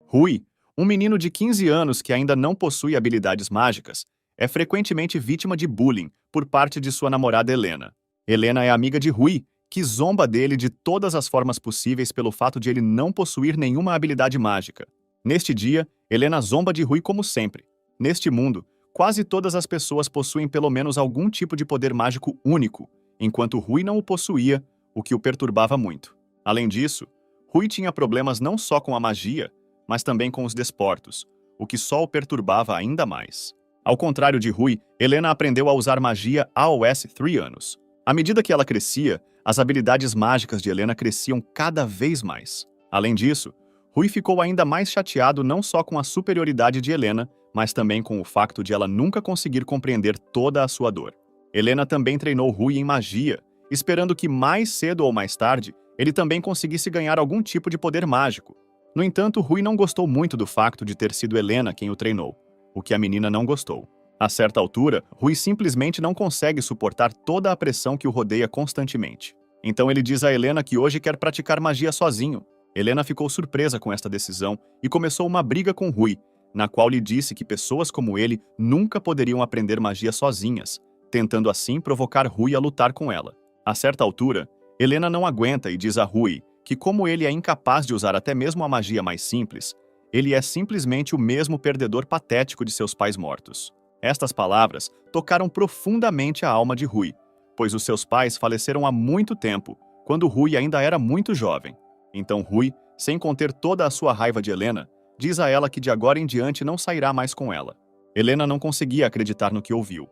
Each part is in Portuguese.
Rui, um menino de 15 anos que ainda não possui habilidades mágicas, é frequentemente vítima de bullying por parte de sua namorada Helena. Helena é amiga de Rui, que zomba dele de todas as formas possíveis pelo fato de ele não possuir nenhuma habilidade mágica. Neste dia, Helena zomba de Rui como sempre. Neste mundo, quase todas as pessoas possuem pelo menos algum tipo de poder mágico único, enquanto Rui não o possuía, o que o perturbava muito. Além disso, Rui tinha problemas não só com a magia, mas também com os desportos, o que só o perturbava ainda mais. Ao contrário de Rui, Helena aprendeu a usar magia aos 3 anos. À medida que ela crescia, as habilidades mágicas de Helena cresciam cada vez mais. Além disso, Rui ficou ainda mais chateado não só com a superioridade de Helena, mas também com o fato de ela nunca conseguir compreender toda a sua dor. Helena também treinou Rui em magia, esperando que mais cedo ou mais tarde ele também conseguisse ganhar algum tipo de poder mágico. No entanto, Rui não gostou muito do fato de ter sido Helena quem o treinou, o que a menina não gostou. A certa altura, Rui simplesmente não consegue suportar toda a pressão que o rodeia constantemente. Então ele diz a Helena que hoje quer praticar magia sozinho. Helena ficou surpresa com esta decisão e começou uma briga com Rui, na qual lhe disse que pessoas como ele nunca poderiam aprender magia sozinhas, tentando assim provocar Rui a lutar com ela. A certa altura, Helena não aguenta e diz a Rui que como ele é incapaz de usar até mesmo a magia mais simples, ele é simplesmente o mesmo perdedor patético de seus pais mortos. Estas palavras tocaram profundamente a alma de Rui, pois os seus pais faleceram há muito tempo, quando Rui ainda era muito jovem. Então Rui, sem conter toda a sua raiva de Helena, diz a ela que de agora em diante não sairá mais com ela. Helena não conseguia acreditar no que ouviu,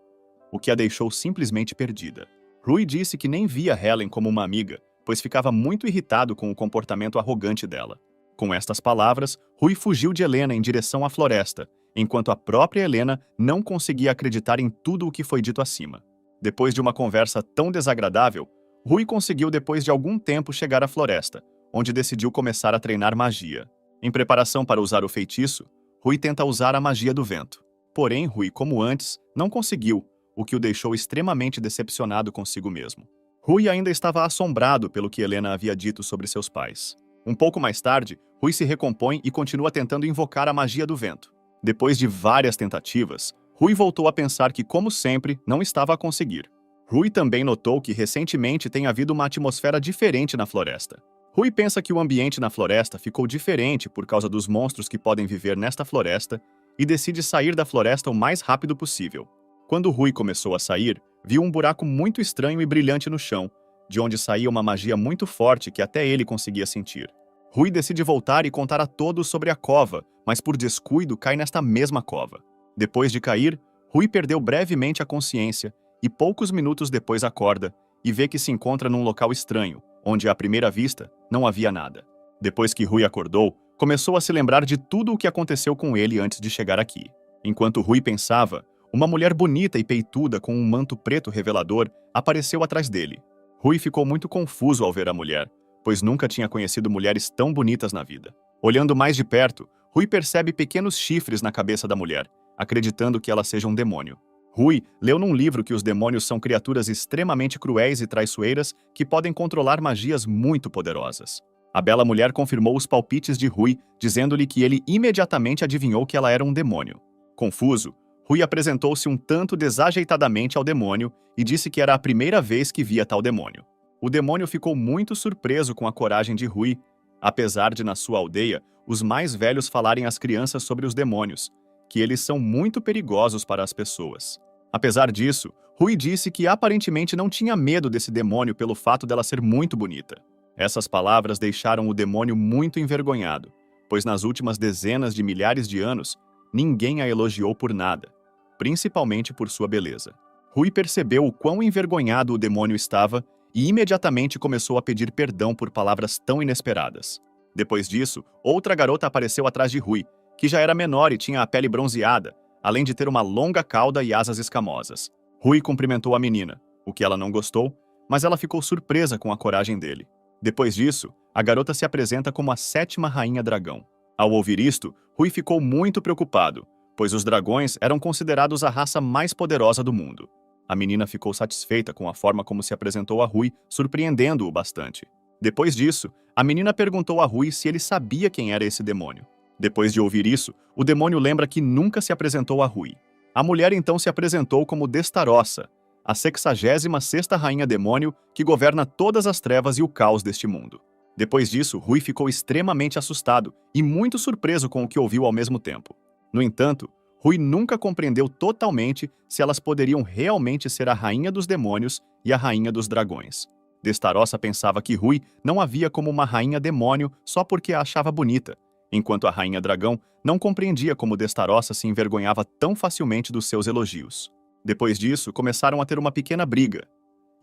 o que a deixou simplesmente perdida. Rui disse que nem via Helen como uma amiga, pois ficava muito irritado com o comportamento arrogante dela. Com estas palavras, Rui fugiu de Helena em direção à floresta, enquanto a própria Helena não conseguia acreditar em tudo o que foi dito acima. Depois de uma conversa tão desagradável, Rui conseguiu depois de algum tempo chegar à floresta, onde decidiu começar a treinar magia. Em preparação para usar o feitiço, Rui tenta usar a magia do vento. Porém, Rui, como antes, não conseguiu, o que o deixou extremamente decepcionado consigo mesmo. Rui ainda estava assombrado pelo que Helena havia dito sobre seus pais. Um pouco mais tarde, Rui se recompõe e continua tentando invocar a magia do vento. Depois de várias tentativas, Rui voltou a pensar que, como sempre, não estava a conseguir. Rui também notou que recentemente tem havido uma atmosfera diferente na floresta. Rui pensa que o ambiente na floresta ficou diferente por causa dos monstros que podem viver nesta floresta e decide sair da floresta o mais rápido possível. Quando Rui começou a sair, viu um buraco muito estranho e brilhante no chão, de onde saía uma magia muito forte que até ele conseguia sentir. Rui decide voltar e contar a todos sobre a cova, mas por descuido cai nesta mesma cova. Depois de cair, Rui perdeu brevemente a consciência e poucos minutos depois acorda e vê que se encontra num local estranho, onde à primeira vista não havia nada. Depois que Rui acordou, começou a se lembrar de tudo o que aconteceu com ele antes de chegar aqui. Enquanto Rui pensava, uma mulher bonita e peituda com um manto preto revelador apareceu atrás dele. Rui ficou muito confuso ao ver a mulher, pois nunca tinha conhecido mulheres tão bonitas na vida. Olhando mais de perto, Rui percebe pequenos chifres na cabeça da mulher, acreditando que ela seja um demônio. Rui leu num livro que os demônios são criaturas extremamente cruéis e traiçoeiras que podem controlar magias muito poderosas. A bela mulher confirmou os palpites de Rui, dizendo-lhe que ele imediatamente adivinhou que ela era um demônio. Confuso, Rui apresentou-se um tanto desajeitadamente ao demônio e disse que era a primeira vez que via tal demônio. O demônio ficou muito surpreso com a coragem de Rui, apesar de na sua aldeia os mais velhos falarem às crianças sobre os demônios, que eles são muito perigosos para as pessoas. Apesar disso, Rui disse que aparentemente não tinha medo desse demônio pelo fato dela ser muito bonita. Essas palavras deixaram o demônio muito envergonhado, pois nas últimas dezenas de milhares de anos, ninguém a elogiou por nada, principalmente por sua beleza. Rui percebeu o quão envergonhado o demônio estava e imediatamente começou a pedir perdão por palavras tão inesperadas. Depois disso, outra garota apareceu atrás de Rui, que já era menor e tinha a pele bronzeada, além de ter uma longa cauda e asas escamosas. Rui cumprimentou a menina, o que ela não gostou, mas ela ficou surpresa com a coragem dele. Depois disso, a garota se apresenta como a 7ª Rainha Dragão. Ao ouvir isto, Rui ficou muito preocupado, pois os dragões eram considerados a raça mais poderosa do mundo. A menina ficou satisfeita com a forma como se apresentou a Rui, surpreendendo-o bastante. Depois disso, a menina perguntou a Rui se ele sabia quem era esse demônio. Depois de ouvir isso, o demônio lembra que nunca se apresentou a Rui. A mulher então se apresentou como Destarossa, a 66ª rainha demônio que governa todas as trevas e o caos deste mundo. Depois disso, Rui ficou extremamente assustado e muito surpreso com o que ouviu ao mesmo tempo. No entanto, Rui nunca compreendeu totalmente se elas poderiam realmente ser a rainha dos demônios e a rainha dos dragões. Destarossa pensava que Rui não havia como uma rainha demônio só porque a achava bonita, enquanto a rainha dragão não compreendia como Destarossa se envergonhava tão facilmente dos seus elogios. Depois disso, começaram a ter uma pequena briga,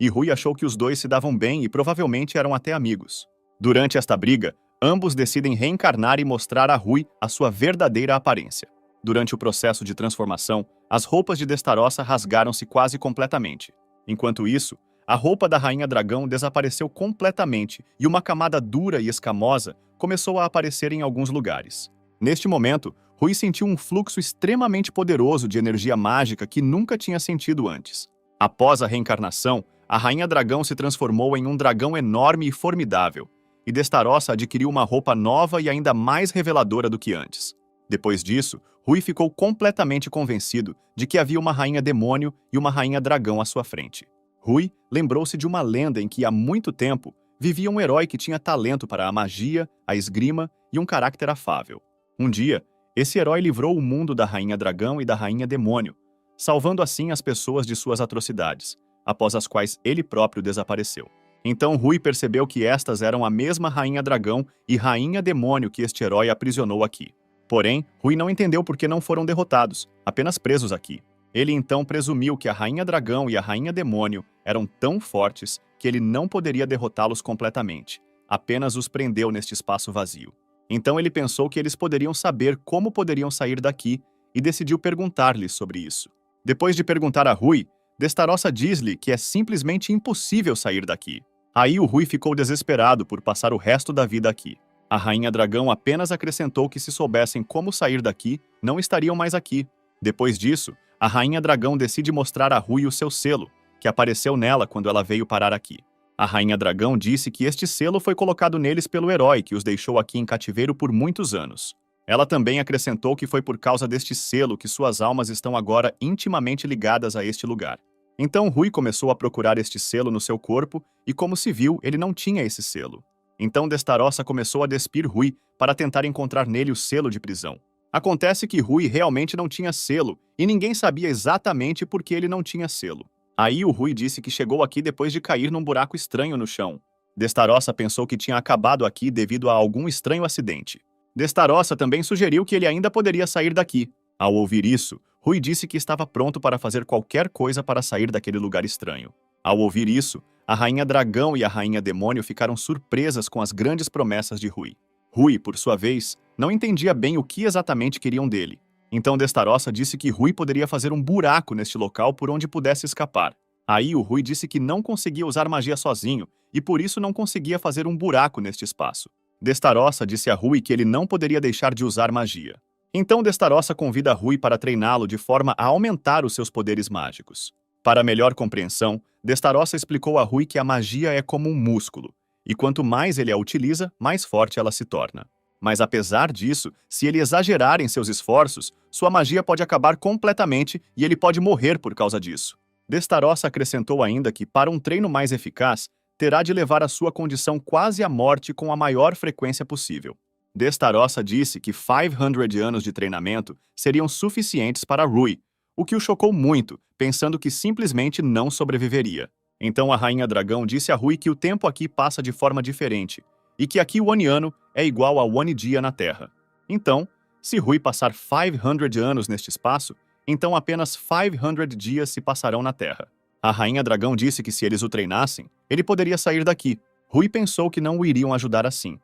e Rui achou que os dois se davam bem e provavelmente eram até amigos. Durante esta briga, ambos decidem reencarnar e mostrar a Rui a sua verdadeira aparência. Durante o processo de transformação, as roupas de Destarossa rasgaram-se quase completamente. Enquanto isso, a roupa da Rainha Dragão desapareceu completamente e uma camada dura e escamosa começou a aparecer em alguns lugares. Neste momento, Rui sentiu um fluxo extremamente poderoso de energia mágica que nunca tinha sentido antes. Após a reencarnação, a Rainha Dragão se transformou em um dragão enorme e formidável, e Destarossa adquiriu uma roupa nova e ainda mais reveladora do que antes. Depois disso, Rui ficou completamente convencido de que havia uma rainha demônio e uma rainha dragão à sua frente. Rui lembrou-se de uma lenda em que há muito tempo vivia um herói que tinha talento para a magia, a esgrima e um caráter afável. Um dia, esse herói livrou o mundo da rainha dragão e da rainha demônio, salvando assim as pessoas de suas atrocidades, após as quais ele próprio desapareceu. Então Rui percebeu que estas eram a mesma rainha dragão e rainha demônio que este herói aprisionou aqui. Porém, Rui não entendeu por que não foram derrotados, apenas presos aqui. Ele então presumiu que a rainha dragão e a rainha demônio eram tão fortes que ele não poderia derrotá-los completamente, apenas os prendeu neste espaço vazio. Então ele pensou que eles poderiam saber como poderiam sair daqui e decidiu perguntar-lhes sobre isso. Depois de perguntar a Rui, Destarossa diz-lhe que é simplesmente impossível sair daqui. Aí o Rui ficou desesperado por passar o resto da vida aqui. A rainha dragão apenas acrescentou que se soubessem como sair daqui, não estariam mais aqui. Depois disso, a rainha dragão decide mostrar a Rui o seu selo, que apareceu nela quando ela veio parar aqui. A rainha dragão disse que este selo foi colocado neles pelo herói que os deixou aqui em cativeiro por muitos anos. Ela também acrescentou que foi por causa deste selo que suas almas estão agora intimamente ligadas a este lugar. Então Rui começou a procurar este selo no seu corpo e, como se viu, ele não tinha esse selo. Então Destarossa começou a despir Rui para tentar encontrar nele o selo de prisão. Acontece que Rui realmente não tinha selo e ninguém sabia exatamente por que ele não tinha selo. Aí o Rui disse que chegou aqui depois de cair num buraco estranho no chão. Destarossa pensou que tinha acabado aqui devido a algum estranho acidente. Destarossa também sugeriu que ele ainda poderia sair daqui. Ao ouvir isso, Rui disse que estava pronto para fazer qualquer coisa para sair daquele lugar estranho. Ao ouvir isso, a rainha dragão e a rainha demônio ficaram surpresas com as grandes promessas de Rui. Rui, por sua vez, não entendia bem o que exatamente queriam dele. Então Destarossa disse que Rui poderia fazer um buraco neste local por onde pudesse escapar. Aí o Rui disse que não conseguia usar magia sozinho e por isso não conseguia fazer um buraco neste espaço. Destarossa disse a Rui que ele não poderia deixar de usar magia. Então Destarossa convida Rui para treiná-lo de forma a aumentar os seus poderes mágicos. Para melhor compreensão, Destarossa explicou a Rui que a magia é como um músculo, e quanto mais ele a utiliza, mais forte ela se torna. Mas apesar disso, se ele exagerar em seus esforços, sua magia pode acabar completamente e ele pode morrer por causa disso. Destarossa acrescentou ainda que, para um treino mais eficaz, terá de levar a sua condição quase à morte com a maior frequência possível. Destarossa disse que 500 anos de treinamento seriam suficientes para Rui, o que o chocou muito, pensando que simplesmente não sobreviveria. Então a rainha dragão disse a Rui que o tempo aqui passa de forma diferente, e que aqui o Oniano é igual a One dia na Terra. Então, se Rui passar 500 anos neste espaço, então apenas 500 dias se passarão na Terra. A rainha dragão disse que se eles o treinassem, ele poderia sair daqui. Rui pensou que não o iriam ajudar assim.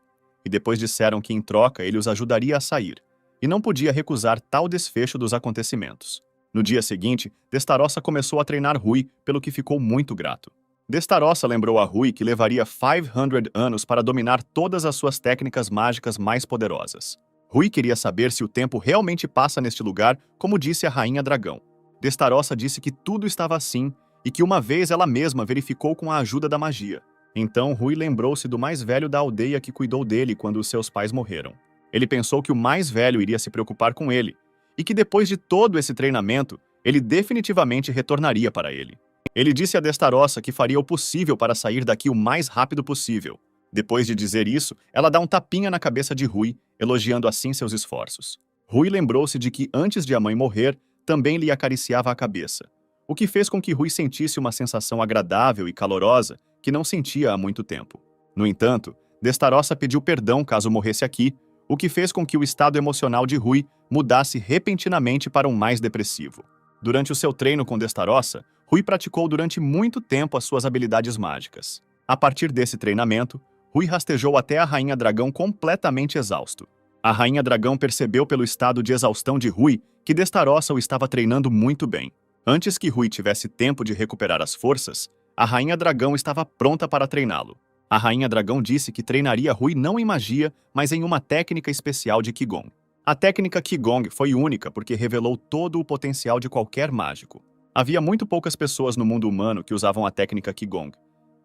E depois disseram que em troca ele os ajudaria a sair, e não podia recusar tal desfecho dos acontecimentos. No dia seguinte, Destarossa começou a treinar Rui, pelo que ficou muito grato. Destarossa lembrou a Rui que levaria 500 anos para dominar todas as suas técnicas mágicas mais poderosas. Rui queria saber se o tempo realmente passa neste lugar, como disse a rainha dragão. Destarossa disse que tudo estava assim e que uma vez ela mesma verificou com a ajuda da magia. Então Rui lembrou-se do mais velho da aldeia que cuidou dele quando os seus pais morreram. Ele pensou que o mais velho iria se preocupar com ele, e que depois de todo esse treinamento, ele definitivamente retornaria para ele. Ele disse a Destarossa que faria o possível para sair daqui o mais rápido possível. Depois de dizer isso, ela dá um tapinha na cabeça de Rui, elogiando assim seus esforços. Rui lembrou-se de que antes de a mãe morrer, também lhe acariciava a cabeça, o que fez com que Rui sentisse uma sensação agradável e calorosa que não sentia há muito tempo. No entanto, Destarossa pediu perdão caso morresse aqui, o que fez com que o estado emocional de Rui mudasse repentinamente para um mais depressivo. Durante o seu treino com Destarossa, Rui praticou durante muito tempo as suas habilidades mágicas. A partir desse treinamento, Rui rastejou até a Rainha Dragão completamente exausto. A Rainha Dragão percebeu pelo estado de exaustão de Rui que Destarossa o estava treinando muito bem. Antes que Rui tivesse tempo de recuperar as forças, a Rainha Dragão estava pronta para treiná-lo. A Rainha Dragão disse que treinaria Rui não em magia, mas em uma técnica especial de Qigong. A técnica Qigong foi única porque revelou todo o potencial de qualquer mágico. Havia muito poucas pessoas no mundo humano que usavam a técnica Qigong,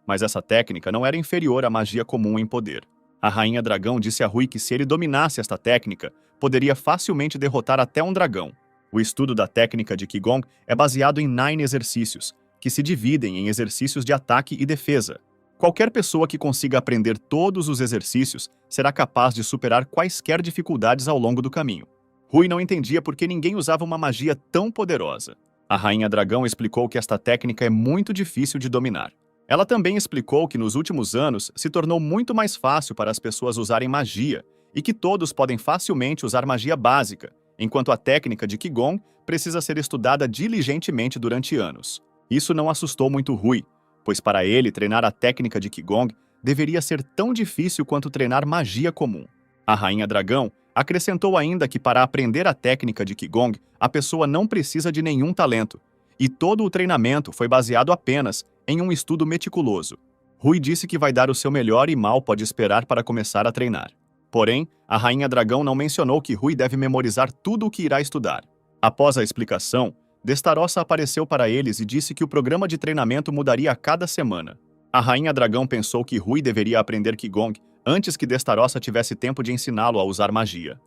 mas essa técnica não era inferior à magia comum em poder. A Rainha Dragão disse a Rui que se ele dominasse esta técnica, poderia facilmente derrotar até um dragão. O estudo da técnica de Qigong é baseado em 9 exercícios, que se dividem em exercícios de ataque e defesa. Qualquer pessoa que consiga aprender todos os exercícios será capaz de superar quaisquer dificuldades ao longo do caminho. Rui não entendia por que ninguém usava uma magia tão poderosa. A Rainha Dragão explicou que esta técnica é muito difícil de dominar. Ela também explicou que nos últimos anos se tornou muito mais fácil para as pessoas usarem magia e que todos podem facilmente usar magia básica, enquanto a técnica de Qigong precisa ser estudada diligentemente durante anos. Isso não assustou muito Rui, pois para ele treinar a técnica de Qigong deveria ser tão difícil quanto treinar magia comum. A Rainha Dragão acrescentou ainda que para aprender a técnica de Qigong, a pessoa não precisa de nenhum talento, e todo o treinamento foi baseado apenas em um estudo meticuloso. Rui disse que vai dar o seu melhor e mal pode esperar para começar a treinar. Porém, a Rainha Dragão não mencionou que Rui deve memorizar tudo o que irá estudar. Após a explicação, Destarossa apareceu para eles e disse que o programa de treinamento mudaria a cada semana. A Rainha Dragão pensou que Rui deveria aprender Qigong antes que Destarossa tivesse tempo de ensiná-lo a usar magia.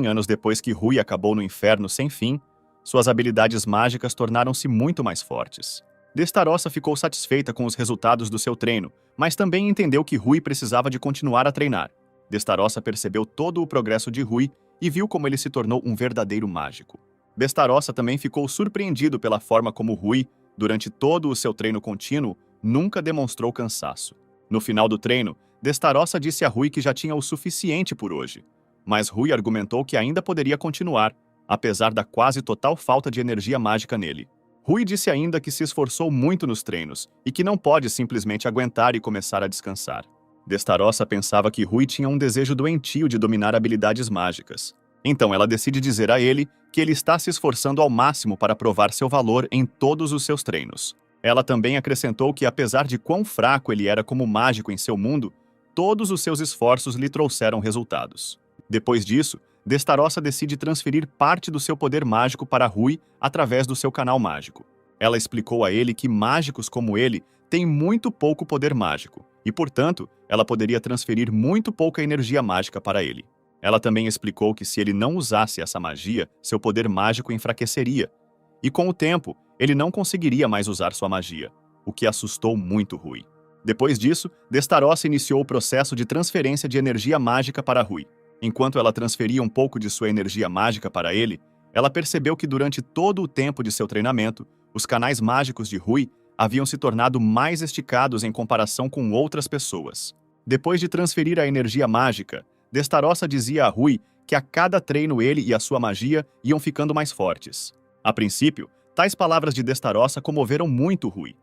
Anos depois que Rui acabou no inferno sem fim, suas habilidades mágicas tornaram-se muito mais fortes. Destarossa ficou satisfeita com os resultados do seu treino, mas também entendeu que Rui precisava de continuar a treinar. Destarossa percebeu todo o progresso de Rui e viu como ele se tornou um verdadeiro mágico. Destarossa também ficou surpreendido pela forma como Rui, durante todo o seu treino contínuo, nunca demonstrou cansaço. No final do treino, Destarossa disse a Rui que já tinha o suficiente por hoje, mas Rui argumentou que ainda poderia continuar, apesar da quase total falta de energia mágica nele. Rui disse ainda que se esforçou muito nos treinos e que não pode simplesmente aguentar e começar a descansar. Destarossa pensava que Rui tinha um desejo doentio de dominar habilidades mágicas. Então ela decide dizer a ele que ele está se esforçando ao máximo para provar seu valor em todos os seus treinos. Ela também acrescentou que apesar de quão fraco ele era como mágico em seu mundo, todos os seus esforços lhe trouxeram resultados. Depois disso, Destarossa decide transferir parte do seu poder mágico para Rui através do seu canal mágico. Ela explicou a ele que mágicos como ele têm muito pouco poder mágico, e, portanto, ela poderia transferir muito pouca energia mágica para ele. Ela também explicou que se ele não usasse essa magia, seu poder mágico enfraqueceria, e com o tempo, ele não conseguiria mais usar sua magia, o que assustou muito Rui. Depois disso, Destarossa iniciou o processo de transferência de energia mágica para Rui. Enquanto ela transferia um pouco de sua energia mágica para ele, ela percebeu que durante todo o tempo de seu treinamento, os canais mágicos de Rui haviam se tornado mais esticados em comparação com outras pessoas. Depois de transferir a energia mágica, Destarossa dizia a Rui que a cada treino ele e a sua magia iam ficando mais fortes. A princípio, tais palavras de Destarossa comoveram muito Rui,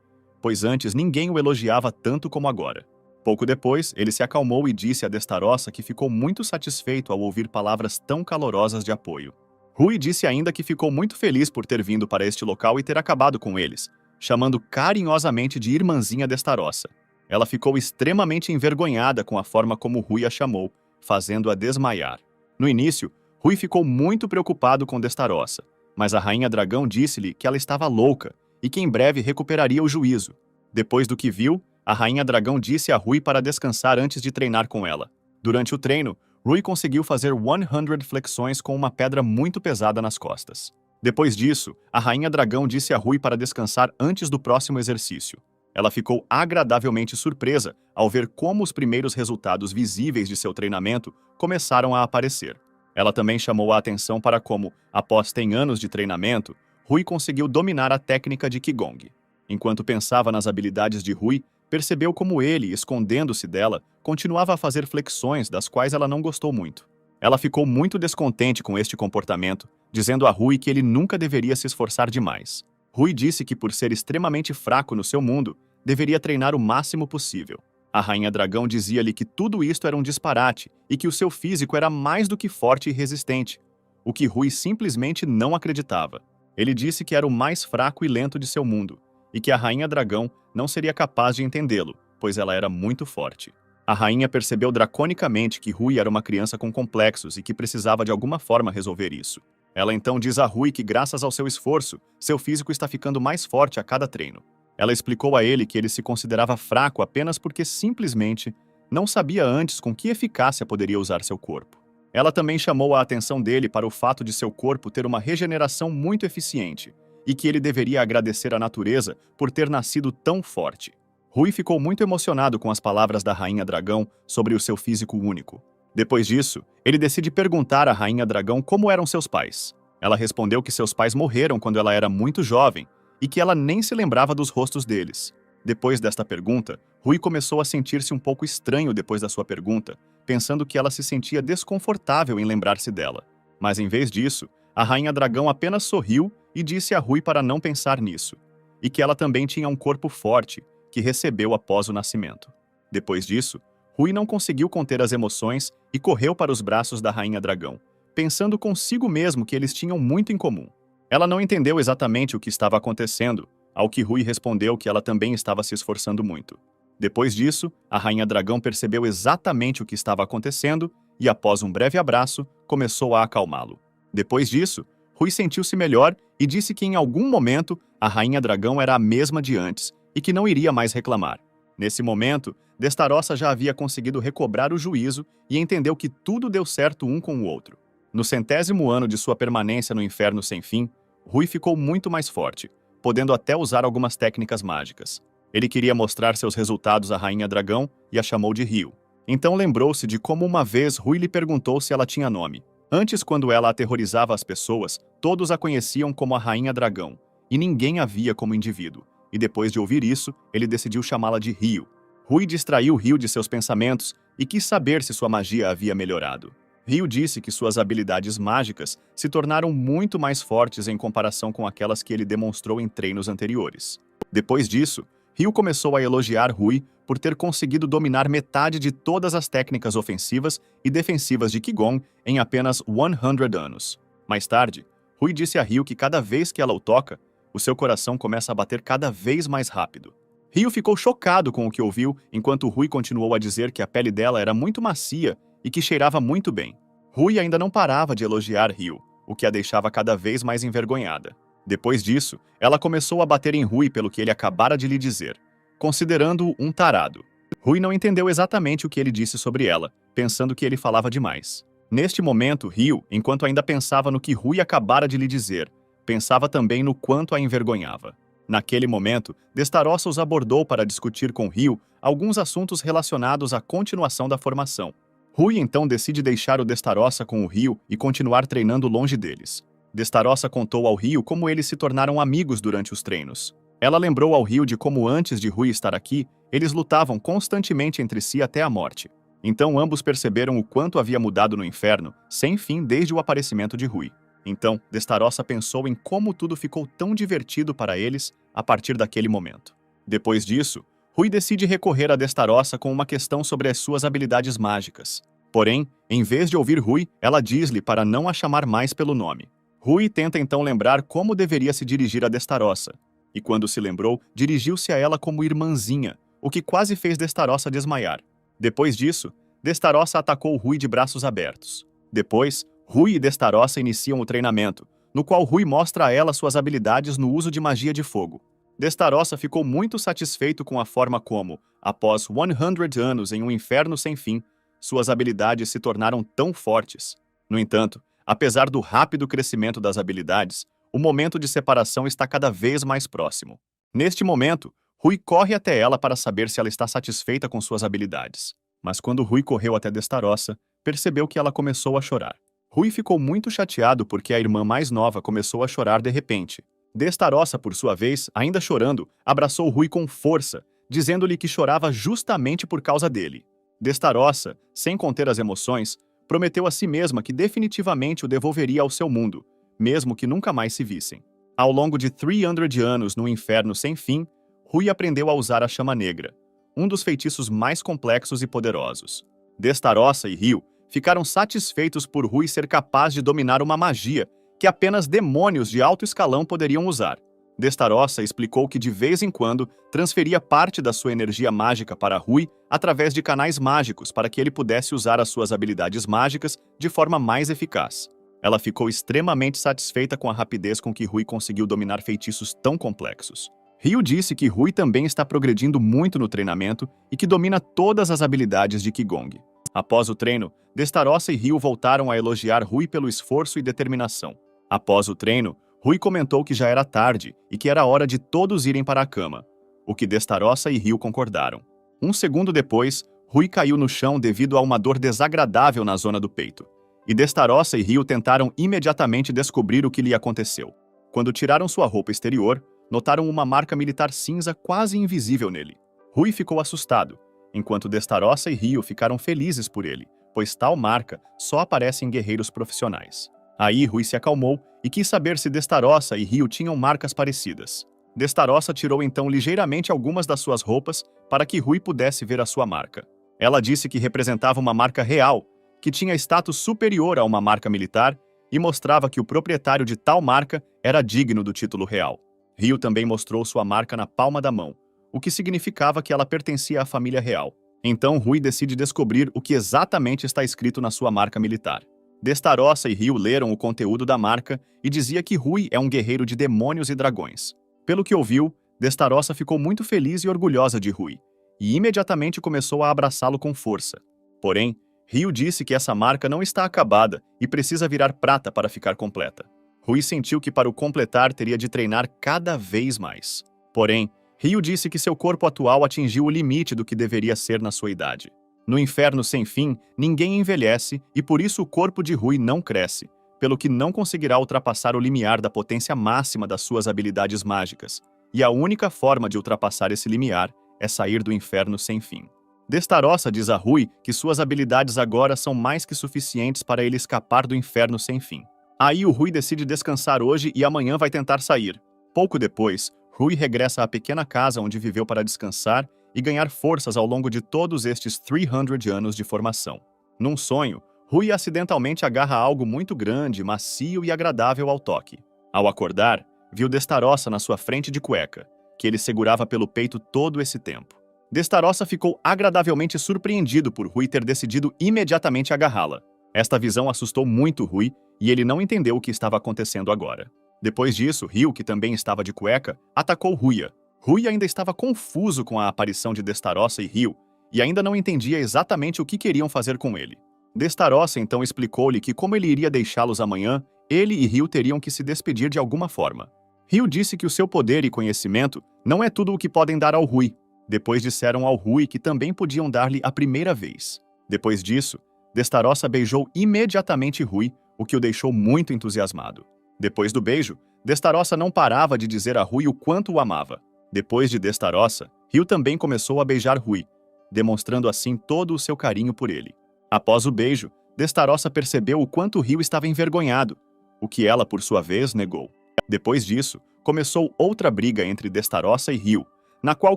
pois antes ninguém o elogiava tanto como agora. Pouco depois, ele se acalmou e disse a Destarossa que ficou muito satisfeito ao ouvir palavras tão calorosas de apoio. Rui disse ainda que ficou muito feliz por ter vindo para este local e ter acabado com eles, chamando carinhosamente de irmãzinha Destarossa. Ela ficou extremamente envergonhada com a forma como Rui a chamou, fazendo-a desmaiar. No início, Rui ficou muito preocupado com Destarossa, mas a Rainha Dragão disse-lhe que ela estava louca e que em breve recuperaria o juízo. Depois do que viu, a Rainha Dragão disse a Rui para descansar antes de treinar com ela. Durante o treino, Rui conseguiu fazer 100 flexões com uma pedra muito pesada nas costas. Depois disso, a Rainha Dragão disse a Rui para descansar antes do próximo exercício. Ela ficou agradavelmente surpresa ao ver como os primeiros resultados visíveis de seu treinamento começaram a aparecer. Ela também chamou a atenção para como, após 10 anos de treinamento, Rui conseguiu dominar a técnica de Qigong. Enquanto pensava nas habilidades de Rui, percebeu como ele, escondendo-se dela, continuava a fazer flexões das quais ela não gostou muito. Ela ficou muito descontente com este comportamento, dizendo a Rui que ele nunca deveria se esforçar demais. Rui disse que, por ser extremamente fraco no seu mundo, deveria treinar o máximo possível. A Rainha Dragão dizia-lhe que tudo isto era um disparate e que o seu físico era mais do que forte e resistente, o que Rui simplesmente não acreditava. Ele disse que era o mais fraco e lento de seu mundo, e que a Rainha Dragão não seria capaz de entendê-lo, pois ela era muito forte. A rainha percebeu draconicamente que Rui era uma criança com complexos e que precisava de alguma forma resolver isso. Ela então diz a Rui que, graças ao seu esforço, seu físico está ficando mais forte a cada treino. Ela explicou a ele que ele se considerava fraco apenas porque simplesmente não sabia antes com que eficácia poderia usar seu corpo. Ela também chamou a atenção dele para o fato de seu corpo ter uma regeneração muito eficiente e que ele deveria agradecer à natureza por ter nascido tão forte. Rui ficou muito emocionado com as palavras da Rainha Dragão sobre o seu físico único. Depois disso, ele decide perguntar à Rainha Dragão como eram seus pais. Ela respondeu que seus pais morreram quando ela era muito jovem e que ela nem se lembrava dos rostos deles. Depois desta pergunta, Rui começou a sentir-se um pouco estranho depois da sua pergunta, pensando que ela se sentia desconfortável em lembrar-se dela. Mas em vez disso, a Rainha Dragão apenas sorriu e disse a Rui para não pensar nisso, e que ela também tinha um corpo forte, que recebeu após o nascimento. Depois disso, Rui não conseguiu conter as emoções e correu para os braços da Rainha Dragão, pensando consigo mesmo que eles tinham muito em comum. Ela não entendeu exatamente o que estava acontecendo, ao que Rui respondeu que ela também estava se esforçando muito. Depois disso, a Rainha Dragão percebeu exatamente o que estava acontecendo e, após um breve abraço, começou a acalmá-lo. Depois disso, Rui sentiu-se melhor e disse que em algum momento a Rainha Dragão era a mesma de antes e que não iria mais reclamar. Nesse momento, Destarossa já havia conseguido recobrar o juízo e entendeu que tudo deu certo um com o outro. No 100º ano de sua permanência no Inferno Sem Fim, Rui ficou muito mais forte, podendo até usar algumas técnicas mágicas. Ele queria mostrar seus resultados à Rainha Dragão e a chamou de Rio. Então lembrou-se de como uma vez Rui lhe perguntou se ela tinha nome. Antes, quando ela aterrorizava as pessoas, todos a conheciam como a Rainha Dragão, e ninguém a via como indivíduo. E depois de ouvir isso, ele decidiu chamá-la de Rio. Rui distraiu Rio de seus pensamentos e quis saber se sua magia havia melhorado. Rio disse que suas habilidades mágicas se tornaram muito mais fortes em comparação com aquelas que ele demonstrou em treinos anteriores. Depois disso, Rio começou a elogiar Rui por ter conseguido dominar metade de todas as técnicas ofensivas e defensivas de Qigong em apenas 100 anos. Mais tarde, Rui disse a Rio que cada vez que ela o toca, o seu coração começa a bater cada vez mais rápido. Rio ficou chocado com o que ouviu, enquanto Rui continuou a dizer que a pele dela era muito macia e que cheirava muito bem. Rui ainda não parava de elogiar Rio, o que a deixava cada vez mais envergonhada. Depois disso, ela começou a bater em Rui pelo que ele acabara de lhe dizer, considerando-o um tarado. Rui não entendeu exatamente o que ele disse sobre ela, pensando que ele falava demais. Neste momento, Rio, enquanto ainda pensava no que Rui acabara de lhe dizer, pensava também no quanto a envergonhava. Naquele momento, Destarossa os abordou para discutir com Rio alguns assuntos relacionados à continuação da formação. Rui então decide deixar o Destarossa com o Rio e continuar treinando longe deles. Destarossa contou ao Rio como eles se tornaram amigos durante os treinos. Ela lembrou ao Rio de como antes de Rui estar aqui, eles lutavam constantemente entre si até a morte. Então ambos perceberam o quanto havia mudado no inferno, sem fim desde o aparecimento de Rui. Então, Destarossa pensou em como tudo ficou tão divertido para eles a partir daquele momento. Depois disso, Rui decide recorrer a Destarossa com uma questão sobre as suas habilidades mágicas. Porém, em vez de ouvir Rui, ela diz-lhe para não a chamar mais pelo nome. Rui tenta então lembrar como deveria se dirigir a Destarossa, e quando se lembrou, dirigiu-se a ela como irmãzinha, o que quase fez Destarossa desmaiar. Depois disso, Destarossa atacou Rui de braços abertos. Depois, Rui e Destarossa iniciam o treinamento, no qual Rui mostra a ela suas habilidades no uso de magia de fogo. Destarossa ficou muito satisfeito com a forma como, após 100 anos em um inferno sem fim, suas habilidades se tornaram tão fortes. No entanto, apesar do rápido crescimento das habilidades, o momento de separação está cada vez mais próximo. Neste momento, Rui corre até ela para saber se ela está satisfeita com suas habilidades. Mas quando Rui correu até Destarossa, percebeu que ela começou a chorar. Rui ficou muito chateado porque a irmã mais nova começou a chorar de repente. Destarossa, por sua vez, ainda chorando, abraçou Rui com força, dizendo-lhe que chorava justamente por causa dele. Destarossa, sem conter as emoções, prometeu a si mesma que definitivamente o devolveria ao seu mundo, mesmo que nunca mais se vissem. Ao longo de 300 anos no inferno sem fim, Rui aprendeu a usar a chama negra, um dos feitiços mais complexos e poderosos. Destarossa e Rio ficaram satisfeitos por Rui ser capaz de dominar uma magia que apenas demônios de alto escalão poderiam usar. Destarossa explicou que de vez em quando transferia parte da sua energia mágica para Rui através de canais mágicos para que ele pudesse usar as suas habilidades mágicas de forma mais eficaz. Ela ficou extremamente satisfeita com a rapidez com que Rui conseguiu dominar feitiços tão complexos. Rio disse que Rui também está progredindo muito no treinamento e que domina todas as habilidades de Qigong. Após o treino, Destarossa e Rio voltaram a elogiar Rui pelo esforço e determinação. Após o treino, Rui comentou que já era tarde e que era hora de todos irem para a cama, o que Destarossa e Rio concordaram. Um segundo depois, Rui caiu no chão devido a uma dor desagradável na zona do peito, e Destarossa e Rio tentaram imediatamente descobrir o que lhe aconteceu. Quando tiraram sua roupa exterior, notaram uma marca militar cinza quase invisível nele. Rui ficou assustado, enquanto Destarossa e Rio ficaram felizes por ele, pois tal marca só aparece em guerreiros profissionais. Aí Rui se acalmou e quis saber se Destarossa e Rio tinham marcas parecidas. Destarossa tirou então ligeiramente algumas das suas roupas para que Rui pudesse ver a sua marca. Ela disse que representava uma marca real, que tinha status superior a uma marca militar e mostrava que o proprietário de tal marca era digno do título real. Rio também mostrou sua marca na palma da mão, o que significava que ela pertencia à família real. Então Rui decide descobrir o que exatamente está escrito na sua marca militar. Destarossa e Rio leram o conteúdo da marca e dizia que Rui é um guerreiro de demônios e dragões. Pelo que ouviu, Destarossa ficou muito feliz e orgulhosa de Rui, e imediatamente começou a abraçá-lo com força. Porém, Rio disse que essa marca não está acabada e precisa virar prata para ficar completa. Rui sentiu que para o completar teria de treinar cada vez mais. Porém, Rio disse que seu corpo atual atingiu o limite do que deveria ser na sua idade. No inferno sem fim, ninguém envelhece e por isso o corpo de Rui não cresce, pelo que não conseguirá ultrapassar o limiar da potência máxima das suas habilidades mágicas. E a única forma de ultrapassar esse limiar é sair do inferno sem fim. Destarossa diz a Rui que suas habilidades agora são mais que suficientes para ele escapar do inferno sem fim. Aí o Rui decide descansar hoje e amanhã vai tentar sair. Pouco depois, Rui regressa à pequena casa onde viveu para descansar e ganhar forças ao longo de todos estes 300 anos de formação. Num sonho, Rui acidentalmente agarra algo muito grande, macio e agradável ao toque. Ao acordar, viu Destarossa na sua frente de cueca, que ele segurava pelo peito todo esse tempo. Destarossa ficou agradavelmente surpreendido por Rui ter decidido imediatamente agarrá-la. Esta visão assustou muito Rui e ele não entendeu o que estava acontecendo agora. Depois disso, Rio, que também estava de cueca, atacou Ruia. Rui ainda estava confuso com a aparição de Destarossa e Rio e ainda não entendia exatamente o que queriam fazer com ele. Destarossa então explicou-lhe que como ele iria deixá-los amanhã, ele e Rio teriam que se despedir de alguma forma. Rio disse que o seu poder e conhecimento não é tudo o que podem dar ao Rui. Depois disseram ao Rui que também podiam dar-lhe a primeira vez. Depois disso, Destarossa beijou imediatamente Rui, o que o deixou muito entusiasmado. Depois do beijo, Destarossa não parava de dizer a Rui o quanto o amava. Depois de Destarossa, Rio também começou a beijar Rui, demonstrando assim todo o seu carinho por ele. Após o beijo, Destarossa percebeu o quanto Rio estava envergonhado, o que ela, por sua vez, negou. Depois disso, começou outra briga entre Destarossa e Rio, na qual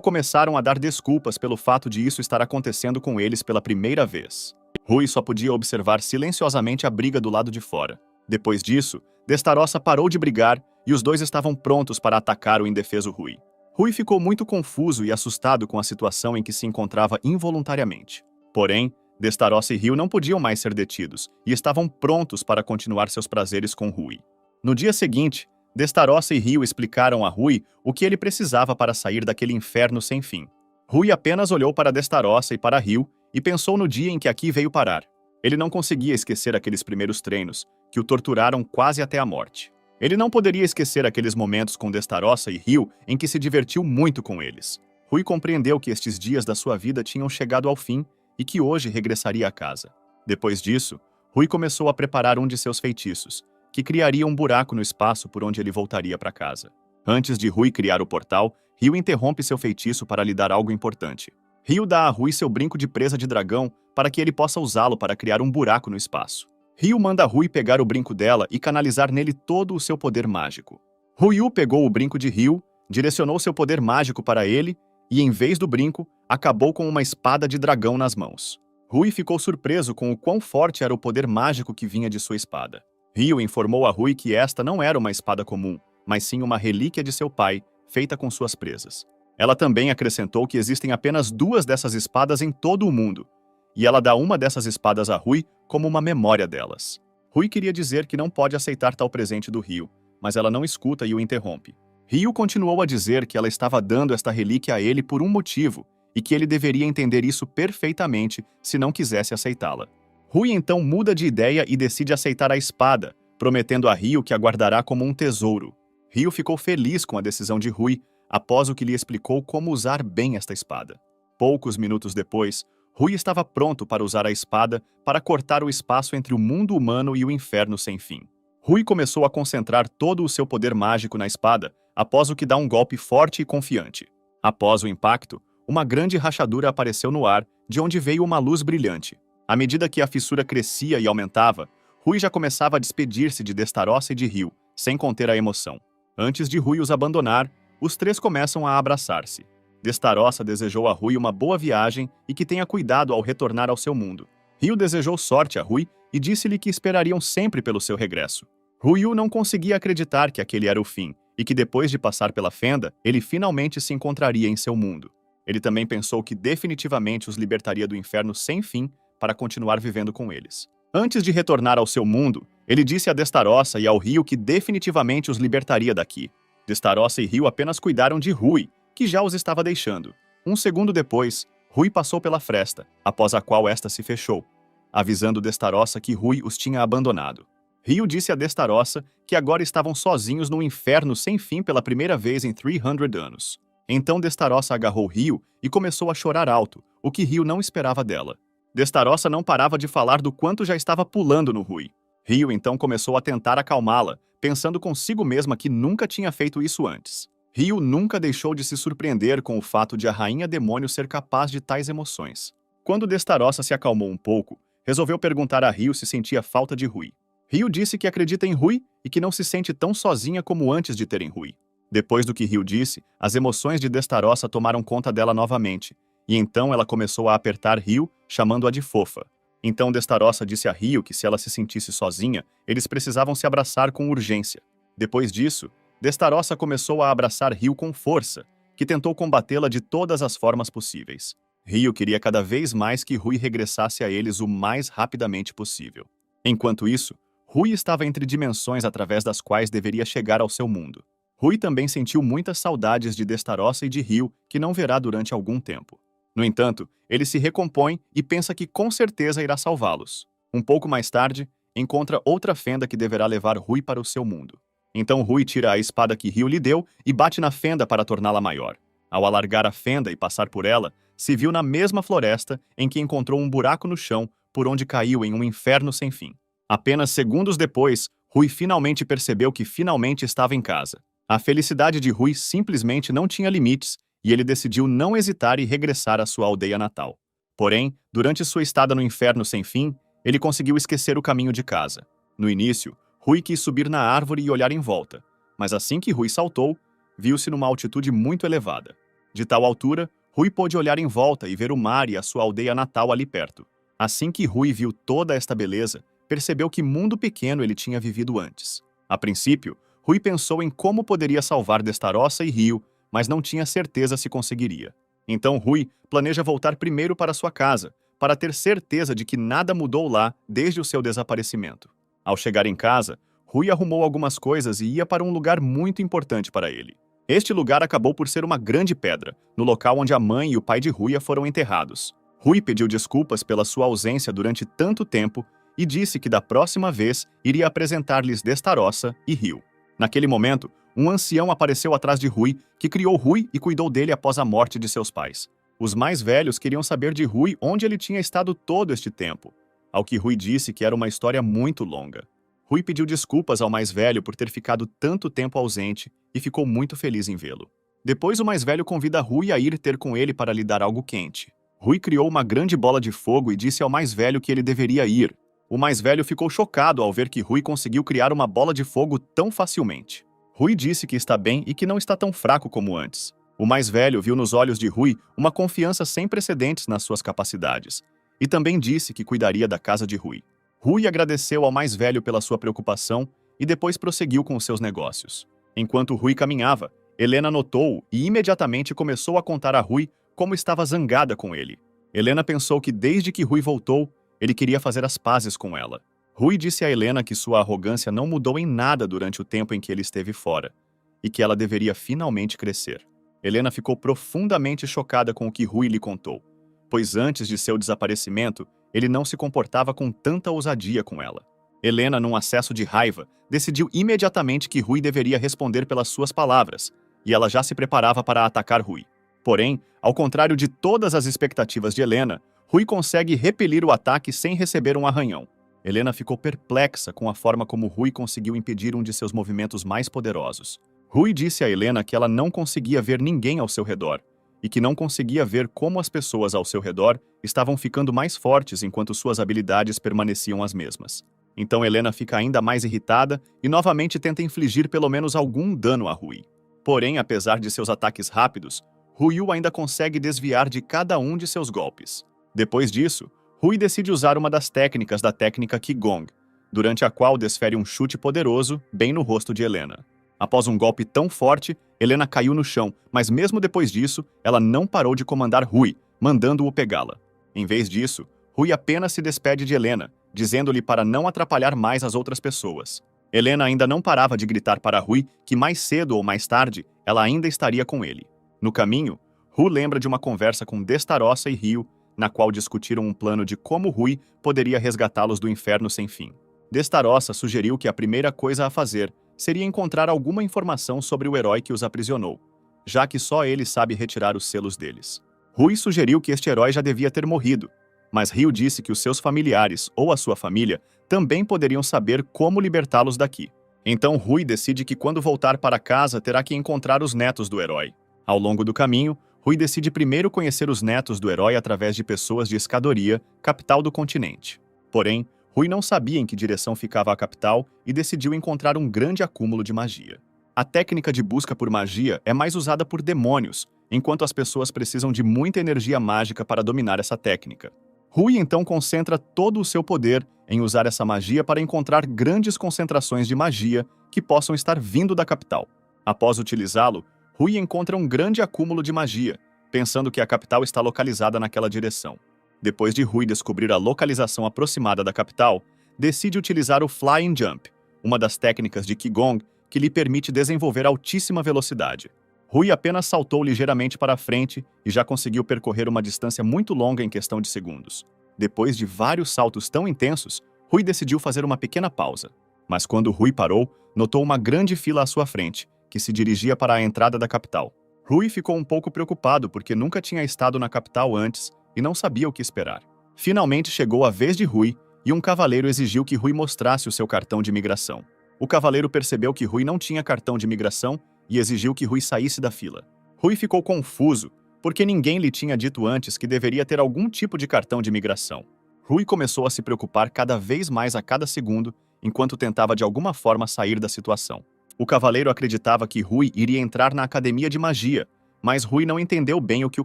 começaram a dar desculpas pelo fato de isso estar acontecendo com eles pela primeira vez. Rui só podia observar silenciosamente a briga do lado de fora. Depois disso, Destarossa parou de brigar e os dois estavam prontos para atacar o indefeso Rui. Rui ficou muito confuso e assustado com a situação em que se encontrava involuntariamente. Porém, Destarossa e Rio não podiam mais ser detidos e estavam prontos para continuar seus prazeres com Rui. No dia seguinte, Destarossa e Rio explicaram a Rui o que ele precisava para sair daquele inferno sem fim. Rui apenas olhou para Destarossa e para Rio e pensou no dia em que aqui veio parar. Ele não conseguia esquecer aqueles primeiros treinos, que o torturaram quase até a morte. Ele não poderia esquecer aqueles momentos com Destarossa e Rio em que se divertiu muito com eles. Rui compreendeu que estes dias da sua vida tinham chegado ao fim e que hoje regressaria a casa. Depois disso, Rui começou a preparar um de seus feitiços, que criaria um buraco no espaço por onde ele voltaria para casa. Antes de Rui criar o portal, Rio interrompe seu feitiço para lhe dar algo importante. Rio dá a Rui seu brinco de presa de dragão para que ele possa usá-lo para criar um buraco no espaço. Rio manda Rui pegar o brinco dela e canalizar nele todo o seu poder mágico. Ruiu pegou o brinco de Rio, direcionou seu poder mágico para ele e, em vez do brinco, acabou com uma espada de dragão nas mãos. Rui ficou surpreso com o quão forte era o poder mágico que vinha de sua espada. Rio informou a Rui que esta não era uma espada comum, mas sim uma relíquia de seu pai, feita com suas presas. Ela também acrescentou que existem apenas 2 dessas espadas em todo o mundo, e ela dá uma dessas espadas a Rui como uma memória delas. Rui queria dizer que não pode aceitar tal presente do Rio, mas ela não escuta e o interrompe. Rio continuou a dizer que ela estava dando esta relíquia a ele por um motivo, e que ele deveria entender isso perfeitamente se não quisesse aceitá-la. Rui então muda de ideia e decide aceitar a espada, prometendo a Rio que a guardará como um tesouro. Rio ficou feliz com a decisão de Rui, após o que lhe explicou como usar bem esta espada. Poucos minutos depois, Rui estava pronto para usar a espada para cortar o espaço entre o mundo humano e o inferno sem fim. Rui começou a concentrar todo o seu poder mágico na espada, após o que dá um golpe forte e confiante. Após o impacto, uma grande rachadura apareceu no ar, de onde veio uma luz brilhante. À medida que a fissura crescia e aumentava, Rui já começava a despedir-se de Destarossa e de Rio, sem conter a emoção. Antes de Rui os abandonar, os 3 começam a abraçar-se. Destarossa desejou a Rui uma boa viagem e que tenha cuidado ao retornar ao seu mundo. Rio desejou sorte a Rui e disse-lhe que esperariam sempre pelo seu regresso. Ruiu não conseguia acreditar que aquele era o fim, e que depois de passar pela fenda, ele finalmente se encontraria em seu mundo. Ele também pensou que definitivamente os libertaria do inferno sem fim para continuar vivendo com eles. Antes de retornar ao seu mundo, ele disse a Destarossa e ao Rio que definitivamente os libertaria daqui. Destarossa e Rio apenas cuidaram de Rui, que já os estava deixando. Um segundo depois, Rui passou pela fresta, após a qual esta se fechou, avisando Destarossa que Rui os tinha abandonado. Rio disse a Destarossa que agora estavam sozinhos no inferno sem fim pela primeira vez em 300 anos. Então Destarossa agarrou Rio e começou a chorar alto, o que Rio não esperava dela. Destarossa não parava de falar do quanto já estava pulando no Rui. Rio então começou a tentar acalmá-la, pensando consigo mesma que nunca tinha feito isso antes. Rio nunca deixou de se surpreender com o fato de a Rainha Demônio ser capaz de tais emoções. Quando Destarossa se acalmou um pouco, resolveu perguntar a Rio se sentia falta de Rui. Rio disse que acredita em Rui e que não se sente tão sozinha como antes de ter em Rui. Depois do que Rio disse, as emoções de Destarossa tomaram conta dela novamente, e então ela começou a apertar Rio, chamando-a de fofa. Então Destarossa disse a Rio que se ela se sentisse sozinha, eles precisavam se abraçar com urgência. Depois disso, Destarossa começou a abraçar Rio com força, que tentou combatê-la de todas as formas possíveis. Rio queria cada vez mais que Rui regressasse a eles o mais rapidamente possível. Enquanto isso, Rui estava entre dimensões através das quais deveria chegar ao seu mundo. Rui também sentiu muitas saudades de Destarossa e de Rio, que não verá durante algum tempo. No entanto, ele se recompõe e pensa que com certeza irá salvá-los. Um pouco mais tarde, encontra outra fenda que deverá levar Rui para o seu mundo. Então Rui tira a espada que Rio lhe deu e bate na fenda para torná-la maior. Ao alargar a fenda e passar por ela, se viu na mesma floresta em que encontrou um buraco no chão por onde caiu em um inferno sem fim. Apenas segundos depois, Rui finalmente percebeu que finalmente estava em casa. A felicidade de Rui simplesmente não tinha limites e ele decidiu não hesitar e regressar à sua aldeia natal. Porém, durante sua estada no inferno sem fim, ele conseguiu esquecer o caminho de casa. No início, Rui quis subir na árvore e olhar em volta, mas assim que Rui saltou, viu-se numa altitude muito elevada. De tal altura, Rui pôde olhar em volta e ver o mar e a sua aldeia natal ali perto. Assim que Rui viu toda esta beleza, percebeu que mundo pequeno ele tinha vivido antes. A princípio, Rui pensou em como poderia salvar Destarossa e Rio, mas não tinha certeza se conseguiria. Então Rui planeja voltar primeiro para sua casa, para ter certeza de que nada mudou lá desde o seu desaparecimento. Ao chegar em casa, Rui arrumou algumas coisas e ia para um lugar muito importante para ele. Este lugar acabou por ser uma grande pedra, no local onde a mãe e o pai de Ruia foram enterrados. Rui pediu desculpas pela sua ausência durante tanto tempo e disse que da próxima vez iria apresentar-lhes Destarossa e Rio. Naquele momento, um ancião apareceu atrás de Rui, que criou Rui e cuidou dele após a morte de seus pais. Os mais velhos queriam saber de Rui onde ele tinha estado todo este tempo, ao que Rui disse que era uma história muito longa. Rui pediu desculpas ao mais velho por ter ficado tanto tempo ausente e ficou muito feliz em vê-lo. Depois o mais velho convida Rui a ir ter com ele para lhe dar algo quente. Rui criou uma grande bola de fogo e disse ao mais velho que ele deveria ir. O mais velho ficou chocado ao ver que Rui conseguiu criar uma bola de fogo tão facilmente. Rui disse que está bem e que não está tão fraco como antes. O mais velho viu nos olhos de Rui uma confiança sem precedentes nas suas capacidades, e também disse que cuidaria da casa de Rui. Rui agradeceu ao mais velho pela sua preocupação e depois prosseguiu com os seus negócios. Enquanto Rui caminhava, Helena notou-o e imediatamente começou a contar a Rui como estava zangada com ele. Helena pensou que desde que Rui voltou, ele queria fazer as pazes com ela. Rui disse a Helena que sua arrogância não mudou em nada durante o tempo em que ele esteve fora, e que ela deveria finalmente crescer. Helena ficou profundamente chocada com o que Rui lhe contou, pois antes de seu desaparecimento, ele não se comportava com tanta ousadia com ela. Helena, num acesso de raiva, decidiu imediatamente que Rui deveria responder pelas suas palavras, e ela já se preparava para atacar Rui. Porém, ao contrário de todas as expectativas de Helena, Rui consegue repelir o ataque sem receber um arranhão. Helena ficou perplexa com a forma como Rui conseguiu impedir um de seus movimentos mais poderosos. Rui disse a Helena que ela não conseguia ver ninguém ao seu redor, e que não conseguia ver como as pessoas ao seu redor estavam ficando mais fortes enquanto suas habilidades permaneciam as mesmas. Então Helena fica ainda mais irritada e novamente tenta infligir pelo menos algum dano a Rui. Porém, apesar de seus ataques rápidos, Ryu ainda consegue desviar de cada um de seus golpes. Depois disso, Rui decide usar uma das técnicas da técnica Qigong, durante a qual desfere um chute poderoso bem no rosto de Helena. Após um golpe tão forte, Helena caiu no chão, mas mesmo depois disso, ela não parou de comandar Rui, mandando-o pegá-la. Em vez disso, Rui apenas se despede de Helena, dizendo-lhe para não atrapalhar mais as outras pessoas. Helena ainda não parava de gritar para Rui que mais cedo ou mais tarde ela ainda estaria com ele. No caminho, Rui lembra de uma conversa com Destarossa e Rio, na qual discutiram um plano de como Rui poderia resgatá-los do inferno sem fim. Destarossa sugeriu que a primeira coisa a fazer seria encontrar alguma informação sobre o herói que os aprisionou, já que só ele sabe retirar os selos deles. Rui sugeriu que este herói já devia ter morrido, mas Rio disse que os seus familiares ou a sua família também poderiam saber como libertá-los daqui. Então Rui decide que quando voltar para casa terá que encontrar os netos do herói. Ao longo do caminho, Rui decide primeiro conhecer os netos do herói através de pessoas de Escadoria, capital do continente. Porém, Rui não sabia em que direção ficava a capital e decidiu encontrar um grande acúmulo de magia. A técnica de busca por magia é mais usada por demônios, enquanto as pessoas precisam de muita energia mágica para dominar essa técnica. Rui então concentra todo o seu poder em usar essa magia para encontrar grandes concentrações de magia que possam estar vindo da capital. Após utilizá-lo, Rui encontra um grande acúmulo de magia, pensando que a capital está localizada naquela direção. Depois de Rui descobrir a localização aproximada da capital, decide utilizar o Flying Jump, uma das técnicas de Qigong que lhe permite desenvolver altíssima velocidade. Rui apenas saltou ligeiramente para a frente e já conseguiu percorrer uma distância muito longa em questão de segundos. Depois de vários saltos tão intensos, Rui decidiu fazer uma pequena pausa. Mas quando Rui parou, notou uma grande fila à sua frente, que se dirigia para a entrada da capital. Rui ficou um pouco preocupado porque nunca tinha estado na capital antes e não sabia o que esperar. Finalmente chegou a vez de Rui e um cavaleiro exigiu que Rui mostrasse o seu cartão de imigração. O cavaleiro percebeu que Rui não tinha cartão de imigração e exigiu que Rui saísse da fila. Rui ficou confuso, porque ninguém lhe tinha dito antes que deveria ter algum tipo de cartão de imigração. Rui começou a se preocupar cada vez mais a cada segundo, enquanto tentava de alguma forma sair da situação. O cavaleiro acreditava que Rui iria entrar na academia de magia, mas Rui não entendeu bem o que o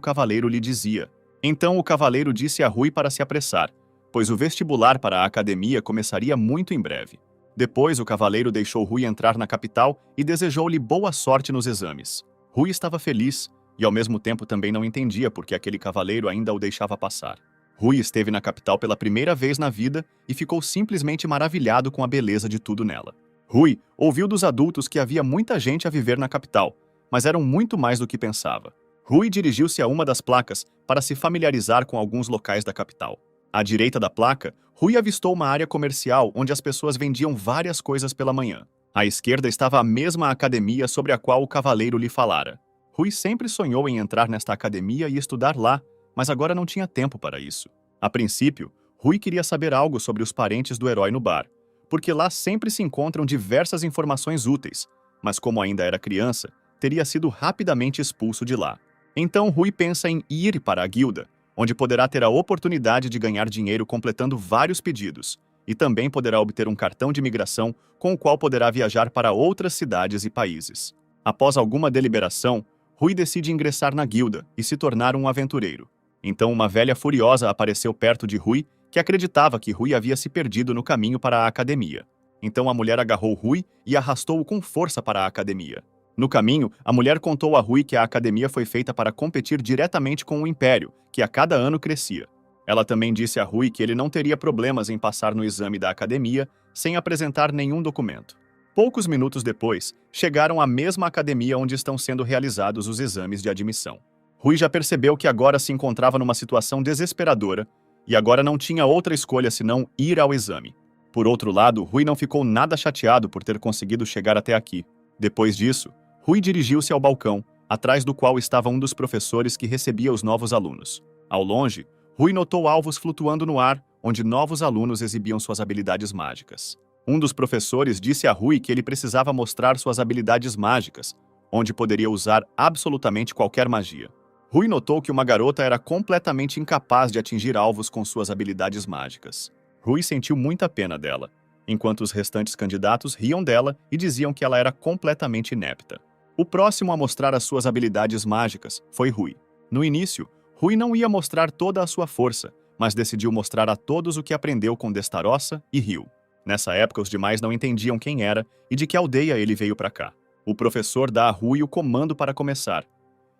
cavaleiro lhe dizia. Então o cavaleiro disse a Rui para se apressar, pois o vestibular para a academia começaria muito em breve. Depois o cavaleiro deixou Rui entrar na capital e desejou-lhe boa sorte nos exames. Rui estava feliz e ao mesmo tempo também não entendia por que aquele cavaleiro ainda o deixava passar. Rui esteve na capital pela primeira vez na vida e ficou simplesmente maravilhado com a beleza de tudo nela. Rui ouviu dos adultos que havia muita gente a viver na capital, mas eram muito mais do que pensava. Rui dirigiu-se a uma das placas para se familiarizar com alguns locais da capital. À direita da placa, Rui avistou uma área comercial onde as pessoas vendiam várias coisas pela manhã. À esquerda estava a mesma academia sobre a qual o cavaleiro lhe falara. Rui sempre sonhou em entrar nesta academia e estudar lá, mas agora não tinha tempo para isso. A princípio, Rui queria saber algo sobre os parentes do herói no bar, porque lá sempre se encontram diversas informações úteis, mas como ainda era criança, teria sido rapidamente expulso de lá. Então Rui pensa em ir para a guilda, onde poderá ter a oportunidade de ganhar dinheiro completando vários pedidos, e também poderá obter um cartão de imigração com o qual poderá viajar para outras cidades e países. Após alguma deliberação, Rui decide ingressar na guilda e se tornar um aventureiro. Então uma velha furiosa apareceu perto de Rui, que acreditava que Rui havia se perdido no caminho para a academia. Então a mulher agarrou Rui e arrastou-o com força para a academia. No caminho, a mulher contou a Rui que a academia foi feita para competir diretamente com o Império, que a cada ano crescia. Ela também disse a Rui que ele não teria problemas em passar no exame da academia sem apresentar nenhum documento. Poucos minutos depois, chegaram à mesma academia onde estão sendo realizados os exames de admissão. Rui já percebeu que agora se encontrava numa situação desesperadora e agora não tinha outra escolha senão ir ao exame. Por outro lado, Rui não ficou nada chateado por ter conseguido chegar até aqui. Depois disso, Rui dirigiu-se ao balcão, atrás do qual estava um dos professores que recebia os novos alunos. Ao longe, Rui notou alvos flutuando no ar, onde novos alunos exibiam suas habilidades mágicas. Um dos professores disse a Rui que ele precisava mostrar suas habilidades mágicas, onde poderia usar absolutamente qualquer magia. Rui notou que uma garota era completamente incapaz de atingir alvos com suas habilidades mágicas. Rui sentiu muita pena dela, enquanto os restantes candidatos riam dela e diziam que ela era completamente inepta. O próximo a mostrar as suas habilidades mágicas foi Rui. No início, Rui não ia mostrar toda a sua força, mas decidiu mostrar a todos o que aprendeu com Destarossa e riu. Nessa época, os demais não entendiam quem era e de que aldeia ele veio para cá. O professor dá a Rui o comando para começar,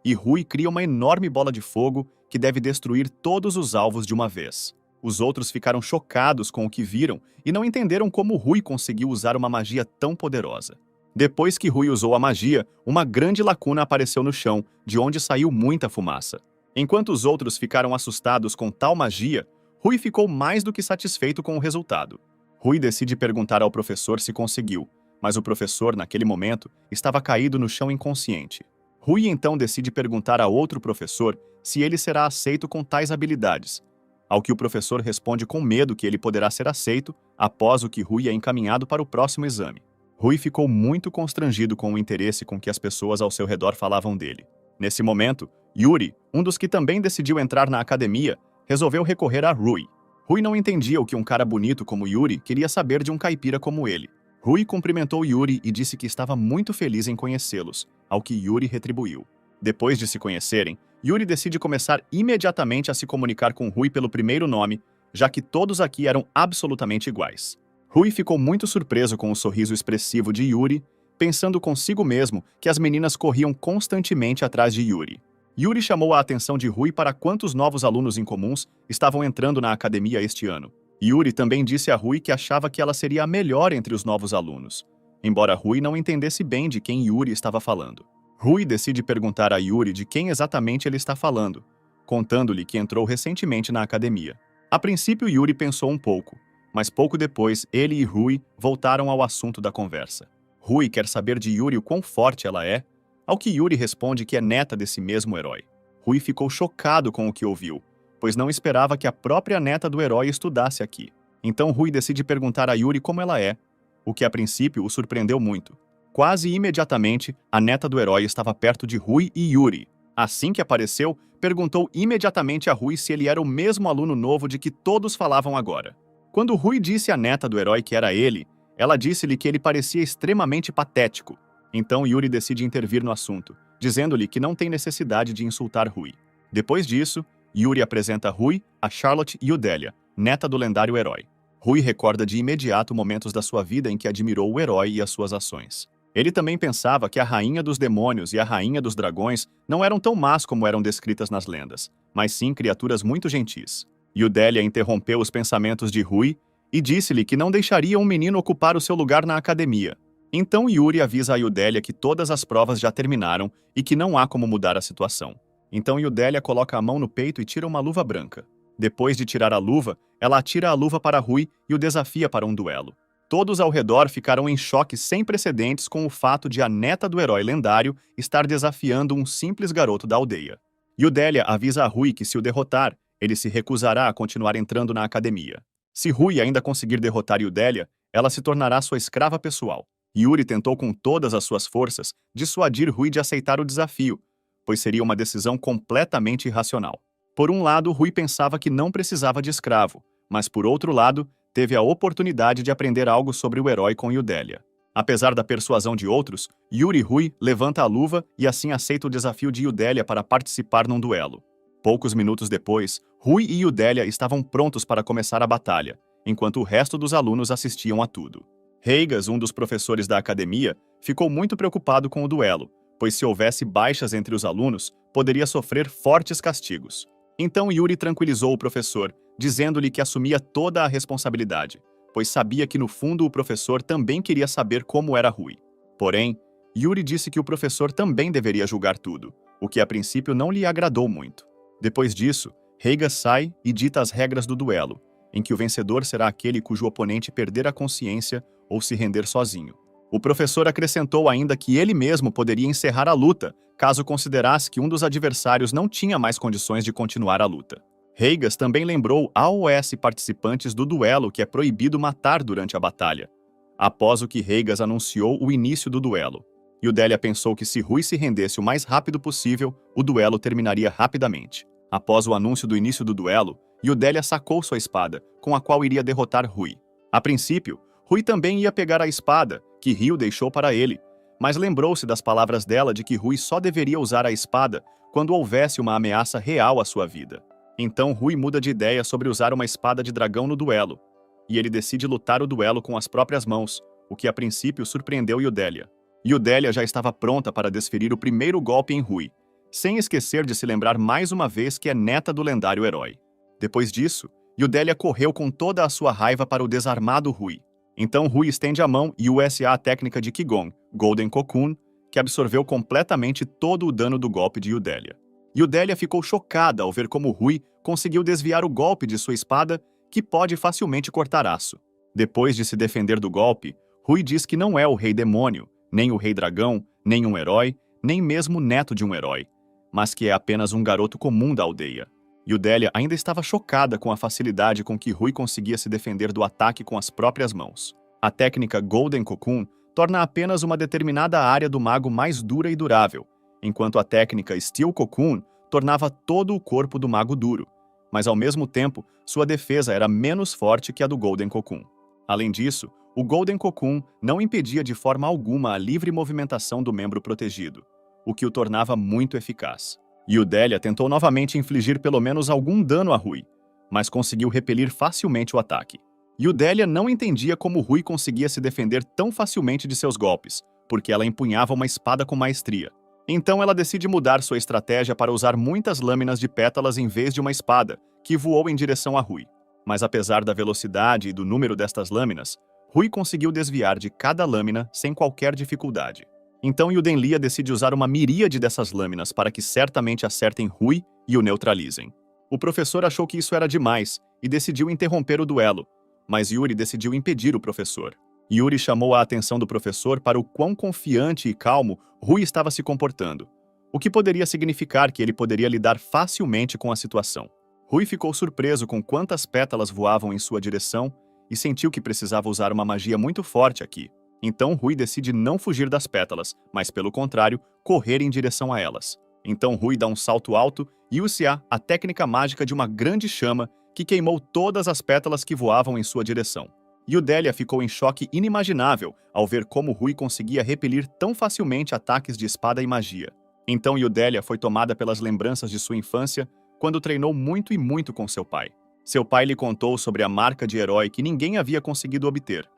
e Rui cria uma enorme bola de fogo que deve destruir todos os alvos de uma vez. Os outros ficaram chocados com o que viram e não entenderam como Rui conseguiu usar uma magia tão poderosa. Depois que Rui usou a magia, uma grande lacuna apareceu no chão, de onde saiu muita fumaça. Enquanto os outros ficaram assustados com tal magia, Rui ficou mais do que satisfeito com o resultado. Rui decide perguntar ao professor se conseguiu, mas o professor, naquele momento, estava caído no chão inconsciente. Rui então decide perguntar a outro professor se ele será aceito com tais habilidades, ao que o professor responde com medo que ele poderá ser aceito após o que Rui é encaminhado para o próximo exame. Rui ficou muito constrangido com o interesse com que as pessoas ao seu redor falavam dele. Nesse momento, Yuri, um dos que também decidiu entrar na academia, resolveu recorrer a Rui. Rui não entendia o que um cara bonito como Yuri queria saber de um caipira como ele. Rui cumprimentou Yuri e disse que estava muito feliz em conhecê-los, ao que Yuri retribuiu. Depois de se conhecerem, Yuri decide começar imediatamente a se comunicar com Rui pelo primeiro nome, já que todos aqui eram absolutamente iguais. Rui ficou muito surpreso com o sorriso expressivo de Yuri, pensando consigo mesmo que as meninas corriam constantemente atrás de Yuri. Yuri chamou a atenção de Rui para quantos novos alunos incomuns estavam entrando na academia este ano. Yuri também disse a Rui que achava que ela seria a melhor entre os novos alunos, embora Rui não entendesse bem de quem Yuri estava falando. Rui decide perguntar a Yuri de quem exatamente ele está falando, contando-lhe que entrou recentemente na academia. A princípio, Yuri pensou um pouco, mas pouco depois, ele e Rui voltaram ao assunto da conversa. Rui quer saber de Yuri o quão forte ela é, ao que Yuri responde que é neta desse mesmo herói. Rui ficou chocado com o que ouviu, pois não esperava que a própria neta do herói estudasse aqui. Então Rui decide perguntar a Yuri como ela é, o que a princípio o surpreendeu muito. Quase imediatamente, a neta do herói estava perto de Rui e Yuri. Assim que apareceu, perguntou imediatamente a Rui se ele era o mesmo aluno novo de que todos falavam agora. Quando Rui disse à neta do herói que era ele, ela disse-lhe que ele parecia extremamente patético. Então Yuri decide intervir no assunto, dizendo-lhe que não tem necessidade de insultar Rui. Depois disso, Yuri apresenta Rui a Charlotte e Udélia, neta do lendário herói. Rui recorda de imediato momentos da sua vida em que admirou o herói e as suas ações. Ele também pensava que a rainha dos demônios e a rainha dos dragões não eram tão más como eram descritas nas lendas, mas sim criaturas muito gentis. Udélia interrompeu os pensamentos de Rui e disse-lhe que não deixaria um menino ocupar o seu lugar na academia. Então Yuri avisa a Udélia que todas as provas já terminaram e que não há como mudar a situação. Então Yudélia coloca a mão no peito e tira uma luva branca. Depois de tirar a luva, ela atira a luva para Rui e o desafia para um duelo. Todos ao redor ficaram em choque sem precedentes com o fato de a neta do herói lendário estar desafiando um simples garoto da aldeia. Yudélia avisa a Rui que se o derrotar, ele se recusará a continuar entrando na academia. Se Rui ainda conseguir derrotar Yudélia, ela se tornará sua escrava pessoal. Yuri tentou com todas as suas forças dissuadir Rui de aceitar o desafio, pois seria uma decisão completamente irracional. Por um lado, Rui pensava que não precisava de escravo, mas por outro lado, teve a oportunidade de aprender algo sobre o herói com Yudélia. Apesar da persuasão de outros, Yuri Rui levanta a luva e assim aceita o desafio de Yudélia para participar num duelo. Poucos minutos depois, Rui e Yudélia estavam prontos para começar a batalha, enquanto o resto dos alunos assistiam a tudo. Reigas, um dos professores da academia, ficou muito preocupado com o duelo, pois se houvesse baixas entre os alunos, poderia sofrer fortes castigos. Então Yuri tranquilizou o professor, dizendo-lhe que assumia toda a responsabilidade, pois sabia que no fundo o professor também queria saber como era Rui. Porém, Yuri disse que o professor também deveria julgar tudo, o que a princípio não lhe agradou muito. Depois disso, Reigas sai e dita as regras do duelo, em que o vencedor será aquele cujo oponente perder a consciência ou se render sozinho. O professor acrescentou ainda que ele mesmo poderia encerrar a luta, caso considerasse que um dos adversários não tinha mais condições de continuar a luta. Reigas também lembrou aos participantes do duelo que é proibido matar durante a batalha, após o que Reigas anunciou o início do duelo. Yudélia pensou que se Rui se rendesse o mais rápido possível, o duelo terminaria rapidamente. Após o anúncio do início do duelo, Yudélia sacou sua espada, com a qual iria derrotar Rui. A princípio, Rui também ia pegar a espada, que Ryu deixou para ele, mas lembrou-se das palavras dela de que Rui só deveria usar a espada quando houvesse uma ameaça real à sua vida. Então Rui muda de ideia sobre usar uma espada de dragão no duelo, e ele decide lutar o duelo com as próprias mãos, o que a princípio surpreendeu Yudélia. Yudélia já estava pronta para desferir o primeiro golpe em Rui, sem esquecer de se lembrar mais uma vez que é neta do lendário herói. Depois disso, Yudélia correu com toda a sua raiva para o desarmado Rui. Então Rui estende a mão e usa a técnica de Qigong, Golden Cocoon, que absorveu completamente todo o dano do golpe de Yudélia. Yudélia ficou chocada ao ver como Rui conseguiu desviar o golpe de sua espada, que pode facilmente cortar aço. Depois de se defender do golpe, Rui diz que não é o rei demônio, nem o rei dragão, nem um herói, nem mesmo neto de um herói, mas que é apenas um garoto comum da aldeia. Yudélia ainda estava chocada com a facilidade com que Rui conseguia se defender do ataque com as próprias mãos. A técnica Golden Cocoon torna apenas uma determinada área do mago mais dura e durável, enquanto a técnica Steel Cocoon tornava todo o corpo do mago duro, mas ao mesmo tempo sua defesa era menos forte que a do Golden Cocoon. Além disso, o Golden Cocoon não impedia de forma alguma a livre movimentação do membro protegido, o que o tornava muito eficaz. Yudélia tentou novamente infligir pelo menos algum dano a Rui, mas conseguiu repelir facilmente o ataque. Yudélia não entendia como Rui conseguia se defender tão facilmente de seus golpes, porque ela empunhava uma espada com maestria. Então ela decide mudar sua estratégia para usar muitas lâminas de pétalas em vez de uma espada, que voou em direção a Rui. Mas apesar da velocidade e do número destas lâminas, Rui conseguiu desviar de cada lâmina sem qualquer dificuldade. Então Yudenlia decide usar uma miríade dessas lâminas para que certamente acertem Rui e o neutralizem. O professor achou que isso era demais e decidiu interromper o duelo, mas Yuri decidiu impedir o professor. Yuri chamou a atenção do professor para o quão confiante e calmo Rui estava se comportando, o que poderia significar que ele poderia lidar facilmente com a situação. Rui ficou surpreso com quantas pétalas voavam em sua direção e sentiu que precisava usar uma magia muito forte aqui. Então Rui decide não fugir das pétalas, mas pelo contrário, correr em direção a elas. Então Rui dá um salto alto e usa a técnica mágica de uma grande chama que queimou todas as pétalas que voavam em sua direção. Yudélia ficou em choque inimaginável ao ver como Rui conseguia repelir tão facilmente ataques de espada e magia. Então Yudélia foi tomada pelas lembranças de sua infância quando treinou muito e muito com seu pai. Seu pai lhe contou sobre a marca de herói que ninguém havia conseguido obter,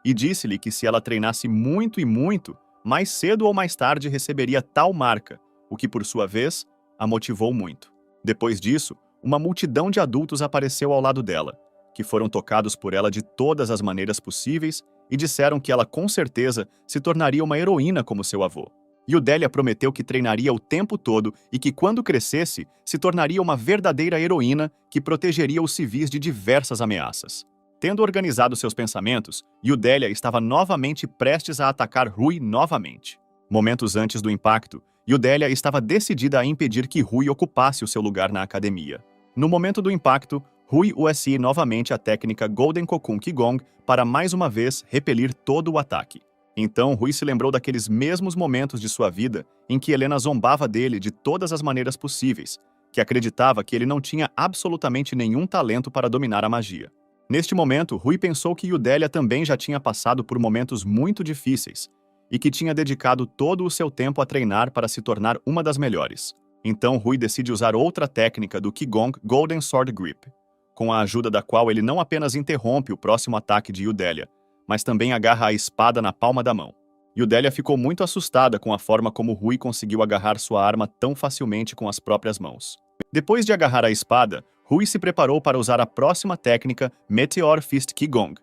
e disse-lhe que se ela treinasse muito e muito, mais cedo ou mais tarde receberia tal marca, o que por sua vez a motivou muito. Depois disso, uma multidão de adultos apareceu ao lado dela, que foram tocados por ela de todas as maneiras possíveis e disseram que ela com certeza se tornaria uma heroína como seu avô. Yudelia prometeu que treinaria o tempo todo e que, quando crescesse, se tornaria uma verdadeira heroína que protegeria os civis de diversas ameaças. Tendo organizado seus pensamentos, Yudelia estava novamente prestes a atacar Rui novamente. Momentos antes do impacto, Yudelia estava decidida a impedir que Rui ocupasse o seu lugar na academia. No momento do impacto, Rui usou novamente a técnica Golden Cocoon Qigong para mais uma vez repelir todo o ataque. Então, Rui se lembrou daqueles mesmos momentos de sua vida em que Helena zombava dele de todas as maneiras possíveis, que acreditava que ele não tinha absolutamente nenhum talento para dominar a magia. Neste momento, Rui pensou que Yudelia também já tinha passado por momentos muito difíceis e que tinha dedicado todo o seu tempo a treinar para se tornar uma das melhores. Então, Rui decide usar outra técnica do Qigong Golden Sword Grip, com a ajuda da qual ele não apenas interrompe o próximo ataque de Yudelia, mas também agarra a espada na palma da mão. Yudelia ficou muito assustada com a forma como Rui conseguiu agarrar sua arma tão facilmente com as próprias mãos. Depois de agarrar a espada, Rui se preparou para usar a próxima técnica Meteor Fist Qigong,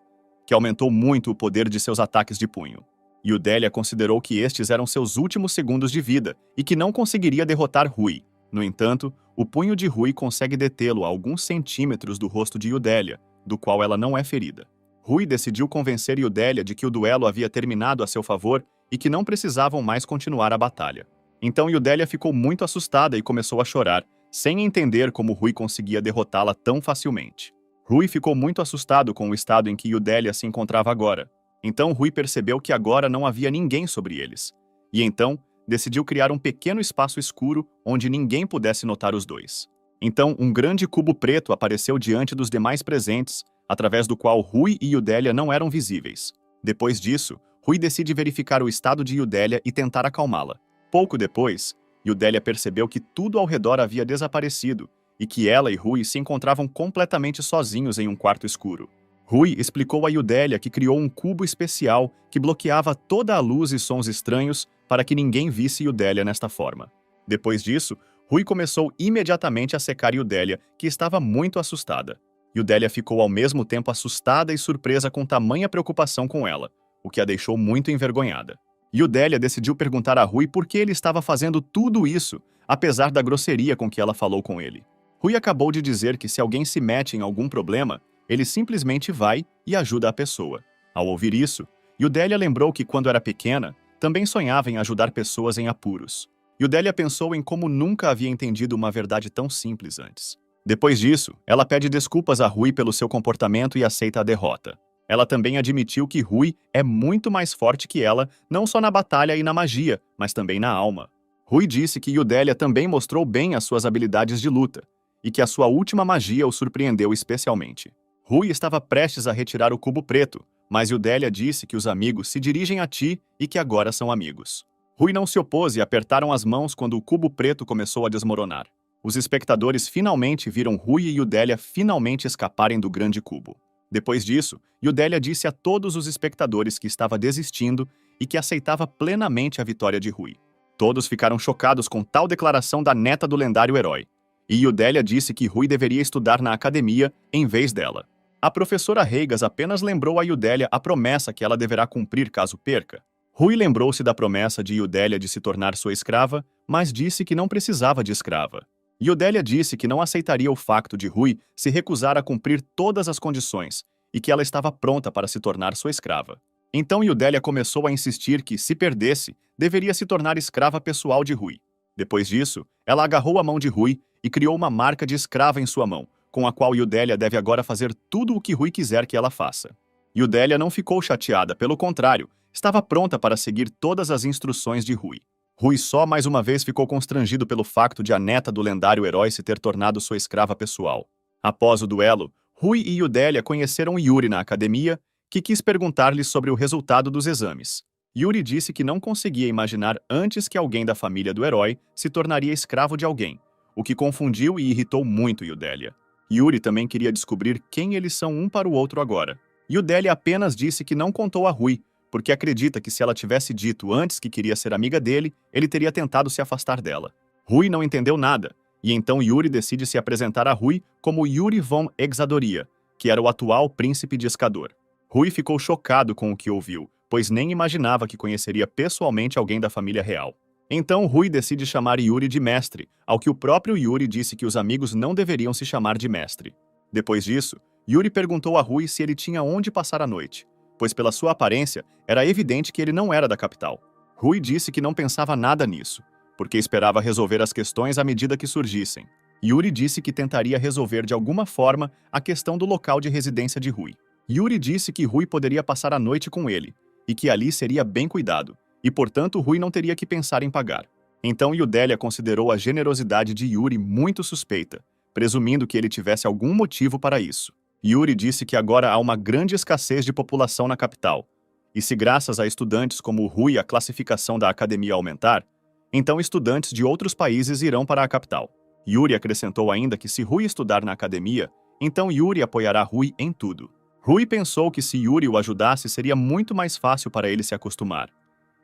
que aumentou muito o poder de seus ataques de punho. Yudelia considerou que estes eram seus últimos segundos de vida e que não conseguiria derrotar Rui. No entanto, o punho de Rui consegue detê-lo a alguns centímetros do rosto de Yudelia, do qual ela não é ferida. Rui decidiu convencer Yudelia de que o duelo havia terminado a seu favor e que não precisavam mais continuar a batalha. Então Yudelia ficou muito assustada e começou a chorar, sem entender como Rui conseguia derrotá-la tão facilmente. Rui ficou muito assustado com o estado em que Yudelia se encontrava agora. Então Rui percebeu que agora não havia ninguém sobre eles. E então, decidiu criar um pequeno espaço escuro onde ninguém pudesse notar os dois. Então, um grande cubo preto apareceu diante dos demais presentes, através do qual Rui e Yudelia não eram visíveis. Depois disso, Rui decide verificar o estado de Yudelia e tentar acalmá-la. Pouco depois, Yudelia percebeu que tudo ao redor havia desaparecido e que ela e Rui se encontravam completamente sozinhos em um quarto escuro. Rui explicou a Yudelia que criou um cubo especial que bloqueava toda a luz e sons estranhos para que ninguém visse Yudelia nesta forma. Depois disso, Rui começou imediatamente a secar Yudelia, que estava muito assustada. Yudelia ficou ao mesmo tempo assustada e surpresa com tamanha preocupação com ela, o que a deixou muito envergonhada. Yudelia decidiu perguntar a Rui por que ele estava fazendo tudo isso, apesar da grosseria com que ela falou com ele. Rui acabou de dizer que se alguém se mete em algum problema, ele simplesmente vai e ajuda a pessoa. Ao ouvir isso, Yudelia lembrou que quando era pequena, também sonhava em ajudar pessoas em apuros. Yudelia pensou em como nunca havia entendido uma verdade tão simples antes. Depois disso, ela pede desculpas a Rui pelo seu comportamento e aceita a derrota. Ela também admitiu que Rui é muito mais forte que ela, não só na batalha e na magia, mas também na alma. Rui disse que Yudelia também mostrou bem as suas habilidades de luta, e que a sua última magia o surpreendeu especialmente. Rui estava prestes a retirar o cubo preto, mas Yudelia disse que os amigos se dirigem a ti e que agora são amigos. Rui não se opôs e apertaram as mãos quando o cubo preto começou a desmoronar. Os espectadores finalmente viram Rui e Yudelia finalmente escaparem do grande cubo. Depois disso, Yudelia disse a todos os espectadores que estava desistindo e que aceitava plenamente a vitória de Rui. Todos ficaram chocados com tal declaração da neta do lendário herói. E Yudelia disse que Rui deveria estudar na academia em vez dela. A professora Reigas apenas lembrou a Yudelia a promessa que ela deverá cumprir caso perca. Rui lembrou-se da promessa de Yudelia de se tornar sua escrava, mas disse que não precisava de escrava. Yudelia disse que não aceitaria o facto de Rui se recusar a cumprir todas as condições e que ela estava pronta para se tornar sua escrava. Então Yudelia começou a insistir que, se perdesse, deveria se tornar escrava pessoal de Rui. Depois disso, ela agarrou a mão de Rui e criou uma marca de escrava em sua mão, com a qual Yudelia deve agora fazer tudo o que Rui quiser que ela faça. Yudelia não ficou chateada, pelo contrário, estava pronta para seguir todas as instruções de Rui. Rui só mais uma vez ficou constrangido pelo facto de a neta do lendário herói se ter tornado sua escrava pessoal. Após o duelo, Rui e Yudelia conheceram Yuri na academia, que quis perguntar-lhe sobre o resultado dos exames. Yuri disse que não conseguia imaginar antes que alguém da família do herói se tornaria escravo de alguém, o que confundiu e irritou muito Yudelia. Yuri também queria descobrir quem eles são um para o outro agora. Yudelia apenas disse que não contou a Rui, porque acredita que se ela tivesse dito antes que queria ser amiga dele, ele teria tentado se afastar dela. Rui não entendeu nada, e então Yuri decide se apresentar a Rui como Yuri von Exadoria, que era o atual príncipe de Escador. Rui ficou chocado com o que ouviu, pois nem imaginava que conheceria pessoalmente alguém da família real. Então Rui decide chamar Yuri de mestre, ao que o próprio Yuri disse que os amigos não deveriam se chamar de mestre. Depois disso, Yuri perguntou a Rui se ele tinha onde passar a noite, pois pela sua aparência era evidente que ele não era da capital. Rui disse que não pensava nada nisso, porque esperava resolver as questões à medida que surgissem. Yuri disse que tentaria resolver de alguma forma a questão do local de residência de Rui. Yuri disse que Rui poderia passar a noite com ele, e que ali seria bem cuidado, e portanto Rui não teria que pensar em pagar. Então Yudélia considerou a generosidade de Yuri muito suspeita, presumindo que ele tivesse algum motivo para isso. Yuri disse que agora há uma grande escassez de população na capital, e se graças a estudantes como Rui a classificação da academia aumentar, então estudantes de outros países irão para a capital. Yuri acrescentou ainda que se Rui estudar na academia, então Yuri apoiará Rui em tudo. Rui pensou que se Yuri o ajudasse seria muito mais fácil para ele se acostumar.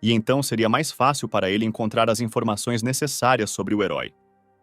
E então seria mais fácil para ele encontrar as informações necessárias sobre o herói.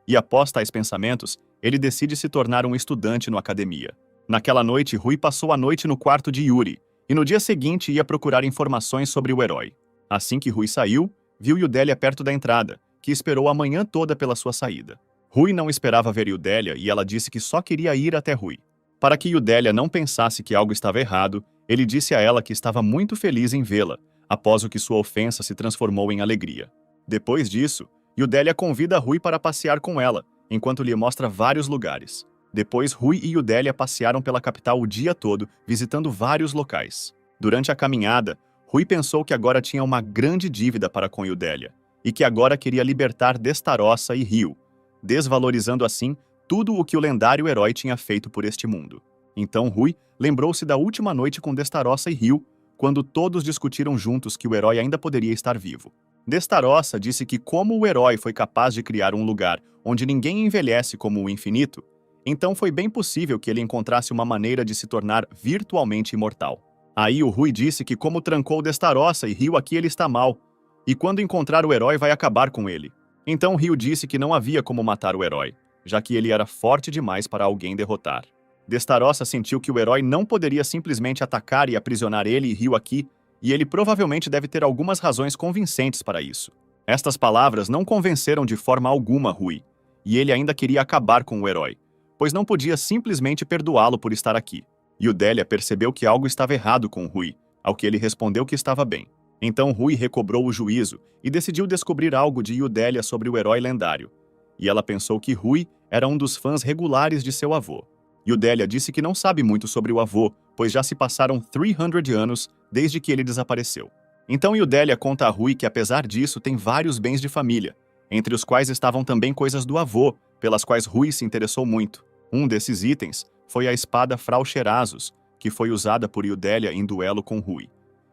E após tais pensamentos, ele decide se tornar um estudante no academia. Naquela noite, Rui passou a noite no quarto de Yuri, e no dia seguinte ia procurar informações sobre o herói. Assim que Rui saiu, viu Yudélia perto da entrada, que esperou a manhã toda pela sua saída. Rui não esperava ver Yudélia e ela disse que só queria ir até Rui. Para que Yudélia não pensasse que algo estava errado, ele disse a ela que estava muito feliz em vê-la, após o que sua ofensa se transformou em alegria. Depois disso, Yudélia convida Rui para passear com ela, enquanto lhe mostra vários lugares. Depois, Rui e Yudélia passearam pela capital o dia todo, visitando vários locais. Durante a caminhada, Rui pensou que agora tinha uma grande dívida para com Yudélia, e que agora queria libertar Destarossa e Rio, desvalorizando assim tudo o que o lendário herói tinha feito por este mundo. Então Rui lembrou-se da última noite com Destarossa e Rio, quando todos discutiram juntos que o herói ainda poderia estar vivo. Destarossa disse que como o herói foi capaz de criar um lugar onde ninguém envelhece como o infinito, então foi bem possível que ele encontrasse uma maneira de se tornar virtualmente imortal. Aí o Rui disse que como trancou Destarossa e Rio aqui ele está mal, e quando encontrar o herói vai acabar com ele. Então Rio disse que não havia como matar o herói, já que ele era forte demais para alguém derrotar. Destarossa sentiu que o herói não poderia simplesmente atacar e aprisionar ele e Rio aqui, e ele provavelmente deve ter algumas razões convincentes para isso. Estas palavras não convenceram de forma alguma Rui, e ele ainda queria acabar com o herói, pois não podia simplesmente perdoá-lo por estar aqui. Yudélia percebeu que algo estava errado com Rui, ao que ele respondeu que estava bem. Então Rui recobrou o juízo e decidiu descobrir algo de Yudélia sobre o herói lendário, e ela pensou que Rui era um dos fãs regulares de seu avô. Yudélia disse que não sabe muito sobre o avô, pois já se passaram 300 anos desde que ele desapareceu. Então Yudélia conta a Rui que apesar disso tem vários bens de família, entre os quais estavam também coisas do avô, pelas quais Rui se interessou muito. Um desses itens foi a espada Frau Sherazos, que foi usada por Yudélia em duelo com Rui,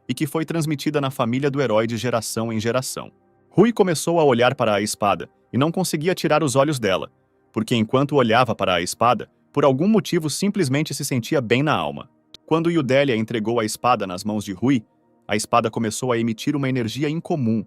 e que foi transmitida na família do herói de geração em geração. Rui começou a olhar para a espada e não conseguia tirar os olhos dela, porque enquanto olhava para a espada, por algum motivo simplesmente se sentia bem na alma. Quando Yudélia entregou a espada nas mãos de Rui, a espada começou a emitir uma energia incomum.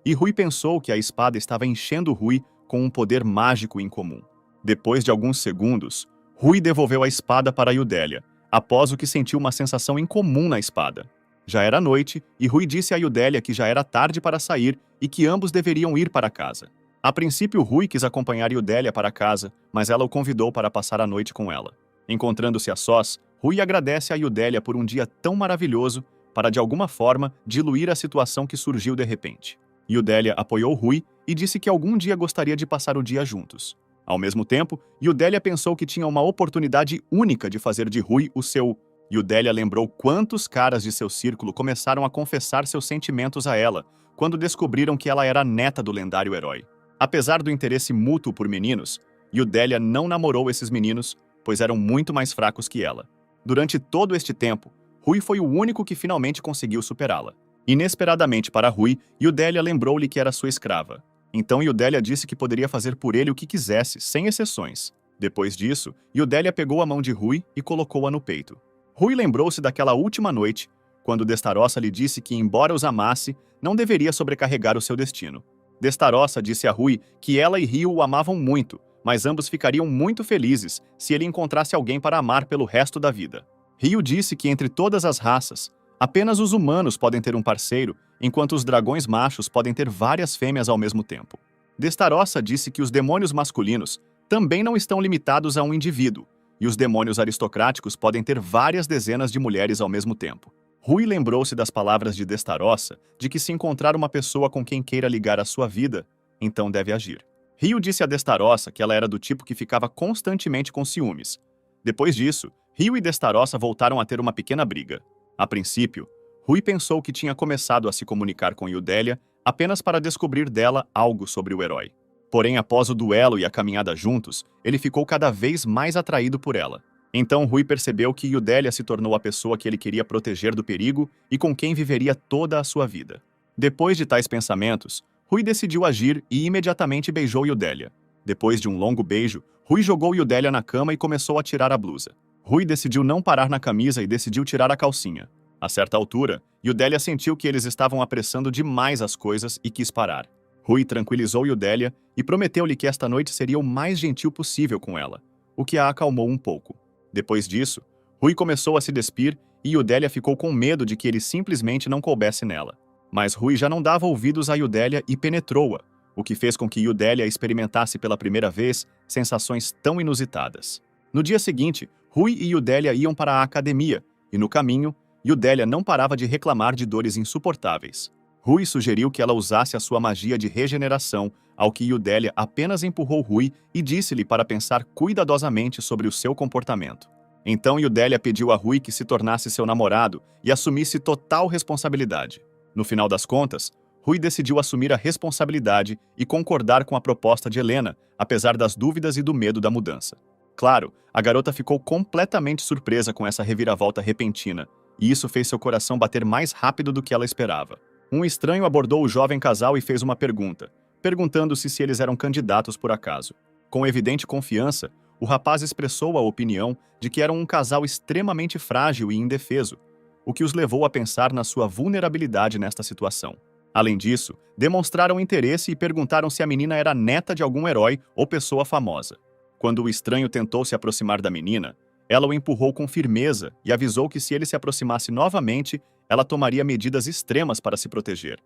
E Rui pensou que a espada estava enchendo Rui com um poder mágico incomum. Depois de alguns segundos, Rui devolveu a espada para Yudélia, após o que sentiu uma sensação incomum na espada. Já era noite, e Rui disse a Yudélia que já era tarde para sair e que ambos deveriam ir para casa. A princípio, Rui quis acompanhar Yudélia para casa, mas ela o convidou para passar a noite com ela. Encontrando-se a sós, Rui agradece a Yudélia por um dia tão maravilhoso para, de alguma forma, diluir a situação que surgiu de repente. Yudélia apoiou Rui e disse que algum dia gostaria de passar o dia juntos. Ao mesmo tempo, Yudélia pensou que tinha uma oportunidade única de fazer de Rui o seu... Yudélia lembrou quantos caras de seu círculo começaram a confessar seus sentimentos a ela, quando descobriram que ela era a neta do lendário herói. Apesar do interesse mútuo por meninos, Yudélia não namorou esses meninos, pois eram muito mais fracos que ela. Durante todo este tempo, Rui foi o único que finalmente conseguiu superá-la. Inesperadamente para Rui, Yudélia lembrou-lhe que era sua escrava. Então Yudélia disse que poderia fazer por ele o que quisesse, sem exceções. Depois disso, Yudélia pegou a mão de Rui e colocou-a no peito. Rui lembrou-se daquela última noite, quando Destarossa lhe disse que, embora os amasse, não deveria sobrecarregar o seu destino. Destarossa disse a Rui que ela e Rio o amavam muito, mas ambos ficariam muito felizes se ele encontrasse alguém para amar pelo resto da vida. Rio disse que entre todas as raças, apenas os humanos podem ter um parceiro enquanto os dragões machos podem ter várias fêmeas ao mesmo tempo. Destarossa disse que os demônios masculinos também não estão limitados a um indivíduo, e os demônios aristocráticos podem ter várias dezenas de mulheres ao mesmo tempo. Rui lembrou-se das palavras de Destarossa de que se encontrar uma pessoa com quem queira ligar a sua vida, então deve agir. Rio disse a Destarossa que ela era do tipo que ficava constantemente com ciúmes. Depois disso, Rio e Destarossa voltaram a ter uma pequena briga. A princípio, Rui pensou que tinha começado a se comunicar com Iudélia apenas para descobrir dela algo sobre o herói. Porém, após o duelo e a caminhada juntos, ele ficou cada vez mais atraído por ela. Então Rui percebeu que Iudélia se tornou a pessoa que ele queria proteger do perigo e com quem viveria toda a sua vida. Depois de tais pensamentos, Rui decidiu agir e imediatamente beijou Iudélia. Depois de um longo beijo, Rui jogou Iudélia na cama e começou a tirar a blusa. Rui decidiu não parar na camisa e decidiu tirar a calcinha. A certa altura, Iudélia sentiu que eles estavam apressando demais as coisas e quis parar. Rui tranquilizou Iudélia e prometeu-lhe que esta noite seria o mais gentil possível com ela, o que a acalmou um pouco. Depois disso, Rui começou a se despir e Iudélia ficou com medo de que ele simplesmente não coubesse nela. Mas Rui já não dava ouvidos a Iudélia e penetrou-a, o que fez com que Iudélia experimentasse pela primeira vez sensações tão inusitadas. No dia seguinte, Rui e Iudélia iam para a academia, e no caminho, Iudélia não parava de reclamar de dores insuportáveis. Rui sugeriu que ela usasse a sua magia de regeneração, ao que Iudélia apenas empurrou Rui e disse-lhe para pensar cuidadosamente sobre o seu comportamento. Então Iudélia pediu a Rui que se tornasse seu namorado e assumisse total responsabilidade. No final das contas, Rui decidiu assumir a responsabilidade e concordar com a proposta de Helena, apesar das dúvidas e do medo da mudança. Claro, a garota ficou completamente surpresa com essa reviravolta repentina, e isso fez seu coração bater mais rápido do que ela esperava. Um estranho abordou o jovem casal e fez uma pergunta, perguntando-se se eles eram candidatos por acaso. Com evidente confiança, o rapaz expressou a opinião de que eram um casal extremamente frágil e indefeso, o que os levou a pensar na sua vulnerabilidade nesta situação. Além disso, demonstraram interesse e perguntaram se a menina era neta de algum herói ou pessoa famosa. Quando o estranho tentou se aproximar da menina, ela o empurrou com firmeza e avisou que se ele se aproximasse novamente, ela tomaria medidas extremas para se proteger,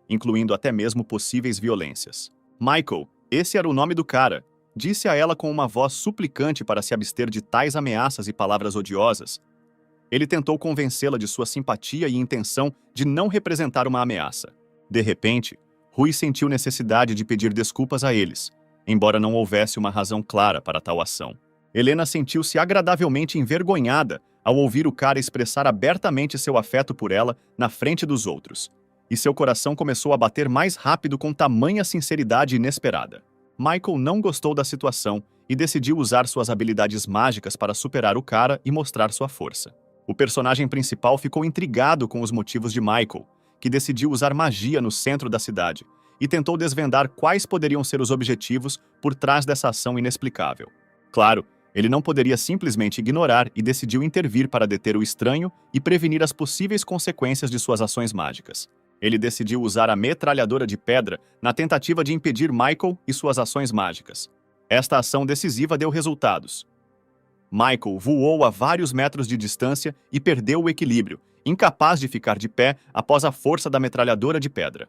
incluindo até mesmo possíveis violências. Michael, esse era o nome do cara, disse a ela com uma voz suplicante para se abster de tais ameaças e palavras odiosas. Ele tentou convencê-la de sua simpatia e intenção de não representar uma ameaça. De repente, Rui sentiu necessidade de pedir desculpas a eles, embora não houvesse uma razão clara para tal ação. Helena sentiu-se agradavelmente envergonhada ao ouvir o cara expressar abertamente seu afeto por ela na frente dos outros, e seu coração começou a bater mais rápido com tamanha sinceridade inesperada. Michael não gostou da situação e decidiu usar suas habilidades mágicas para superar o cara e mostrar sua força. O personagem principal ficou intrigado com os motivos de Michael, que decidiu usar magia no centro da cidade, e tentou desvendar quais poderiam ser os objetivos por trás dessa ação inexplicável. Claro, ele não poderia simplesmente ignorar e decidiu intervir para deter o estranho e prevenir as possíveis consequências de suas ações mágicas. Ele decidiu usar a metralhadora de pedra na tentativa de impedir Michael e suas ações mágicas. Esta ação decisiva deu resultados. Michael voou a vários metros de distância e perdeu o equilíbrio, incapaz de ficar de pé após a força da metralhadora de pedra.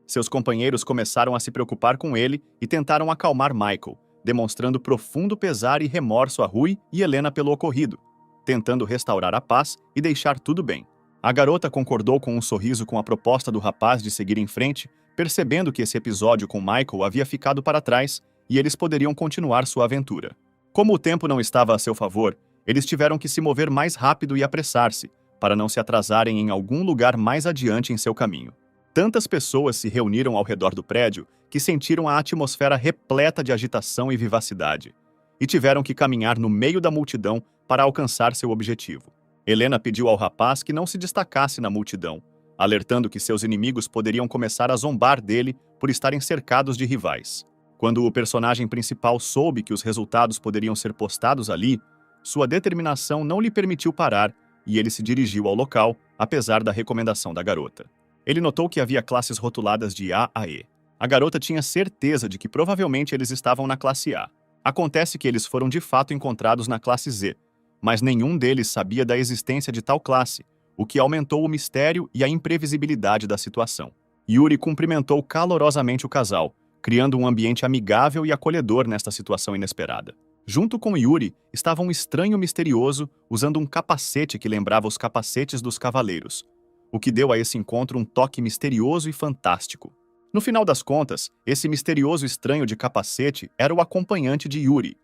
Seus companheiros começaram a se preocupar com ele e tentaram acalmar Michael, demonstrando profundo pesar e remorso a Rui e Helena pelo ocorrido, tentando restaurar a paz e deixar tudo bem. A garota concordou com um sorriso com a proposta do rapaz de seguir em frente, percebendo que esse episódio com Michael havia ficado para trás e eles poderiam continuar sua aventura. Como o tempo não estava a seu favor, eles tiveram que se mover mais rápido e apressar-se, para não se atrasarem em algum lugar mais adiante em seu caminho. Tantas pessoas se reuniram ao redor do prédio que sentiram a atmosfera repleta de agitação e vivacidade, e tiveram que caminhar no meio da multidão para alcançar seu objetivo. Helena pediu ao rapaz que não se destacasse na multidão, alertando que seus inimigos poderiam começar a zombar dele por estarem cercados de rivais. Quando o personagem principal soube que os resultados poderiam ser postados ali, sua determinação não lhe permitiu parar e ele se dirigiu ao local, apesar da recomendação da garota. Ele notou que havia classes rotuladas de A a E. A garota tinha certeza de que provavelmente eles estavam na classe A. Acontece que eles foram de fato encontrados na classe Z, mas nenhum deles sabia da existência de tal classe, o que aumentou o mistério e a imprevisibilidade da situação. Yuri cumprimentou calorosamente o casal, criando um ambiente amigável e acolhedor nesta situação inesperada. Junto com Yuri estava um estranho misterioso usando um capacete que lembrava os capacetes dos cavaleiros, o que deu a esse encontro um toque misterioso e fantástico. No final das contas, esse misterioso estranho de capacete era o acompanhante de Yuri,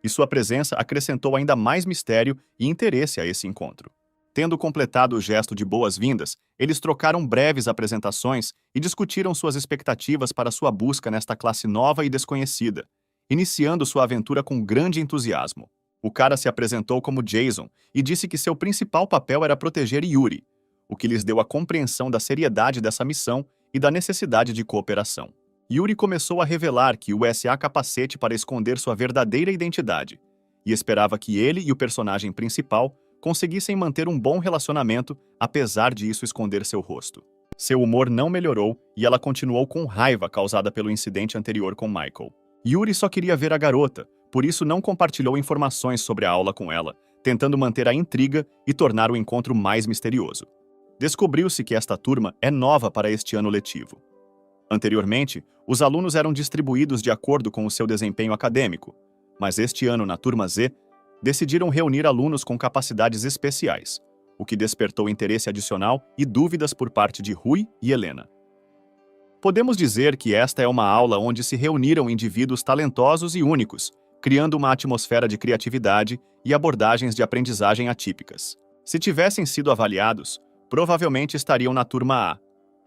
e sua presença acrescentou ainda mais mistério e interesse a esse encontro. Tendo completado o gesto de boas-vindas, eles trocaram breves apresentações e discutiram suas expectativas para sua busca nesta classe nova e desconhecida, iniciando sua aventura com grande entusiasmo. O cara se apresentou como Jason e disse que seu principal papel era proteger Yuri, o que lhes deu a compreensão da seriedade dessa missão e da necessidade de cooperação. Yuri começou a revelar que usa capacete para esconder sua verdadeira identidade, e esperava que ele e o personagem principal conseguissem manter um bom relacionamento, apesar de isso esconder seu rosto. Seu humor não melhorou e ela continuou com raiva causada pelo incidente anterior com Michael. Yuri só queria ver a garota, por isso não compartilhou informações sobre a aula com ela, tentando manter a intriga e tornar o encontro mais misterioso. Descobriu-se que esta turma é nova para este ano letivo. Anteriormente, os alunos eram distribuídos de acordo com o seu desempenho acadêmico, mas este ano, na turma Z, decidiram reunir alunos com capacidades especiais, o que despertou interesse adicional e dúvidas por parte de Rui e Helena. Podemos dizer que esta é uma aula onde se reuniram indivíduos talentosos e únicos, criando uma atmosfera de criatividade e abordagens de aprendizagem atípicas. Se tivessem sido avaliados, provavelmente estariam na turma A,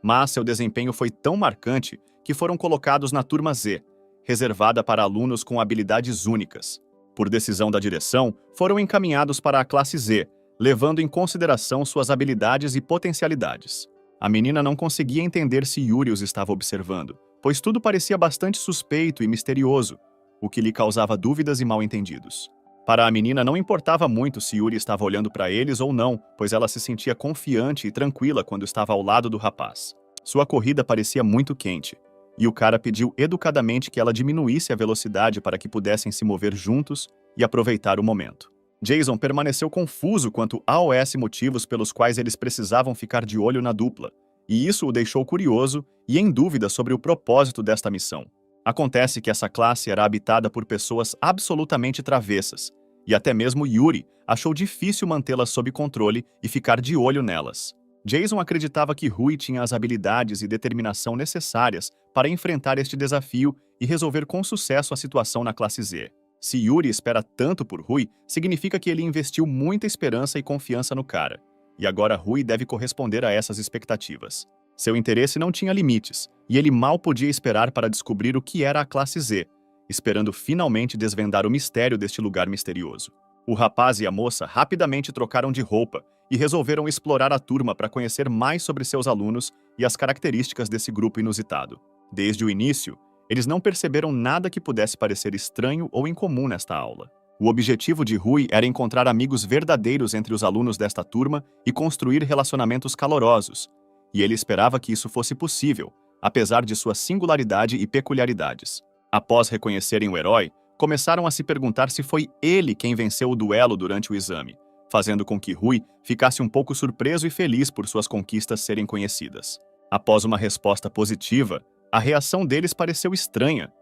mas seu desempenho foi tão marcante que foram colocados na turma Z, reservada para alunos com habilidades únicas. Por decisão da direção, foram encaminhados para a classe Z, levando em consideração suas habilidades e potencialidades. A menina não conseguia entender se Yuri os estava observando, pois tudo parecia bastante suspeito e misterioso, o que lhe causava dúvidas e mal-entendidos. Para a menina não importava muito se Yuri estava olhando para eles ou não, pois ela se sentia confiante e tranquila quando estava ao lado do rapaz. Sua corrida parecia muito quente, e o cara pediu educadamente que ela diminuísse a velocidade para que pudessem se mover juntos e aproveitar o momento. Jason permaneceu confuso quanto aos motivos pelos quais eles precisavam ficar de olho na dupla, e isso o deixou curioso e em dúvida sobre o propósito desta missão. Acontece que essa classe era habitada por pessoas absolutamente travessas, e até mesmo Yuri achou difícil mantê-las sob controle e ficar de olho nelas. Jason acreditava que Rui tinha as habilidades e determinação necessárias para enfrentar este desafio e resolver com sucesso a situação na classe Z. Se Yuri espera tanto por Rui, significa que ele investiu muita esperança e confiança no cara, e agora Rui deve corresponder a essas expectativas. Seu interesse não tinha limites, e ele mal podia esperar para descobrir o que era a classe Z, esperando finalmente desvendar o mistério deste lugar misterioso. O rapaz e a moça rapidamente trocaram de roupa e resolveram explorar a turma para conhecer mais sobre seus alunos e as características desse grupo inusitado. Desde o início, eles não perceberam nada que pudesse parecer estranho ou incomum nesta aula. O objetivo de Rui era encontrar amigos verdadeiros entre os alunos desta turma e construir relacionamentos calorosos, e ele esperava que isso fosse possível, apesar de sua singularidade e peculiaridades. Após reconhecerem o herói, começaram a se perguntar se foi ele quem venceu o duelo durante o exame, fazendo com que Rui ficasse um pouco surpreso e feliz por suas conquistas serem conhecidas. Após uma resposta positiva, a reação deles pareceu estranha,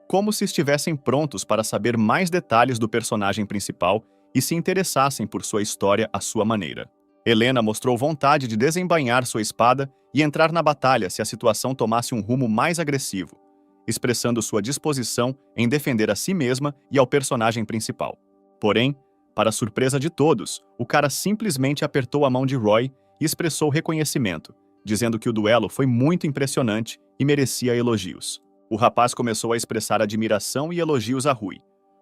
como se estivessem prontos para saber mais detalhes do personagem principal e se interessassem por sua história à sua maneira. Helena mostrou vontade de desembainhar sua espada e entrar na batalha se a situação tomasse um rumo mais agressivo, expressando sua disposição em defender a si mesma e ao personagem principal. Porém, para surpresa de todos, o cara simplesmente apertou a mão de Roy e expressou reconhecimento, dizendo que o duelo foi muito impressionante e merecia elogios. O rapaz começou a expressar admiração e elogios a Rui,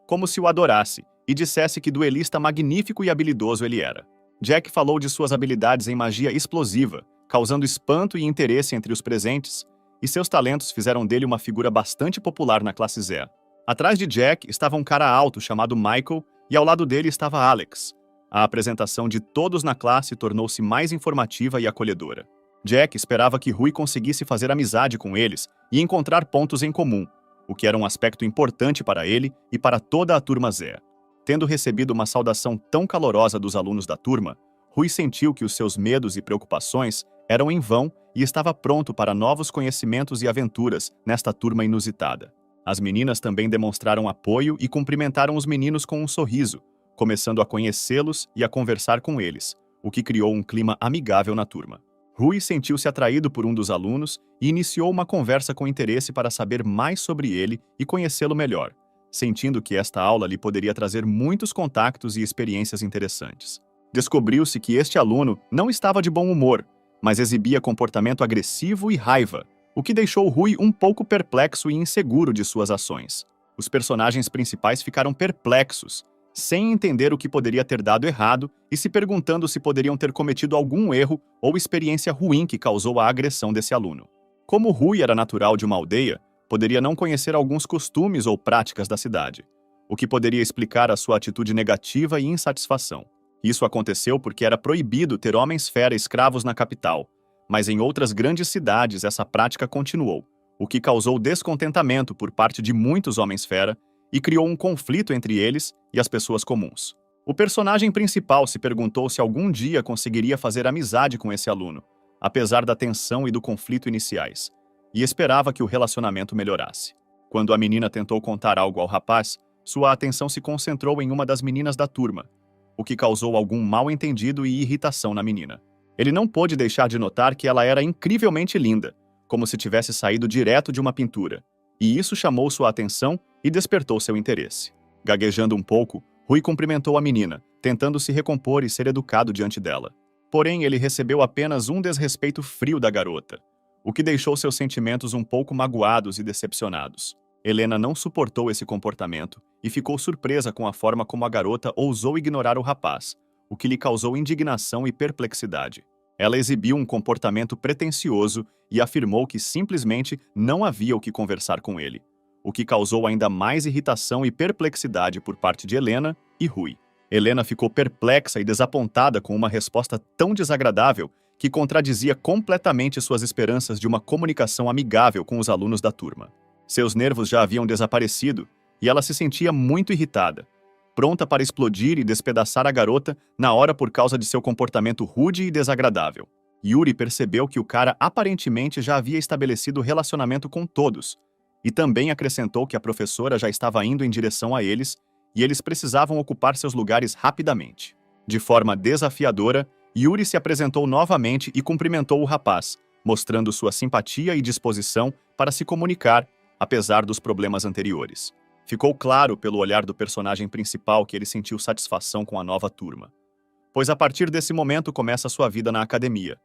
como se o adorasse e dissesse que duelista magnífico e habilidoso ele era. Jack falou de suas habilidades em magia explosiva, causando espanto e interesse entre os presentes, e seus talentos fizeram dele uma figura bastante popular na classe Z. Atrás de Jack estava um cara alto chamado Michael e ao lado dele estava Alex. A apresentação de todos na classe tornou-se mais informativa e acolhedora. Jack esperava que Rui conseguisse fazer amizade com eles e encontrar pontos em comum, o que era um aspecto importante para ele e para toda a turma Z. Tendo recebido uma saudação tão calorosa dos alunos da turma, Rui sentiu que os seus medos e preocupações eram em vão e estava pronto para novos conhecimentos e aventuras nesta turma inusitada. As meninas também demonstraram apoio e cumprimentaram os meninos com um sorriso, começando a conhecê-los e a conversar com eles, o que criou um clima amigável na turma. Rui sentiu-se atraído por um dos alunos e iniciou uma conversa com interesse para saber mais sobre ele e conhecê-lo melhor, sentindo que esta aula lhe poderia trazer muitos contactos e experiências interessantes. Descobriu-se que este aluno não estava de bom humor, mas exibia comportamento agressivo e raiva, o que deixou Rui um pouco perplexo e inseguro de suas ações. Os personagens principais ficaram perplexos, sem entender o que poderia ter dado errado e se perguntando se poderiam ter cometido algum erro ou experiência ruim que causou a agressão desse aluno. Como Rui era natural de uma aldeia, poderia não conhecer alguns costumes ou práticas da cidade, o que poderia explicar a sua atitude negativa e insatisfação. Isso aconteceu porque era proibido ter homens-fera escravos na capital, mas em outras grandes cidades essa prática continuou, o que causou descontentamento por parte de muitos homens-fera e criou um conflito entre eles e as pessoas comuns. O personagem principal se perguntou se algum dia conseguiria fazer amizade com esse aluno, apesar da tensão e do conflito iniciais, e esperava que o relacionamento melhorasse. Quando a menina tentou contar algo ao rapaz, sua atenção se concentrou em uma das meninas da turma, o que causou algum mal-entendido e irritação na menina. Ele não pôde deixar de notar que ela era incrivelmente linda, como se tivesse saído direto de uma pintura, e isso chamou sua atenção e despertou seu interesse. Gaguejando um pouco, Rui cumprimentou a menina, tentando se recompor e ser educado diante dela. Porém, ele recebeu apenas um desrespeito frio da garota, o que deixou seus sentimentos um pouco magoados e decepcionados. Helena não suportou esse comportamento e ficou surpresa com a forma como a garota ousou ignorar o rapaz, o que lhe causou indignação e perplexidade. Ela exibiu um comportamento pretensioso e afirmou que simplesmente não havia o que conversar com ele, o que causou ainda mais irritação e perplexidade por parte de Helena e Rui. Helena ficou perplexa e desapontada com uma resposta tão desagradável que contradizia completamente suas esperanças de uma comunicação amigável com os alunos da turma. Seus nervos já haviam desaparecido e ela se sentia muito irritada, pronta para explodir e despedaçar a garota na hora por causa de seu comportamento rude e desagradável. Yuri percebeu que o cara aparentemente já havia estabelecido relacionamento com todos, e também acrescentou que a professora já estava indo em direção a eles e eles precisavam ocupar seus lugares rapidamente. De forma desafiadora, Yuri se apresentou novamente e cumprimentou o rapaz, mostrando sua simpatia e disposição para se comunicar, apesar dos problemas anteriores. Ficou claro pelo olhar do personagem principal que ele sentiu satisfação com a nova turma, pois a partir desse momento começa sua vida na academia,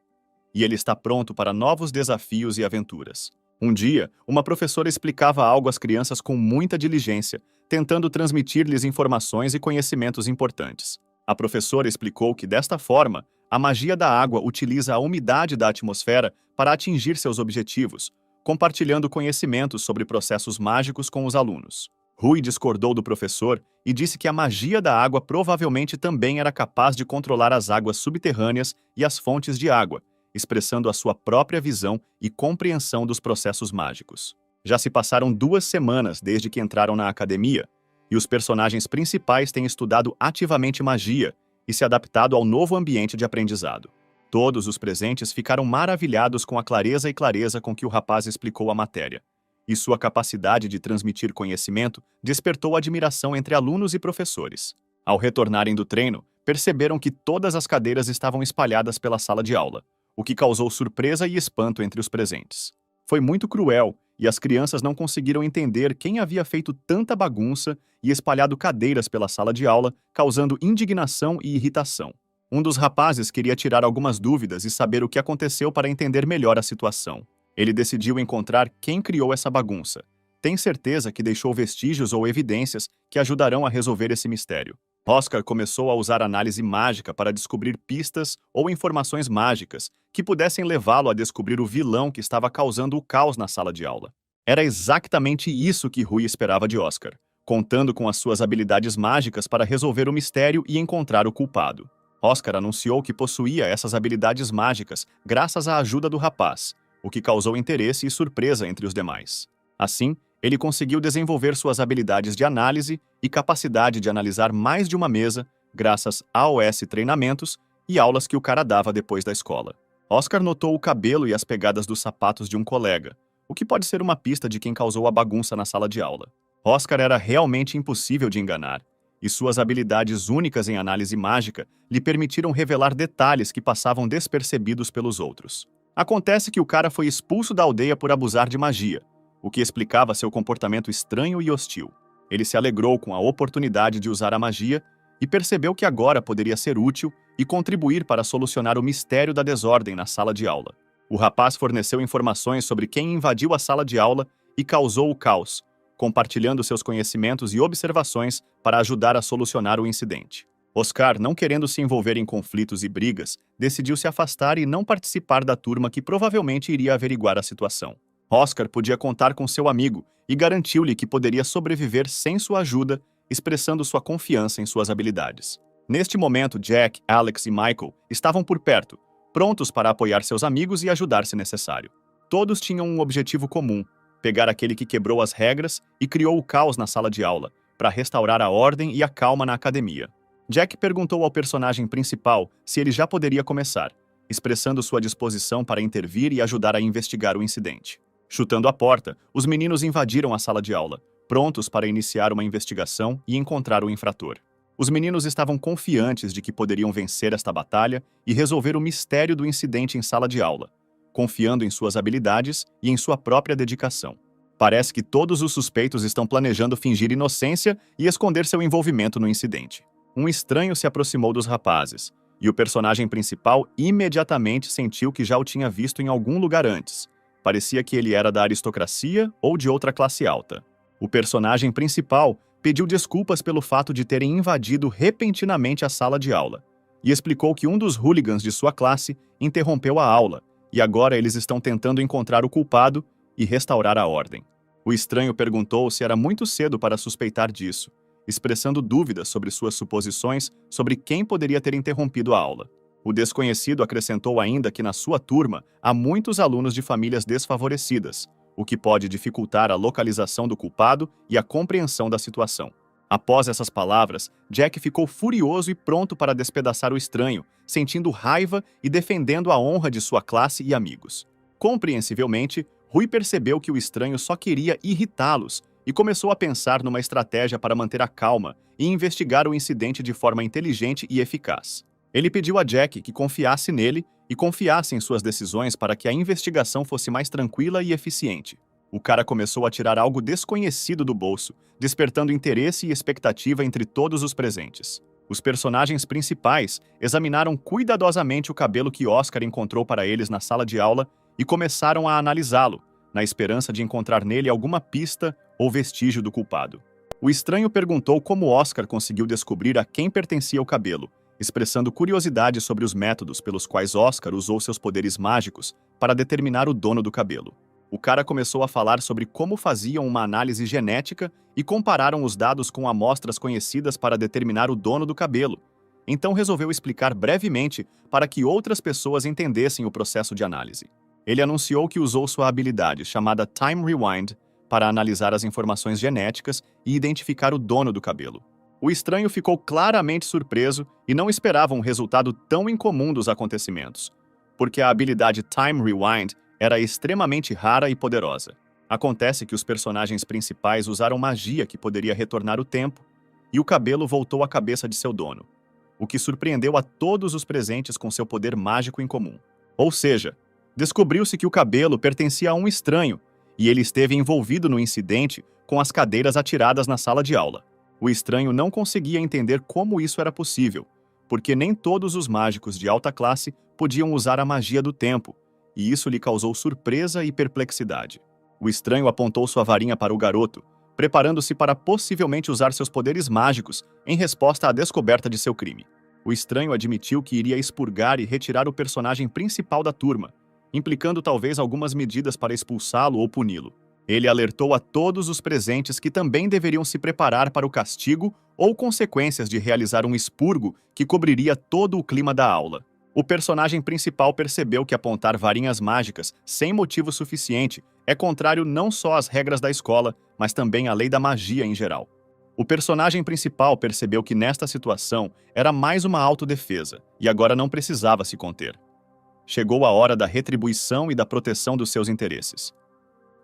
e ele está pronto para novos desafios e aventuras. Um dia, uma professora explicava algo às crianças com muita diligência, tentando transmitir-lhes informações e conhecimentos importantes. A professora explicou que, desta forma, a magia da água utiliza a umidade da atmosfera para atingir seus objetivos, compartilhando conhecimentos sobre processos mágicos com os alunos. Rui discordou do professor e disse que a magia da água provavelmente também era capaz de controlar as águas subterrâneas e as fontes de água, expressando a sua própria visão e compreensão dos processos mágicos. Já se passaram 2 semanas desde que entraram na academia, e os personagens principais têm estudado ativamente magia e se adaptado ao novo ambiente de aprendizado. Todos os presentes ficaram maravilhados com a clareza com que o rapaz explicou a matéria, e sua capacidade de transmitir conhecimento despertou admiração entre alunos e professores. Ao retornarem do treino, perceberam que todas as cadeiras estavam espalhadas pela sala de aula, o que causou surpresa e espanto entre os presentes. Foi muito cruel, e as crianças não conseguiram entender quem havia feito tanta bagunça e espalhado cadeiras pela sala de aula, causando indignação e irritação. Um dos rapazes queria tirar algumas dúvidas e saber o que aconteceu para entender melhor a situação. Ele decidiu encontrar quem criou essa bagunça. Tem certeza que deixou vestígios ou evidências que ajudarão a resolver esse mistério. Oscar começou a usar análise mágica para descobrir pistas ou informações mágicas que pudessem levá-lo a descobrir o vilão que estava causando o caos na sala de aula. Era exatamente isso que Rui esperava de Oscar, contando com as suas habilidades mágicas para resolver o mistério e encontrar o culpado. Oscar anunciou que possuía essas habilidades mágicas graças à ajuda do rapaz, o que causou interesse e surpresa entre os demais. Assim, ele conseguiu desenvolver suas habilidades de análise e capacidade de analisar mais de uma mesa, graças a AOS treinamentos e aulas que o cara dava depois da escola. Oscar notou o cabelo e as pegadas dos sapatos de um colega, o que pode ser uma pista de quem causou a bagunça na sala de aula. Oscar era realmente impossível de enganar, e suas habilidades únicas em análise mágica lhe permitiram revelar detalhes que passavam despercebidos pelos outros. Acontece que o cara foi expulso da aldeia por abusar de magia, o que explicava seu comportamento estranho e hostil. Ele se alegrou com a oportunidade de usar a magia e percebeu que agora poderia ser útil e contribuir para solucionar o mistério da desordem na sala de aula. O rapaz forneceu informações sobre quem invadiu a sala de aula e causou o caos, compartilhando seus conhecimentos e observações para ajudar a solucionar o incidente. Oscar, não querendo se envolver em conflitos e brigas, decidiu se afastar e não participar da turma que provavelmente iria averiguar a situação. Oscar podia contar com seu amigo e garantiu-lhe que poderia sobreviver sem sua ajuda, expressando sua confiança em suas habilidades. Neste momento, Jack, Alex e Michael estavam por perto, prontos para apoiar seus amigos e ajudar se necessário. Todos tinham um objetivo comum: pegar aquele que quebrou as regras e criou o caos na sala de aula, para restaurar a ordem e a calma na academia. Jack perguntou ao personagem principal se ele já poderia começar, expressando sua disposição para intervir e ajudar a investigar o incidente. Chutando a porta, os meninos invadiram a sala de aula, prontos para iniciar uma investigação e encontrar o infrator. Os meninos estavam confiantes de que poderiam vencer esta batalha e resolver o mistério do incidente em sala de aula, confiando em suas habilidades e em sua própria dedicação. Parece que todos os suspeitos estão planejando fingir inocência e esconder seu envolvimento no incidente. Um estranho se aproximou dos rapazes, e o personagem principal imediatamente sentiu que já o tinha visto em algum lugar antes. Parecia que ele era da aristocracia ou de outra classe alta. O personagem principal pediu desculpas pelo fato de terem invadido repentinamente a sala de aula, e explicou que um dos hooligans de sua classe interrompeu a aula, e agora eles estão tentando encontrar o culpado e restaurar a ordem. O estranho perguntou se era muito cedo para suspeitar disso, expressando dúvidas sobre suas suposições sobre quem poderia ter interrompido a aula. O desconhecido acrescentou ainda que na sua turma há muitos alunos de famílias desfavorecidas, o que pode dificultar a localização do culpado e a compreensão da situação. Após essas palavras, Jack ficou furioso e pronto para despedaçar o estranho, sentindo raiva e defendendo a honra de sua classe e amigos. Compreensivelmente, Rui percebeu que o estranho só queria irritá-los e começou a pensar numa estratégia para manter a calma e investigar o incidente de forma inteligente e eficaz. Ele pediu a Jack que confiasse nele e confiasse em suas decisões para que a investigação fosse mais tranquila e eficiente. O cara começou a tirar algo desconhecido do bolso, despertando interesse e expectativa entre todos os presentes. Os personagens principais examinaram cuidadosamente o cabelo que Oscar encontrou para eles na sala de aula e começaram a analisá-lo, na esperança de encontrar nele alguma pista ou vestígio do culpado. O estranho perguntou como Oscar conseguiu descobrir a quem pertencia o cabelo, expressando curiosidade sobre os métodos pelos quais Oscar usou seus poderes mágicos para determinar o dono do cabelo. O cara começou a falar sobre como faziam uma análise genética e compararam os dados com amostras conhecidas para determinar o dono do cabelo. Então resolveu explicar brevemente para que outras pessoas entendessem o processo de análise. Ele anunciou que usou sua habilidade, chamada Time Rewind, para analisar as informações genéticas e identificar o dono do cabelo. O estranho ficou claramente surpreso e não esperava um resultado tão incomum dos acontecimentos, porque a habilidade Time Rewind era extremamente rara e poderosa. Acontece que os personagens principais usaram magia que poderia retornar o tempo, e o cabelo voltou à cabeça de seu dono, o que surpreendeu a todos os presentes com seu poder mágico em comum. Ou seja, descobriu-se que o cabelo pertencia a um estranho, e ele esteve envolvido no incidente com as cadeiras atiradas na sala de aula. O estranho não conseguia entender como isso era possível, porque nem todos os mágicos de alta classe podiam usar a magia do tempo, e isso lhe causou surpresa e perplexidade. O estranho apontou sua varinha para o garoto, preparando-se para possivelmente usar seus poderes mágicos em resposta à descoberta de seu crime. O estranho admitiu que iria expurgar e retirar o personagem principal da turma, implicando talvez algumas medidas para expulsá-lo ou puni-lo. Ele alertou a todos os presentes que também deveriam se preparar para o castigo ou consequências de realizar um expurgo que cobriria todo o clima da aula. O personagem principal percebeu que apontar varinhas mágicas sem motivo suficiente é contrário não só às regras da escola, mas também à lei da magia em geral. O personagem principal percebeu que nesta situação era mais uma autodefesa e agora não precisava se conter. Chegou a hora da retribuição e da proteção dos seus interesses.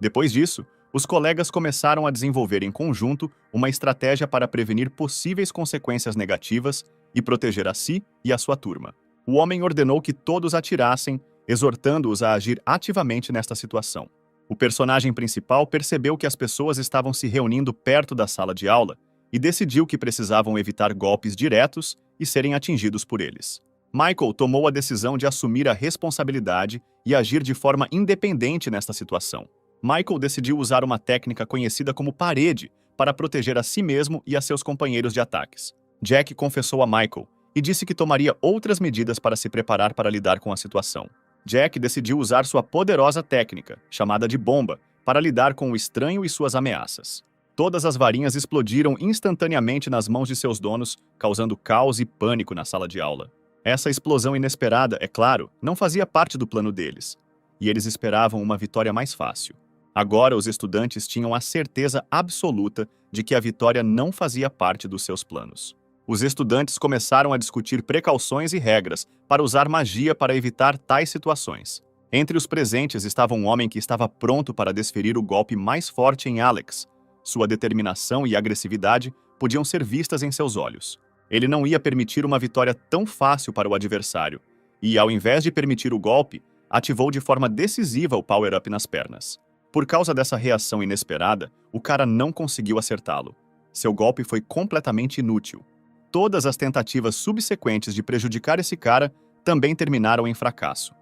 Depois disso, os colegas começaram a desenvolver em conjunto uma estratégia para prevenir possíveis consequências negativas e proteger a si e a sua turma. O homem ordenou que todos atirassem, exortando-os a agir ativamente nesta situação. O personagem principal percebeu que as pessoas estavam se reunindo perto da sala de aula e decidiu que precisavam evitar golpes diretos e serem atingidos por eles. Michael tomou a decisão de assumir a responsabilidade e agir de forma independente nesta situação. Michael decidiu usar uma técnica conhecida como parede para proteger a si mesmo e a seus companheiros de ataques. Jack confessou a Michael e disse que tomaria outras medidas para se preparar para lidar com a situação. Jack decidiu usar sua poderosa técnica, chamada de bomba, para lidar com o estranho e suas ameaças. Todas as varinhas explodiram instantaneamente nas mãos de seus donos, causando caos e pânico na sala de aula. Essa explosão inesperada, é claro, não fazia parte do plano deles, e eles esperavam uma vitória mais fácil. Agora, os estudantes tinham a certeza absoluta de que a vitória não fazia parte dos seus planos. Os estudantes começaram a discutir precauções e regras para usar magia para evitar tais situações. Entre os presentes estava um homem que estava pronto para desferir o golpe mais forte em Alex. Sua determinação e agressividade podiam ser vistas em seus olhos. Ele não ia permitir uma vitória tão fácil para o adversário, e, ao invés de permitir o golpe, ativou de forma decisiva o power-up nas pernas. Por causa dessa reação inesperada, o cara não conseguiu acertá-lo. Seu golpe foi completamente inútil. Todas as tentativas subsequentes de prejudicar esse cara também terminaram em fracasso.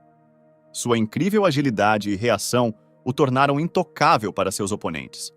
Sua incrível agilidade e reação o tornaram intocável para seus oponentes.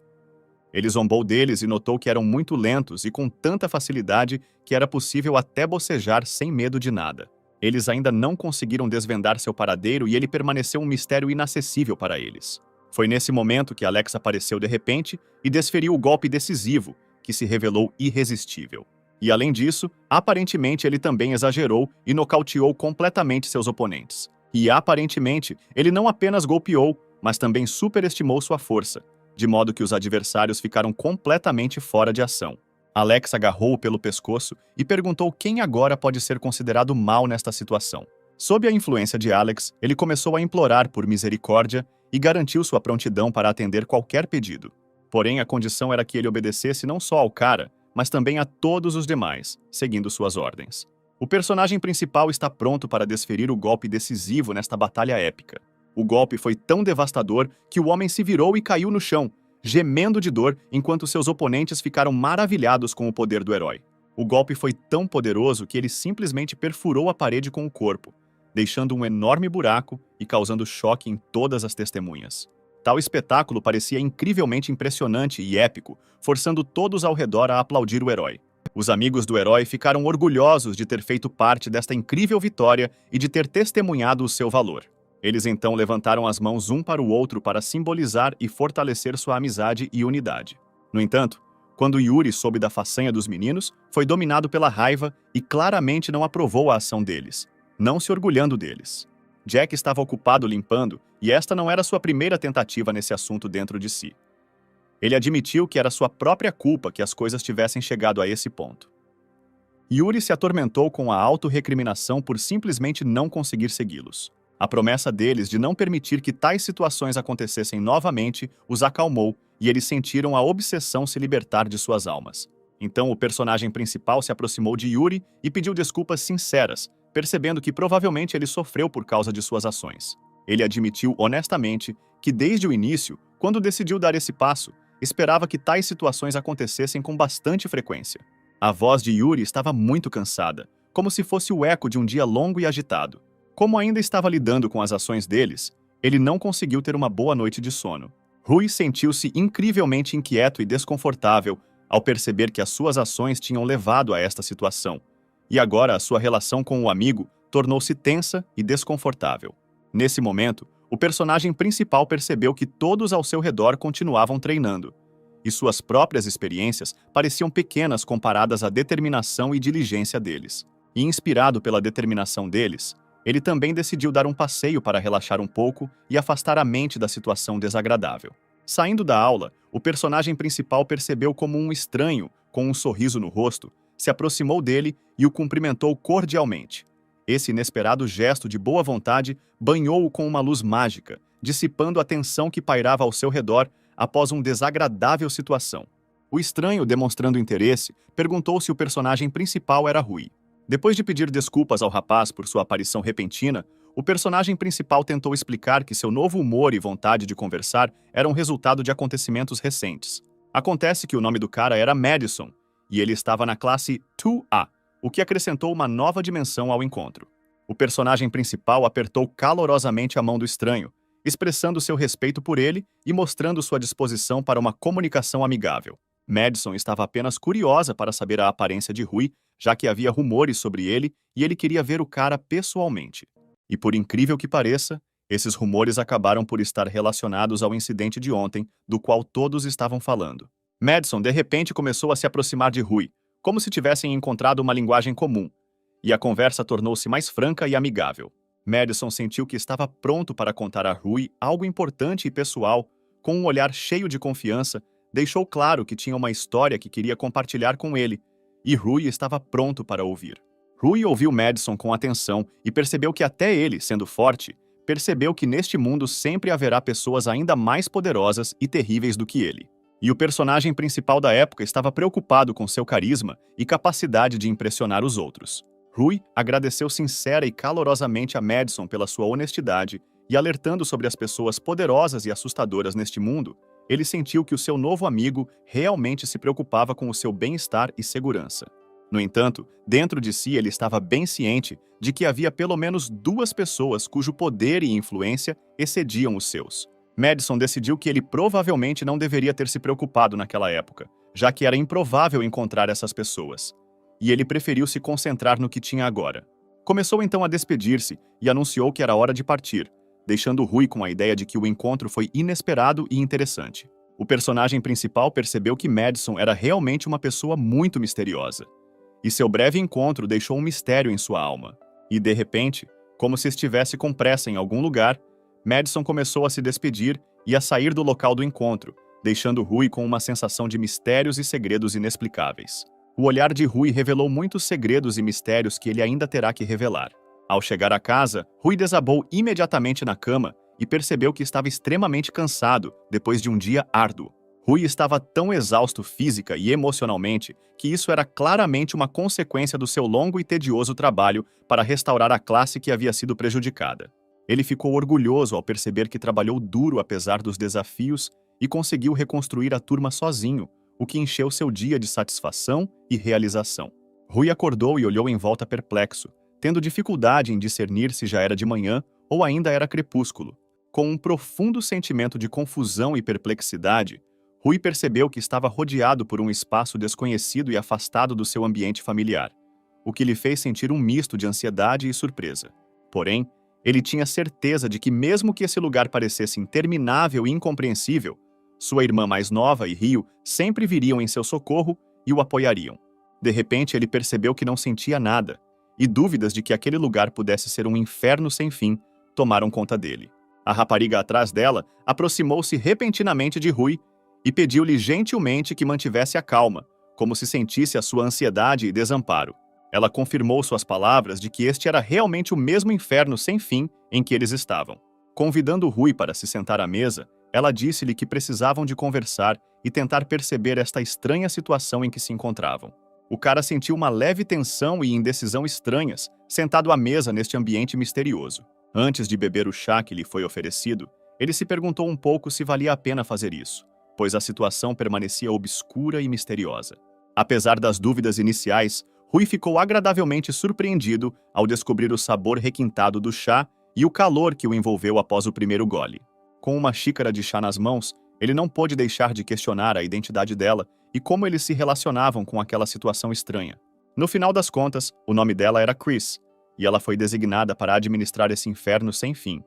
Ele zombou deles e notou que eram muito lentos e com tanta facilidade que era possível até bocejar sem medo de nada. Eles ainda não conseguiram desvendar seu paradeiro e ele permaneceu um mistério inacessível para eles. Foi nesse momento que Alex apareceu de repente e desferiu o golpe decisivo, que se revelou irresistível. E além disso, aparentemente ele também exagerou e nocauteou completamente seus oponentes. E aparentemente, ele não apenas golpeou, mas também superestimou sua força, de modo que os adversários ficaram completamente fora de ação. Alex agarrou-o pelo pescoço e perguntou quem agora pode ser considerado mal nesta situação. Sob a influência de Alex, ele começou a implorar por misericórdia e garantiu sua prontidão para atender qualquer pedido. Porém, a condição era que ele obedecesse não só ao cara, mas também a todos os demais, seguindo suas ordens. O personagem principal está pronto para desferir o golpe decisivo nesta batalha épica. O golpe foi tão devastador que o homem se virou e caiu no chão, gemendo de dor enquanto seus oponentes ficaram maravilhados com o poder do herói. O golpe foi tão poderoso que ele simplesmente perfurou a parede com o corpo, deixando um enorme buraco e causando choque em todas as testemunhas. Tal espetáculo parecia incrivelmente impressionante e épico, forçando todos ao redor a aplaudir o herói. Os amigos do herói ficaram orgulhosos de ter feito parte desta incrível vitória e de ter testemunhado o seu valor. Eles então levantaram as mãos um para o outro para simbolizar e fortalecer sua amizade e unidade. No entanto, quando Yuri soube da façanha dos meninos, foi dominado pela raiva e claramente não aprovou a ação deles, não se orgulhando deles. Jack estava ocupado limpando, e esta não era sua primeira tentativa nesse assunto dentro de si. Ele admitiu que era sua própria culpa que as coisas tivessem chegado a esse ponto. Yuri se atormentou com a autorrecriminação por simplesmente não conseguir segui-los. A promessa deles de não permitir que tais situações acontecessem novamente os acalmou, e eles sentiram a obsessão se libertar de suas almas. Então o personagem principal se aproximou de Yuri e pediu desculpas sinceras, percebendo que provavelmente ele sofreu por causa de suas ações. Ele admitiu honestamente que desde o início, quando decidiu dar esse passo, esperava que tais situações acontecessem com bastante frequência. A voz de Yuri estava muito cansada, como se fosse o eco de um dia longo e agitado. Como ainda estava lidando com as ações deles, ele não conseguiu ter uma boa noite de sono. Rui sentiu-se incrivelmente inquieto e desconfortável ao perceber que as suas ações tinham levado a esta situação, e agora a sua relação com o amigo tornou-se tensa e desconfortável. Nesse momento, o personagem principal percebeu que todos ao seu redor continuavam treinando, e suas próprias experiências pareciam pequenas comparadas à determinação e diligência deles. E inspirado pela determinação deles, ele também decidiu dar um passeio para relaxar um pouco e afastar a mente da situação desagradável. Saindo da aula, o personagem principal percebeu como um estranho com um sorriso no rosto, se aproximou dele e o cumprimentou cordialmente. Esse inesperado gesto de boa vontade banhou-o com uma luz mágica, dissipando a tensão que pairava ao seu redor após uma desagradável situação. O estranho, demonstrando interesse, perguntou se o personagem principal era Rui. Depois de pedir desculpas ao rapaz por sua aparição repentina, o personagem principal tentou explicar que seu novo humor e vontade de conversar eram resultado de acontecimentos recentes. Acontece que o nome do cara era Madison, e ele estava na classe 2A, o que acrescentou uma nova dimensão ao encontro. O personagem principal apertou calorosamente a mão do estranho, expressando seu respeito por ele e mostrando sua disposição para uma comunicação amigável. Madison estava apenas curiosa para saber a aparência de Rui, já que havia rumores sobre ele e ele queria ver o cara pessoalmente. E por incrível que pareça, esses rumores acabaram por estar relacionados ao incidente de ontem, do qual todos estavam falando. Madison de repente começou a se aproximar de Rui, como se tivessem encontrado uma linguagem comum, e a conversa tornou-se mais franca e amigável. Madison sentiu que estava pronto para contar a Rui algo importante e pessoal, com um olhar cheio de confiança, deixou claro que tinha uma história que queria compartilhar com ele, e Rui estava pronto para ouvir. Rui ouviu Madison com atenção e percebeu que até ele, sendo forte, percebeu que neste mundo sempre haverá pessoas ainda mais poderosas e terríveis do que ele. E o personagem principal da época estava preocupado com seu carisma e capacidade de impressionar os outros. Rui agradeceu sincera e calorosamente a Madison pela sua honestidade e, alertando sobre as pessoas poderosas e assustadoras neste mundo, ele sentiu que o seu novo amigo realmente se preocupava com o seu bem-estar e segurança. No entanto, dentro de si ele estava bem ciente de que havia pelo menos duas pessoas cujo poder e influência excediam os seus. Madison decidiu que ele provavelmente não deveria ter se preocupado naquela época, já que era improvável encontrar essas pessoas. E ele preferiu se concentrar no que tinha agora. Começou então a despedir-se e anunciou que era hora de partir, deixando Rui com a ideia de que o encontro foi inesperado e interessante. O personagem principal percebeu que Madison era realmente uma pessoa muito misteriosa. E seu breve encontro deixou um mistério em sua alma. E, de repente, como se estivesse com pressa em algum lugar, Madison começou a se despedir e a sair do local do encontro, deixando Rui com uma sensação de mistérios e segredos inexplicáveis. O olhar de Rui revelou muitos segredos e mistérios que ele ainda terá que revelar. Ao chegar à casa, Rui desabou imediatamente na cama e percebeu que estava extremamente cansado depois de um dia árduo. Rui estava tão exausto física e emocionalmente que isso era claramente uma consequência do seu longo e tedioso trabalho para restaurar a classe que havia sido prejudicada. Ele ficou orgulhoso ao perceber que trabalhou duro apesar dos desafios e conseguiu reconstruir a turma sozinho, o que encheu seu dia de satisfação e realização. Rui acordou e olhou em volta perplexo, tendo dificuldade em discernir se já era de manhã ou ainda era crepúsculo. Com um profundo sentimento de confusão e perplexidade, Rui percebeu que estava rodeado por um espaço desconhecido e afastado do seu ambiente familiar, o que lhe fez sentir um misto de ansiedade e surpresa. Porém, ele tinha certeza de que mesmo que esse lugar parecesse interminável e incompreensível, sua irmã mais nova e Rio sempre viriam em seu socorro e o apoiariam. De repente, ele percebeu que não sentia nada, e dúvidas de que aquele lugar pudesse ser um inferno sem fim tomaram conta dele. A rapariga atrás dela aproximou-se repentinamente de Rui e pediu-lhe gentilmente que mantivesse a calma, como se sentisse a sua ansiedade e desamparo. Ela confirmou suas palavras de que este era realmente o mesmo inferno sem fim em que eles estavam. Convidando Rui para se sentar à mesa, ela disse-lhe que precisavam de conversar e tentar perceber esta estranha situação em que se encontravam. O cara sentiu uma leve tensão e indecisão estranhas, sentado à mesa neste ambiente misterioso. Antes de beber o chá que lhe foi oferecido, ele se perguntou um pouco se valia a pena fazer isso, pois a situação permanecia obscura e misteriosa. Apesar das dúvidas iniciais, Rui ficou agradavelmente surpreendido ao descobrir o sabor requintado do chá e o calor que o envolveu após o primeiro gole. Com uma xícara de chá nas mãos, ele não pôde deixar de questionar a identidade dela e como eles se relacionavam com aquela situação estranha. No final das contas, o nome dela era Chris, e ela foi designada para administrar esse inferno sem fim,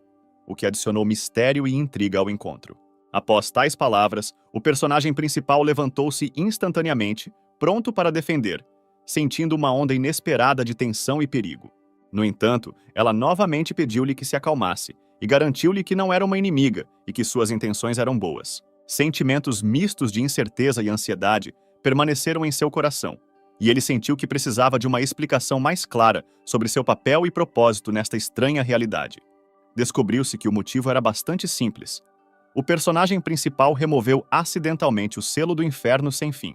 o que adicionou mistério e intriga ao encontro. Após tais palavras, o personagem principal levantou-se instantaneamente, pronto para defender, sentindo uma onda inesperada de tensão e perigo. No entanto, ela novamente pediu-lhe que se acalmasse e garantiu-lhe que não era uma inimiga e que suas intenções eram boas. Sentimentos mistos de incerteza e ansiedade permaneceram em seu coração, e ele sentiu que precisava de uma explicação mais clara sobre seu papel e propósito nesta estranha realidade. Descobriu-se que o motivo era bastante simples. O personagem principal removeu acidentalmente o selo do inferno sem fim.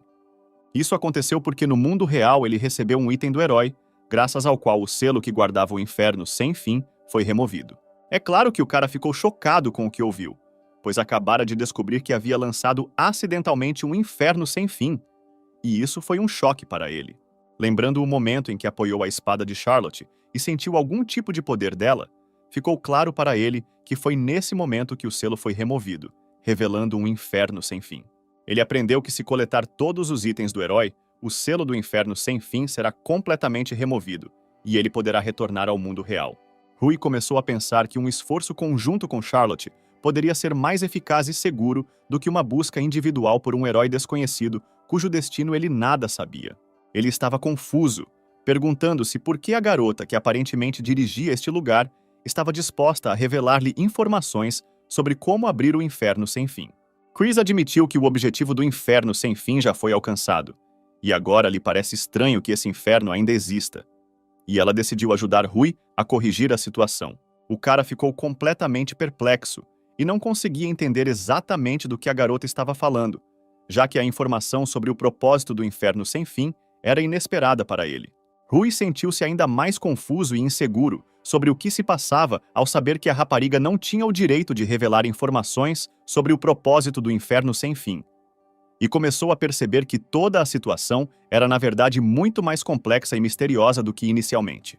Isso aconteceu porque no mundo real ele recebeu um item do herói, graças ao qual o selo que guardava o inferno sem fim foi removido. É claro que o cara ficou chocado com o que ouviu, pois acabara de descobrir que havia lançado acidentalmente um inferno sem fim. E isso foi um choque para ele. Lembrando o momento em que apoiou a espada de Charlotte e sentiu algum tipo de poder dela, ficou claro para ele que foi nesse momento que o selo foi removido, revelando um inferno sem fim. Ele aprendeu que se coletar todos os itens do herói, o selo do inferno sem fim será completamente removido, e ele poderá retornar ao mundo real. Rui começou a pensar que um esforço conjunto com Charlotte poderia ser mais eficaz e seguro do que uma busca individual por um herói desconhecido cujo destino ele nada sabia. Ele estava confuso, perguntando-se por que a garota que aparentemente dirigia este lugar estava disposta a revelar-lhe informações sobre como abrir o inferno sem fim. Chris admitiu que o objetivo do inferno sem fim já foi alcançado, e agora lhe parece estranho que esse inferno ainda exista. E ela decidiu ajudar Rui a corrigir a situação. O cara ficou completamente perplexo e não conseguia entender exatamente do que a garota estava falando, já que a informação sobre o propósito do inferno sem fim era inesperada para ele. Rui sentiu-se ainda mais confuso e inseguro sobre o que se passava ao saber que a rapariga não tinha o direito de revelar informações sobre o propósito do inferno sem fim. E começou a perceber que toda a situação era na verdade muito mais complexa e misteriosa do que inicialmente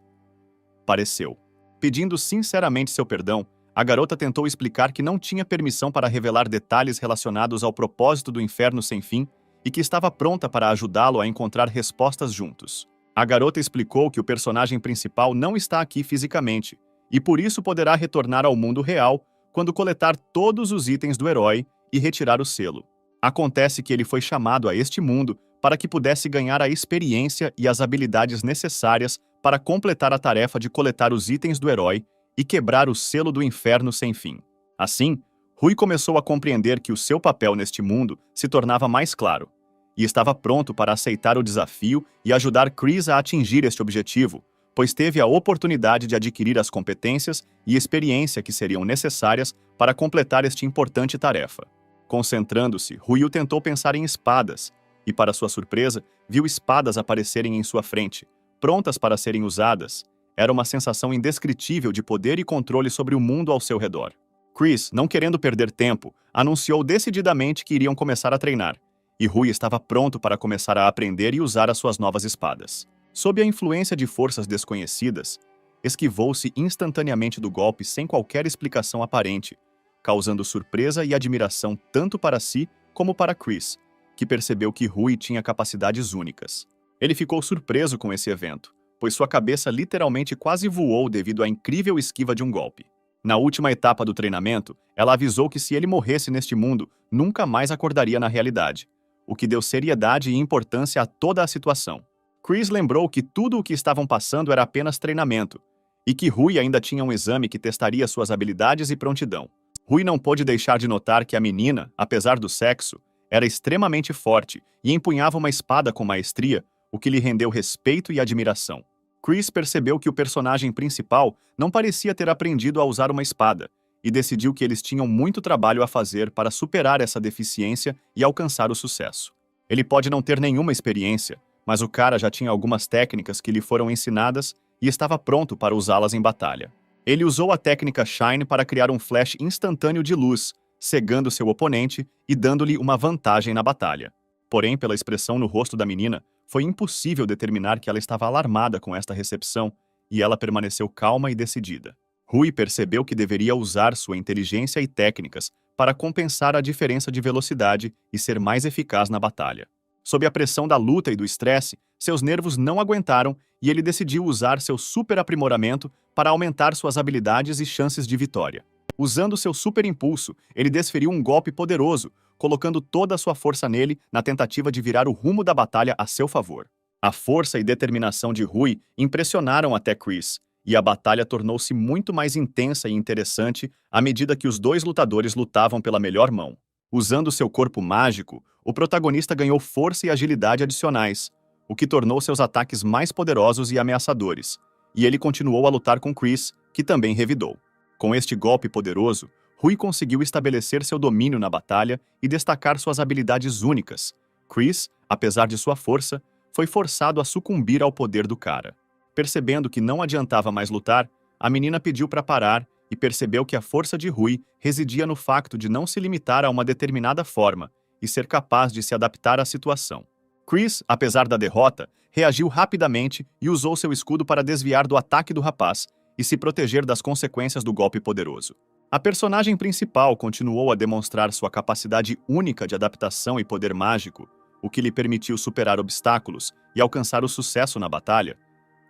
pareceu. Pedindo sinceramente seu perdão, a garota tentou explicar que não tinha permissão para revelar detalhes relacionados ao propósito do inferno sem fim e que estava pronta para ajudá-lo a encontrar respostas juntos. A garota explicou que o personagem principal não está aqui fisicamente e por isso poderá retornar ao mundo real quando coletar todos os itens do herói e retirar o selo. Acontece que ele foi chamado a este mundo para que pudesse ganhar a experiência e as habilidades necessárias para completar a tarefa de coletar os itens do herói e quebrar o selo do inferno sem fim. Assim, Rui começou a compreender que o seu papel neste mundo se tornava mais claro, e estava pronto para aceitar o desafio e ajudar Chris a atingir este objetivo, pois teve a oportunidade de adquirir as competências e experiência que seriam necessárias para completar esta importante tarefa. Concentrando-se, Rui tentou pensar em espadas, e para sua surpresa, viu espadas aparecerem em sua frente, prontas para serem usadas. Era uma sensação indescritível de poder e controle sobre o mundo ao seu redor. Chris, não querendo perder tempo, anunciou decididamente que iriam começar a treinar, e Rui estava pronto para começar a aprender e usar as suas novas espadas. Sob a influência de forças desconhecidas, esquivou-se instantaneamente do golpe sem qualquer explicação aparente, causando surpresa e admiração tanto para si como para Chris, que percebeu que Rui tinha capacidades únicas. Ele ficou surpreso com esse evento, pois sua cabeça literalmente quase voou devido à incrível esquiva de um golpe. Na última etapa do treinamento, ela avisou que se ele morresse neste mundo, nunca mais acordaria na realidade, o que deu seriedade e importância a toda a situação. Chris lembrou que tudo o que estavam passando era apenas treinamento, e que Rui ainda tinha um exame que testaria suas habilidades e prontidão. Rui não pôde deixar de notar que a menina, apesar do sexo, era extremamente forte e empunhava uma espada com maestria, o que lhe rendeu respeito e admiração. Chris percebeu que o personagem principal não parecia ter aprendido a usar uma espada, e decidiu que eles tinham muito trabalho a fazer para superar essa deficiência e alcançar o sucesso. Ele pode não ter nenhuma experiência, mas o cara já tinha algumas técnicas que lhe foram ensinadas e estava pronto para usá-las em batalha. Ele usou a técnica Shine para criar um flash instantâneo de luz, cegando seu oponente e dando-lhe uma vantagem na batalha. Porém, pela expressão no rosto da menina, foi impossível determinar que ela estava alarmada com esta recepção, e ela permaneceu calma e decidida. Rui percebeu que deveria usar sua inteligência e técnicas para compensar a diferença de velocidade e ser mais eficaz na batalha. Sob a pressão da luta e do estresse, seus nervos não aguentaram e ele decidiu usar seu super aprimoramento para aumentar suas habilidades e chances de vitória. Usando seu super impulso, ele desferiu um golpe poderoso, colocando toda a sua força nele na tentativa de virar o rumo da batalha a seu favor. A força e determinação de Rui impressionaram até Chris, e a batalha tornou-se muito mais intensa e interessante à medida que os dois lutadores lutavam pela melhor mão. Usando seu corpo mágico, o protagonista ganhou força e agilidade adicionais, o que tornou seus ataques mais poderosos e ameaçadores, e ele continuou a lutar com Chris, que também revidou. Com este golpe poderoso, Rui conseguiu estabelecer seu domínio na batalha e destacar suas habilidades únicas. Chris, apesar de sua força, foi forçado a sucumbir ao poder do cara. Percebendo que não adiantava mais lutar, a menina pediu para parar e percebeu que a força de Rui residia no facto de não se limitar a uma determinada forma e ser capaz de se adaptar à situação. Chris, apesar da derrota, reagiu rapidamente e usou seu escudo para desviar do ataque do rapaz e se proteger das consequências do golpe poderoso. A personagem principal continuou a demonstrar sua capacidade única de adaptação e poder mágico, o que lhe permitiu superar obstáculos e alcançar o sucesso na batalha.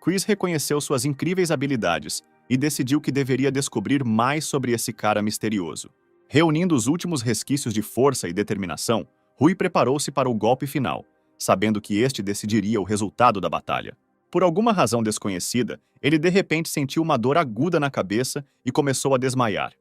Chris reconheceu suas incríveis habilidades e decidiu que deveria descobrir mais sobre esse cara misterioso. Reunindo os últimos resquícios de força e determinação, Rui preparou-se para o golpe final, sabendo que este decidiria o resultado da batalha. Por alguma razão desconhecida, ele de repente sentiu uma dor aguda na cabeça e começou a desmaiar,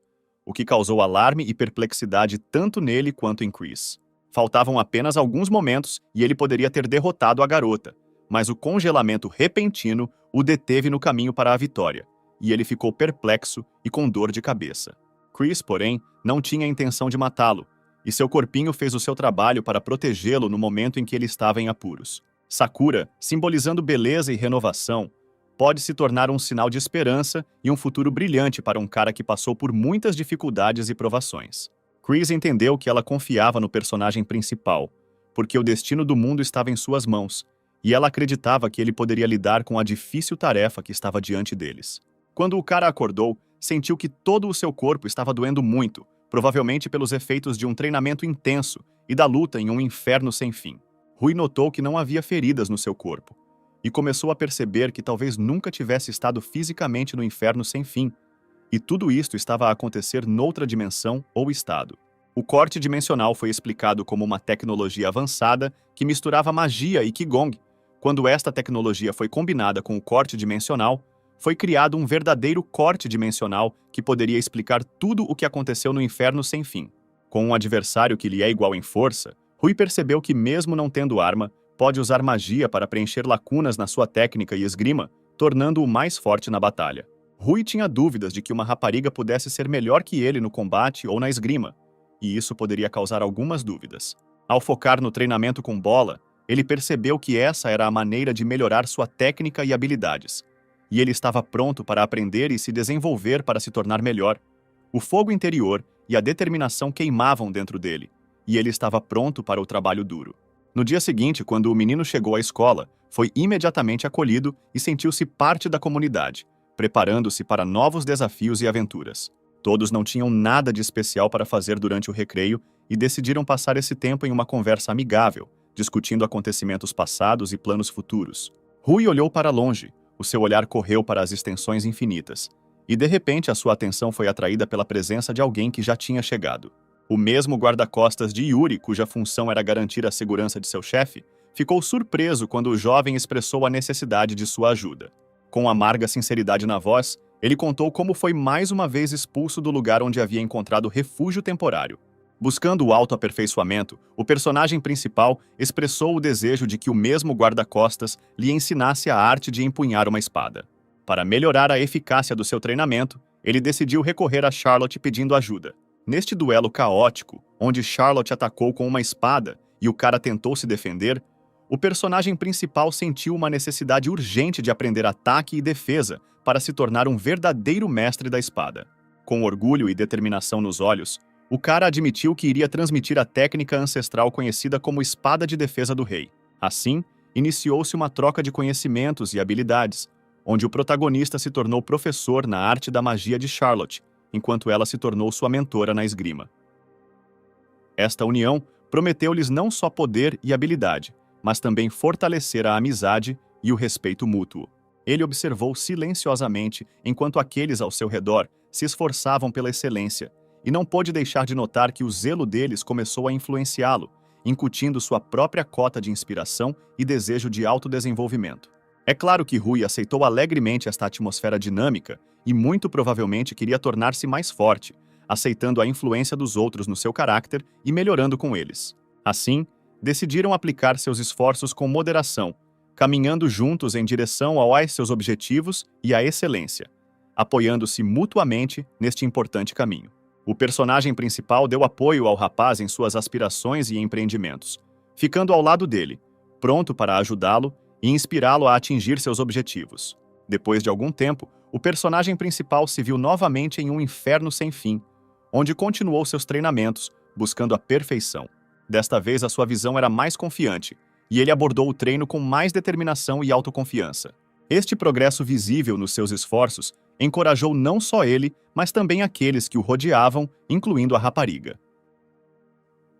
o que causou alarme e perplexidade tanto nele quanto em Chris. Faltavam apenas alguns momentos e ele poderia ter derrotado a garota, mas o congelamento repentino o deteve no caminho para a vitória, e ele ficou perplexo e com dor de cabeça. Chris, porém, não tinha a intenção de matá-lo, e seu corpinho fez o seu trabalho para protegê-lo no momento em que ele estava em apuros. Sakura, simbolizando beleza e renovação, pode se tornar um sinal de esperança e um futuro brilhante para um cara que passou por muitas dificuldades e provações. Chris entendeu que ela confiava no personagem principal, porque o destino do mundo estava em suas mãos, e ela acreditava que ele poderia lidar com a difícil tarefa que estava diante deles. Quando o cara acordou, sentiu que todo o seu corpo estava doendo muito, provavelmente pelos efeitos de um treinamento intenso e da luta em um inferno sem fim. Rui notou que não havia feridas no seu corpo, e começou a perceber que talvez nunca tivesse estado fisicamente no inferno sem fim, e tudo isto estava a acontecer noutra dimensão ou estado. O corte dimensional foi explicado como uma tecnologia avançada que misturava magia e Qigong. Quando esta tecnologia foi combinada com o corte dimensional, foi criado um verdadeiro corte dimensional que poderia explicar tudo o que aconteceu no inferno sem fim. Com um adversário que lhe é igual em força, Rui percebeu que, mesmo não tendo arma, pode usar magia para preencher lacunas na sua técnica e esgrima, tornando-o mais forte na batalha. Rui tinha dúvidas de que uma rapariga pudesse ser melhor que ele no combate ou na esgrima, e isso poderia causar algumas dúvidas. Ao focar no treinamento com bola, ele percebeu que essa era a maneira de melhorar sua técnica e habilidades, e ele estava pronto para aprender e se desenvolver para se tornar melhor. O fogo interior e a determinação queimavam dentro dele, e ele estava pronto para o trabalho duro. No dia seguinte, quando o menino chegou à escola, foi imediatamente acolhido e sentiu-se parte da comunidade, preparando-se para novos desafios e aventuras. Todos não tinham nada de especial para fazer durante o recreio e decidiram passar esse tempo em uma conversa amigável, discutindo acontecimentos passados e planos futuros. Rui olhou para longe, o seu olhar correu para as extensões infinitas, e de repente a sua atenção foi atraída pela presença de alguém que já tinha chegado. O mesmo guarda-costas de Yuri, cuja função era garantir a segurança de seu chefe, ficou surpreso quando o jovem expressou a necessidade de sua ajuda. Com amarga sinceridade na voz, ele contou como foi mais uma vez expulso do lugar onde havia encontrado refúgio temporário. Buscando o autoaperfeiçoamento, o personagem principal expressou o desejo de que o mesmo guarda-costas lhe ensinasse a arte de empunhar uma espada. Para melhorar a eficácia do seu treinamento, ele decidiu recorrer a Charlotte pedindo ajuda. Neste duelo caótico, onde Charlotte atacou com uma espada e o cara tentou se defender, o personagem principal sentiu uma necessidade urgente de aprender ataque e defesa para se tornar um verdadeiro mestre da espada. Com orgulho e determinação nos olhos, o cara admitiu que iria transmitir a técnica ancestral conhecida como espada de defesa do rei. Assim, iniciou-se uma troca de conhecimentos e habilidades, onde o protagonista se tornou professor na arte da magia de Charlotte, enquanto ela se tornou sua mentora na esgrima. Esta união prometeu-lhes não só poder e habilidade, mas também fortalecer a amizade e o respeito mútuo. Ele observou silenciosamente enquanto aqueles ao seu redor se esforçavam pela excelência, e não pôde deixar de notar que o zelo deles começou a influenciá-lo, incutindo sua própria cota de inspiração e desejo de autodesenvolvimento. É claro que Rui aceitou alegremente esta atmosfera dinâmica e muito provavelmente queria tornar-se mais forte, aceitando a influência dos outros no seu caráter e melhorando com eles. Assim, decidiram aplicar seus esforços com moderação, caminhando juntos em direção aos seus objetivos e à excelência, apoiando-se mutuamente neste importante caminho. O personagem principal deu apoio ao rapaz em suas aspirações e empreendimentos, ficando ao lado dele, pronto para ajudá-lo e inspirá-lo a atingir seus objetivos. Depois de algum tempo, o personagem principal se viu novamente em um inferno sem fim, onde continuou seus treinamentos, buscando a perfeição. Desta vez, a sua visão era mais confiante, e ele abordou o treino com mais determinação e autoconfiança. Este progresso visível nos seus esforços encorajou não só ele, mas também aqueles que o rodeavam, incluindo a rapariga.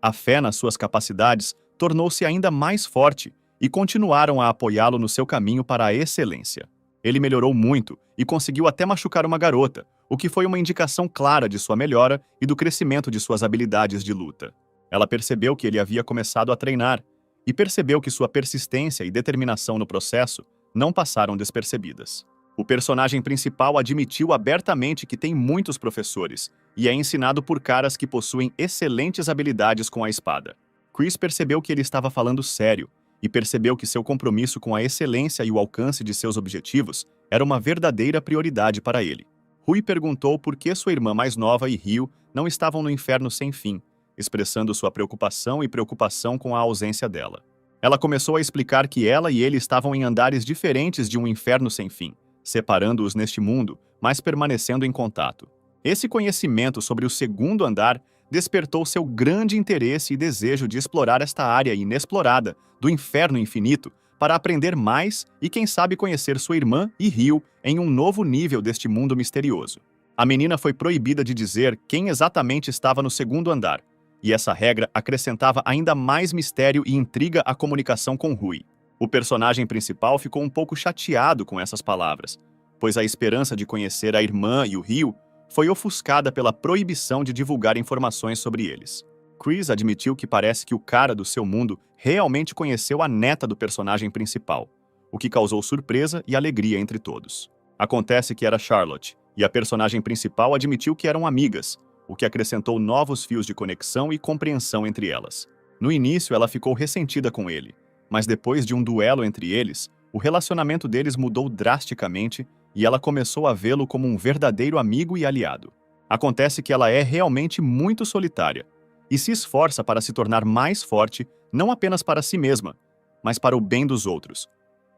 A fé nas suas capacidades tornou-se ainda mais forte e continuaram a apoiá-lo no seu caminho para a excelência. Ele melhorou muito e conseguiu até machucar uma garota, o que foi uma indicação clara de sua melhora e do crescimento de suas habilidades de luta. Ela percebeu que ele havia começado a treinar e percebeu que sua persistência e determinação no processo não passaram despercebidas. O personagem principal admitiu abertamente que tem muitos professores e é ensinado por caras que possuem excelentes habilidades com a espada. Chris percebeu que ele estava falando sério e percebeu que seu compromisso com a excelência e o alcance de seus objetivos era uma verdadeira prioridade para ele. Rui perguntou por que sua irmã mais nova e Ryu não estavam no inferno sem fim, expressando sua preocupação com a ausência dela. Ela começou a explicar que ela e ele estavam em andares diferentes de um inferno sem fim, separando-os neste mundo, mas permanecendo em contato. Esse conhecimento sobre o segundo andar despertou seu grande interesse e desejo de explorar esta área inexplorada do inferno infinito para aprender mais e, quem sabe, conhecer sua irmã e Ryu em um novo nível deste mundo misterioso. A menina foi proibida de dizer quem exatamente estava no segundo andar, e essa regra acrescentava ainda mais mistério e intriga à comunicação com Rui. O personagem principal ficou um pouco chateado com essas palavras, pois a esperança de conhecer a irmã e o Ryu foi ofuscada pela proibição de divulgar informações sobre eles. Chris admitiu que parece que o cara do seu mundo realmente conheceu a neta do personagem principal, o que causou surpresa e alegria entre todos. Acontece que era Charlotte, e a personagem principal admitiu que eram amigas, o que acrescentou novos fios de conexão e compreensão entre elas. No início, ela ficou ressentida com ele, mas depois de um duelo entre eles, o relacionamento deles mudou drasticamente e ela começou a vê-lo como um verdadeiro amigo e aliado. Acontece que ela é realmente muito solitária e se esforça para se tornar mais forte, não apenas para si mesma, mas para o bem dos outros.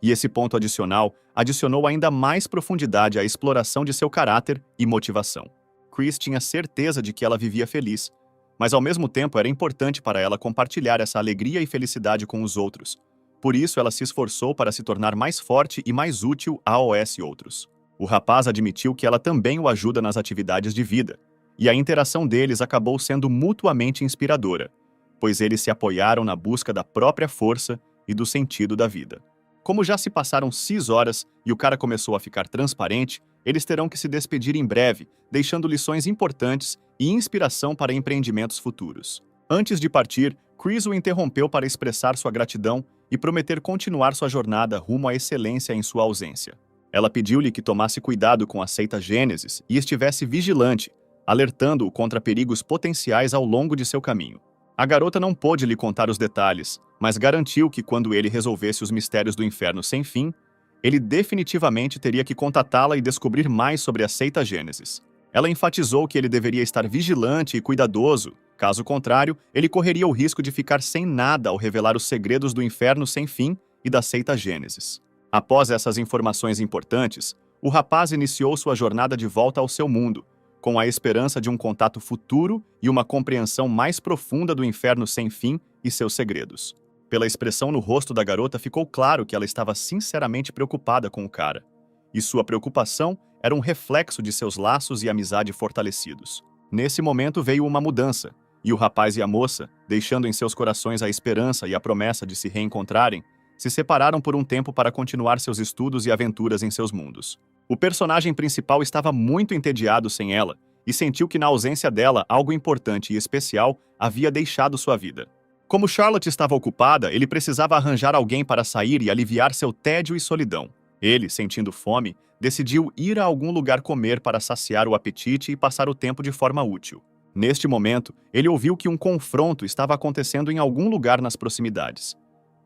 E esse ponto adicional adicionou ainda mais profundidade à exploração de seu caráter e motivação. Chris tinha certeza de que ela vivia feliz, mas ao mesmo tempo era importante para ela compartilhar essa alegria e felicidade com os outros. Por isso, ela se esforçou para se tornar mais forte e mais útil a outros. O rapaz admitiu que ela também o ajuda nas atividades de vida, e a interação deles acabou sendo mutuamente inspiradora, pois eles se apoiaram na busca da própria força e do sentido da vida. Como já se passaram 6 horas e o cara começou a ficar transparente, eles terão que se despedir em breve, deixando lições importantes e inspiração para empreendimentos futuros. Antes de partir, Chris o interrompeu para expressar sua gratidão e prometer continuar sua jornada rumo à excelência em sua ausência. Ela pediu-lhe que tomasse cuidado com a seita Gênesis e estivesse vigilante, alertando-o contra perigos potenciais ao longo de seu caminho. A garota não pôde lhe contar os detalhes, mas garantiu que quando ele resolvesse os mistérios do inferno sem fim, ele definitivamente teria que contatá-la e descobrir mais sobre a seita Gênesis. Ela enfatizou que ele deveria estar vigilante e cuidadoso, caso contrário, ele correria o risco de ficar sem nada ao revelar os segredos do inferno sem fim e da seita Gênesis. Após essas informações importantes, o rapaz iniciou sua jornada de volta ao seu mundo, com a esperança de um contato futuro e uma compreensão mais profunda do inferno sem fim e seus segredos. Pela expressão no rosto da garota, ficou claro que ela estava sinceramente preocupada com o cara, e sua preocupação era um reflexo de seus laços e amizade fortalecidos. Nesse momento veio uma mudança, e o rapaz e a moça, deixando em seus corações a esperança e a promessa de se reencontrarem, se separaram por um tempo para continuar seus estudos e aventuras em seus mundos. O personagem principal estava muito entediado sem ela e sentiu que na ausência dela algo importante e especial havia deixado sua vida. Como Charlotte estava ocupada, ele precisava arranjar alguém para sair e aliviar seu tédio e solidão. Ele, sentindo fome, decidiu ir a algum lugar comer para saciar o apetite e passar o tempo de forma útil. Neste momento, ele ouviu que um confronto estava acontecendo em algum lugar nas proximidades.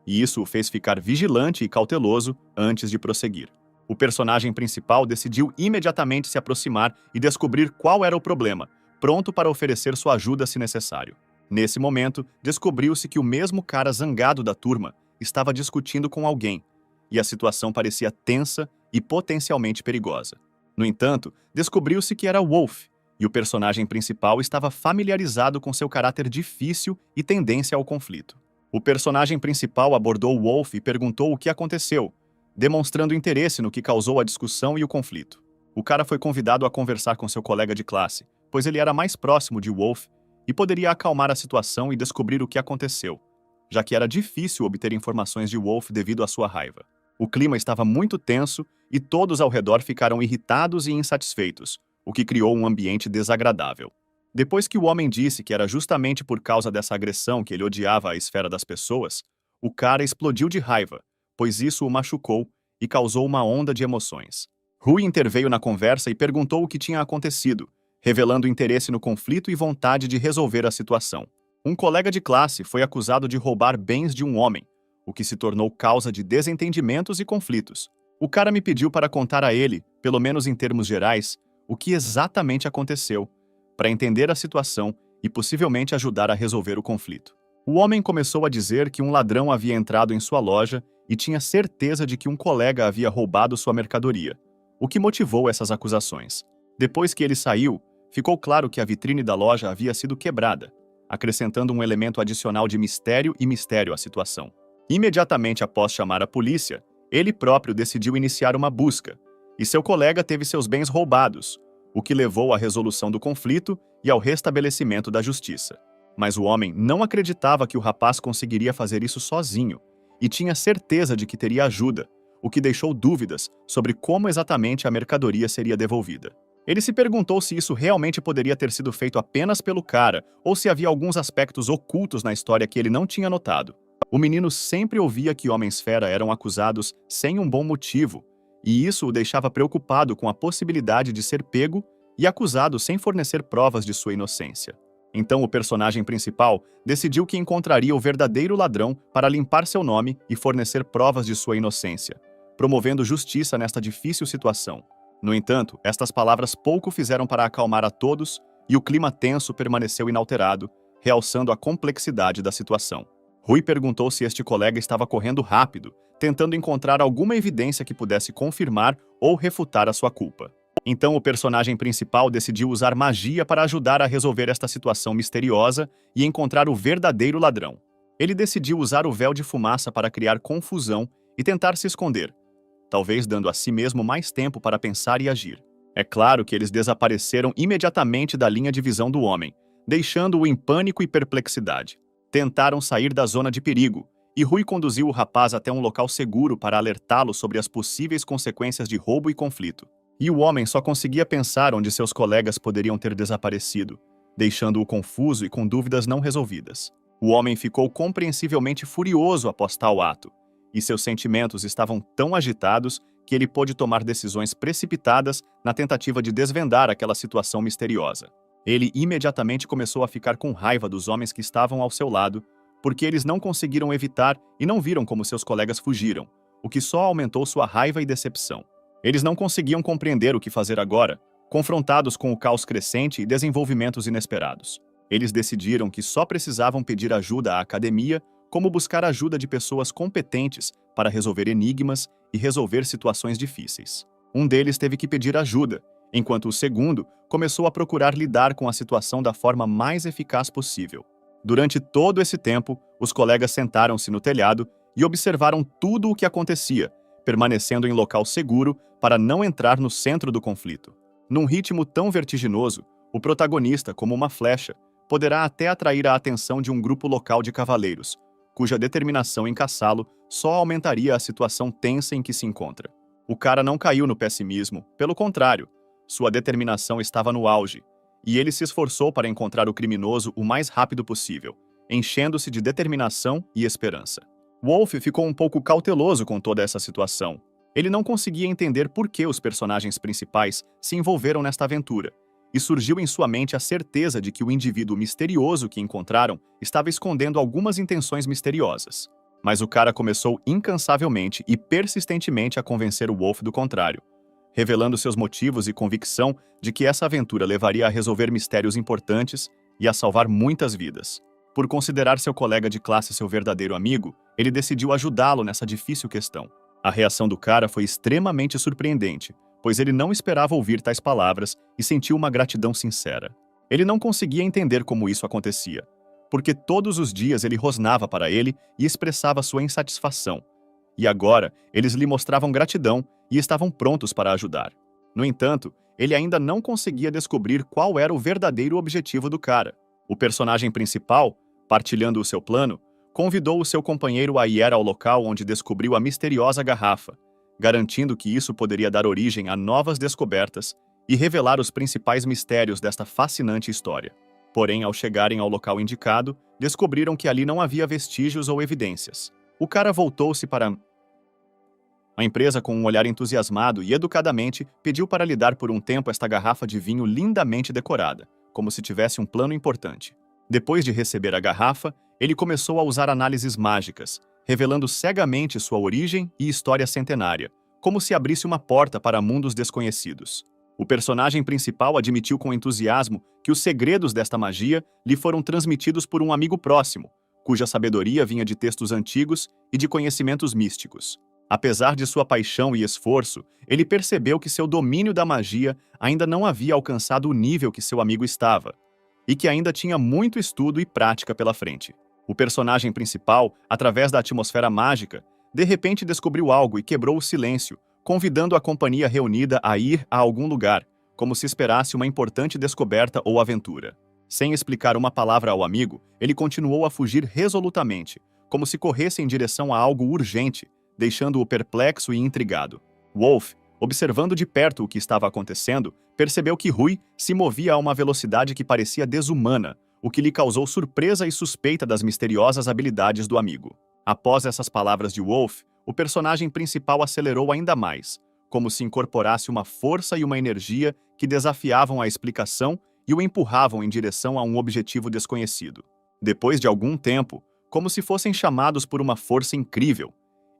E isso o fez ficar vigilante e cauteloso antes de prosseguir. O personagem principal decidiu imediatamente se aproximar e descobrir qual era o problema, pronto para oferecer sua ajuda se necessário. Nesse momento, descobriu-se que o mesmo cara zangado da turma estava discutindo com alguém, e a situação parecia tensa e potencialmente perigosa. No entanto, descobriu-se que era Wolf, e o personagem principal estava familiarizado com seu caráter difícil e tendência ao conflito. O personagem principal abordou Wolf e perguntou o que aconteceu, demonstrando interesse no que causou a discussão e o conflito. O cara foi convidado a conversar com seu colega de classe, pois ele era mais próximo de Wolf e poderia acalmar a situação e descobrir o que aconteceu, já que era difícil obter informações de Wolf devido à sua raiva. O clima estava muito tenso e todos ao redor ficaram irritados e insatisfeitos, o que criou um ambiente desagradável. Depois que o homem disse que era justamente por causa dessa agressão que ele odiava a esfera das pessoas, o cara explodiu de raiva, pois isso o machucou e causou uma onda de emoções. Rui interveio na conversa e perguntou o que tinha acontecido, revelando interesse no conflito e vontade de resolver a situação. Um colega de classe foi acusado de roubar bens de um homem, o que se tornou causa de desentendimentos e conflitos. O cara me pediu para contar a ele, pelo menos em termos gerais, o que exatamente aconteceu, para entender a situação e possivelmente ajudar a resolver o conflito. O homem começou a dizer que um ladrão havia entrado em sua loja e tinha certeza de que um colega havia roubado sua mercadoria, o que motivou essas acusações. Depois que ele saiu, ficou claro que a vitrine da loja havia sido quebrada, acrescentando um elemento adicional de mistério à situação. Imediatamente após chamar a polícia, ele próprio decidiu iniciar uma busca, e seu colega teve seus bens roubados, o que levou à resolução do conflito e ao restabelecimento da justiça. Mas o homem não acreditava que o rapaz conseguiria fazer isso sozinho, e tinha certeza de que teria ajuda, o que deixou dúvidas sobre como exatamente a mercadoria seria devolvida. Ele se perguntou se isso realmente poderia ter sido feito apenas pelo cara, ou se havia alguns aspectos ocultos na história que ele não tinha notado. O menino sempre ouvia que Homens-Fera eram acusados sem um bom motivo, e isso o deixava preocupado com a possibilidade de ser pego e acusado sem fornecer provas de sua inocência. Então o personagem principal decidiu que encontraria o verdadeiro ladrão para limpar seu nome e fornecer provas de sua inocência, promovendo justiça nesta difícil situação. No entanto, estas palavras pouco fizeram para acalmar a todos e o clima tenso permaneceu inalterado, realçando a complexidade da situação. Rui perguntou se este colega estava correndo rápido, tentando encontrar alguma evidência que pudesse confirmar ou refutar a sua culpa. Então o personagem principal decidiu usar magia para ajudar a resolver esta situação misteriosa e encontrar o verdadeiro ladrão. Ele decidiu usar o véu de fumaça para criar confusão e tentar se esconder, talvez dando a si mesmo mais tempo para pensar e agir. É claro que eles desapareceram imediatamente da linha de visão do homem, deixando-o em pânico e perplexidade. Tentaram sair da zona de perigo, e Rui conduziu o rapaz até um local seguro para alertá-lo sobre as possíveis consequências de roubo e conflito. E o homem só conseguia pensar onde seus colegas poderiam ter desaparecido, deixando-o confuso e com dúvidas não resolvidas. O homem ficou compreensivelmente furioso após tal ato, e seus sentimentos estavam tão agitados que ele pôde tomar decisões precipitadas na tentativa de desvendar aquela situação misteriosa. Ele imediatamente começou a ficar com raiva dos homens que estavam ao seu lado, porque eles não conseguiram evitar e não viram como seus colegas fugiram, o que só aumentou sua raiva e decepção. Eles não conseguiam compreender o que fazer agora, confrontados com o caos crescente e desenvolvimentos inesperados. Eles decidiram que só precisavam pedir ajuda à academia, como buscar ajuda de pessoas competentes para resolver enigmas e resolver situações difíceis. Um deles teve que pedir ajuda, enquanto o segundo começou a procurar lidar com a situação da forma mais eficaz possível. Durante todo esse tempo, os colegas sentaram-se no telhado e observaram tudo o que acontecia, permanecendo em local seguro para não entrar no centro do conflito. Num ritmo tão vertiginoso, o protagonista, como uma flecha, poderá até atrair a atenção de um grupo local de cavaleiros, cuja determinação em caçá-lo só aumentaria a situação tensa em que se encontra. O cara não caiu no pessimismo, pelo contrário, sua determinação estava no auge, e ele se esforçou para encontrar o criminoso o mais rápido possível, enchendo-se de determinação e esperança. Wolf ficou um pouco cauteloso com toda essa situação, Ele não conseguia entender por que os personagens principais se envolveram nesta aventura, e surgiu em sua mente a certeza de que o indivíduo misterioso que encontraram estava escondendo algumas intenções misteriosas. Mas o cara começou incansavelmente e persistentemente a convencer o Wolf do contrário, revelando seus motivos e convicção de que essa aventura levaria a resolver mistérios importantes e a salvar muitas vidas. Por considerar seu colega de classe seu verdadeiro amigo, ele decidiu ajudá-lo nessa difícil questão. A reação do cara foi extremamente surpreendente, pois ele não esperava ouvir tais palavras e sentiu uma gratidão sincera. Ele não conseguia entender como isso acontecia, porque todos os dias ele rosnava para ele e expressava sua insatisfação. E agora, eles lhe mostravam gratidão e estavam prontos para ajudar. No entanto, ele ainda não conseguia descobrir qual era o verdadeiro objetivo do cara. O personagem principal, partilhando o seu plano, convidou o seu companheiro a ir ao local onde descobriu a misteriosa garrafa, garantindo que isso poderia dar origem a novas descobertas e revelar os principais mistérios desta fascinante história. Porém, ao chegarem ao local indicado, descobriram que ali não havia vestígios ou evidências. O cara voltou-se para a empresa com um olhar entusiasmado e educadamente pediu para lhe dar por um tempo esta garrafa de vinho lindamente decorada, como se tivesse um plano importante. Depois de receber a garrafa, ele começou a usar análises mágicas, revelando cegamente sua origem e história centenária, como se abrisse uma porta para mundos desconhecidos. O personagem principal admitiu com entusiasmo que os segredos desta magia lhe foram transmitidos por um amigo próximo, cuja sabedoria vinha de textos antigos e de conhecimentos místicos. Apesar de sua paixão e esforço, ele percebeu que seu domínio da magia ainda não havia alcançado o nível que seu amigo estava, e que ainda tinha muito estudo e prática pela frente. O personagem principal, através da atmosfera mágica, de repente descobriu algo e quebrou o silêncio, convidando a companhia reunida a ir a algum lugar, como se esperasse uma importante descoberta ou aventura. Sem explicar uma palavra ao amigo, ele continuou a fugir resolutamente, como se corresse em direção a algo urgente, deixando-o perplexo e intrigado. Wolf, observando de perto o que estava acontecendo, percebeu que Rui se movia a uma velocidade que parecia desumana, o que lhe causou surpresa e suspeita das misteriosas habilidades do amigo. Após essas palavras de Wolf, o personagem principal acelerou ainda mais, como se incorporasse uma força e uma energia que desafiavam a explicação e o empurravam em direção a um objetivo desconhecido. Depois de algum tempo, como se fossem chamados por uma força incrível,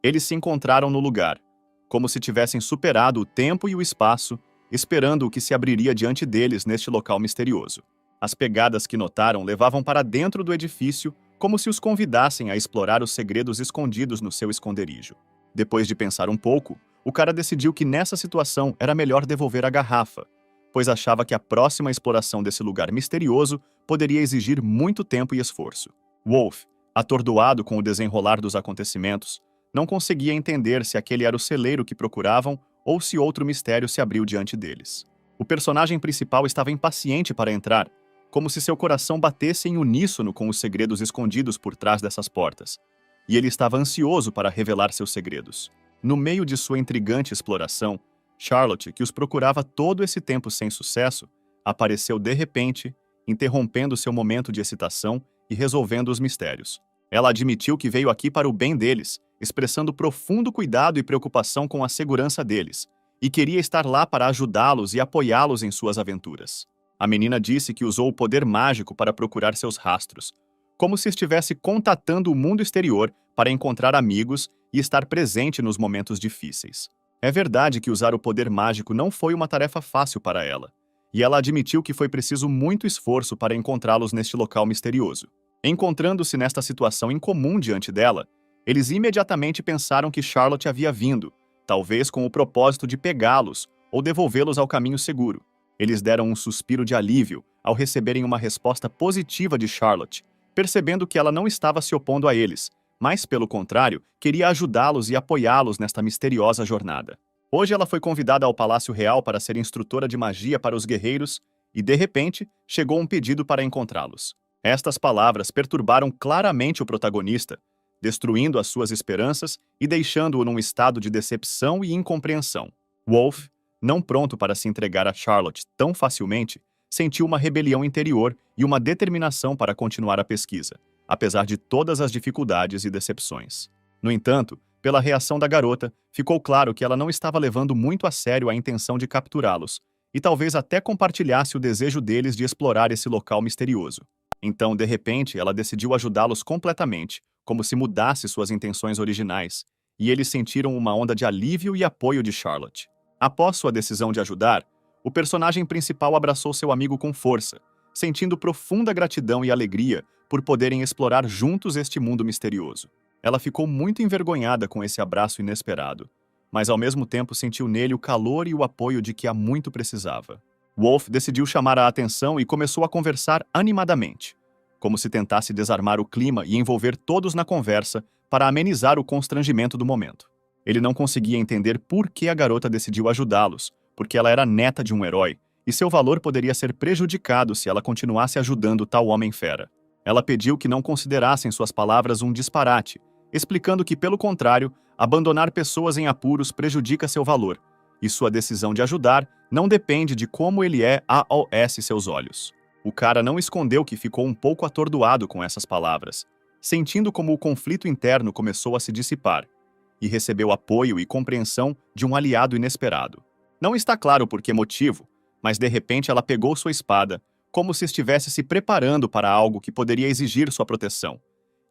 eles se encontraram no lugar, como se tivessem superado o tempo e o espaço, esperando o que se abriria diante deles neste local misterioso. As pegadas que notaram levavam para dentro do edifício, como se os convidassem a explorar os segredos escondidos no seu esconderijo. Depois de pensar um pouco, o cara decidiu que nessa situação era melhor devolver a garrafa, pois achava que a próxima exploração desse lugar misterioso poderia exigir muito tempo e esforço. Wolf, atordoado com o desenrolar dos acontecimentos, não conseguia entender se aquele era o celeiro que procuravam ou se outro mistério se abriu diante deles. O personagem principal estava impaciente para entrar, como se seu coração batesse em uníssono com os segredos escondidos por trás dessas portas, e ele estava ansioso para revelar seus segredos. No meio de sua intrigante exploração, Charlotte, que os procurava todo esse tempo sem sucesso, apareceu de repente, interrompendo seu momento de excitação e resolvendo os mistérios. Ela admitiu que veio aqui para o bem deles, expressando profundo cuidado e preocupação com a segurança deles, e queria estar lá para ajudá-los e apoiá-los em suas aventuras. A menina disse que usou o poder mágico para procurar seus rastros, como se estivesse contatando o mundo exterior para encontrar amigos e estar presente nos momentos difíceis. É verdade que usar o poder mágico não foi uma tarefa fácil para ela, e ela admitiu que foi preciso muito esforço para encontrá-los neste local misterioso. Encontrando-se nesta situação incomum diante dela, eles imediatamente pensaram que Charlotte havia vindo, talvez com o propósito de pegá-los ou devolvê-los ao caminho seguro. Eles deram um suspiro de alívio ao receberem uma resposta positiva de Charlotte, percebendo que ela não estava se opondo a eles, mas, pelo contrário, queria ajudá-los e apoiá-los nesta misteriosa jornada. Hoje ela foi convidada ao Palácio Real para ser instrutora de magia para os guerreiros e, de repente, chegou um pedido para encontrá-los. Estas palavras perturbaram claramente o protagonista, destruindo as suas esperanças e deixando-o num estado de decepção e incompreensão. Wolf, não pronto para se entregar a Charlotte tão facilmente, sentiu uma rebelião interior e uma determinação para continuar a pesquisa, apesar de todas as dificuldades e decepções. No entanto, Pela reação da garota, ficou claro que ela não estava levando muito a sério a intenção de capturá-los, e talvez até compartilhasse o desejo deles de explorar esse local misterioso. Então, de repente, ela decidiu ajudá-los completamente, como se mudasse suas intenções originais, e eles sentiram uma onda de alívio e apoio de Charlotte. Após sua decisão de ajudar, o personagem principal abraçou seu amigo com força, sentindo profunda gratidão e alegria por poderem explorar juntos este mundo misterioso. Ela ficou muito envergonhada com esse abraço inesperado, mas ao mesmo tempo sentiu nele o calor e o apoio de que há muito precisava. Wolf decidiu chamar a atenção e começou a conversar animadamente, como se tentasse desarmar o clima e envolver todos na conversa para amenizar o constrangimento do momento. Ele não conseguia entender por que a garota decidiu ajudá-los, porque ela era neta de um herói, e seu valor poderia ser prejudicado se ela continuasse ajudando tal homem fera. Ela pediu que não considerassem suas palavras um disparate, explicando que, pelo contrário, abandonar pessoas em apuros prejudica seu valor, e sua decisão de ajudar não depende de como ele é aos seus olhos. O cara não escondeu que ficou um pouco atordoado com essas palavras, sentindo como o conflito interno começou a se dissipar, e recebeu apoio e compreensão de um aliado inesperado. Não está claro por que motivo, mas de repente ela pegou sua espada, como se estivesse se preparando para algo que poderia exigir sua proteção.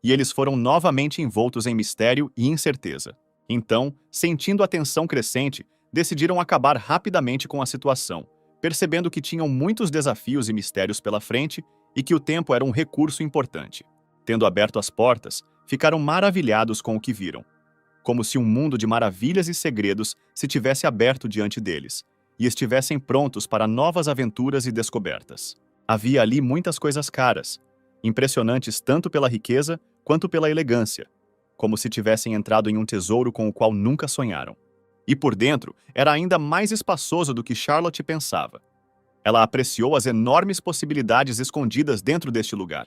E eles foram novamente envoltos em mistério e incerteza. Então, sentindo a tensão crescente, decidiram acabar rapidamente com a situação, percebendo que tinham muitos desafios e mistérios pela frente e que o tempo era um recurso importante. Tendo aberto as portas, ficaram maravilhados com o que viram, como se um mundo de maravilhas e segredos se tivesse aberto diante deles, e estivessem prontos para novas aventuras e descobertas. Havia ali muitas coisas caras, impressionantes tanto pela riqueza quanto pela elegância, como se tivessem entrado em um tesouro com o qual nunca sonharam. E por dentro, era ainda mais espaçoso do que Charlotte pensava. Ela apreciou as enormes possibilidades escondidas dentro deste lugar.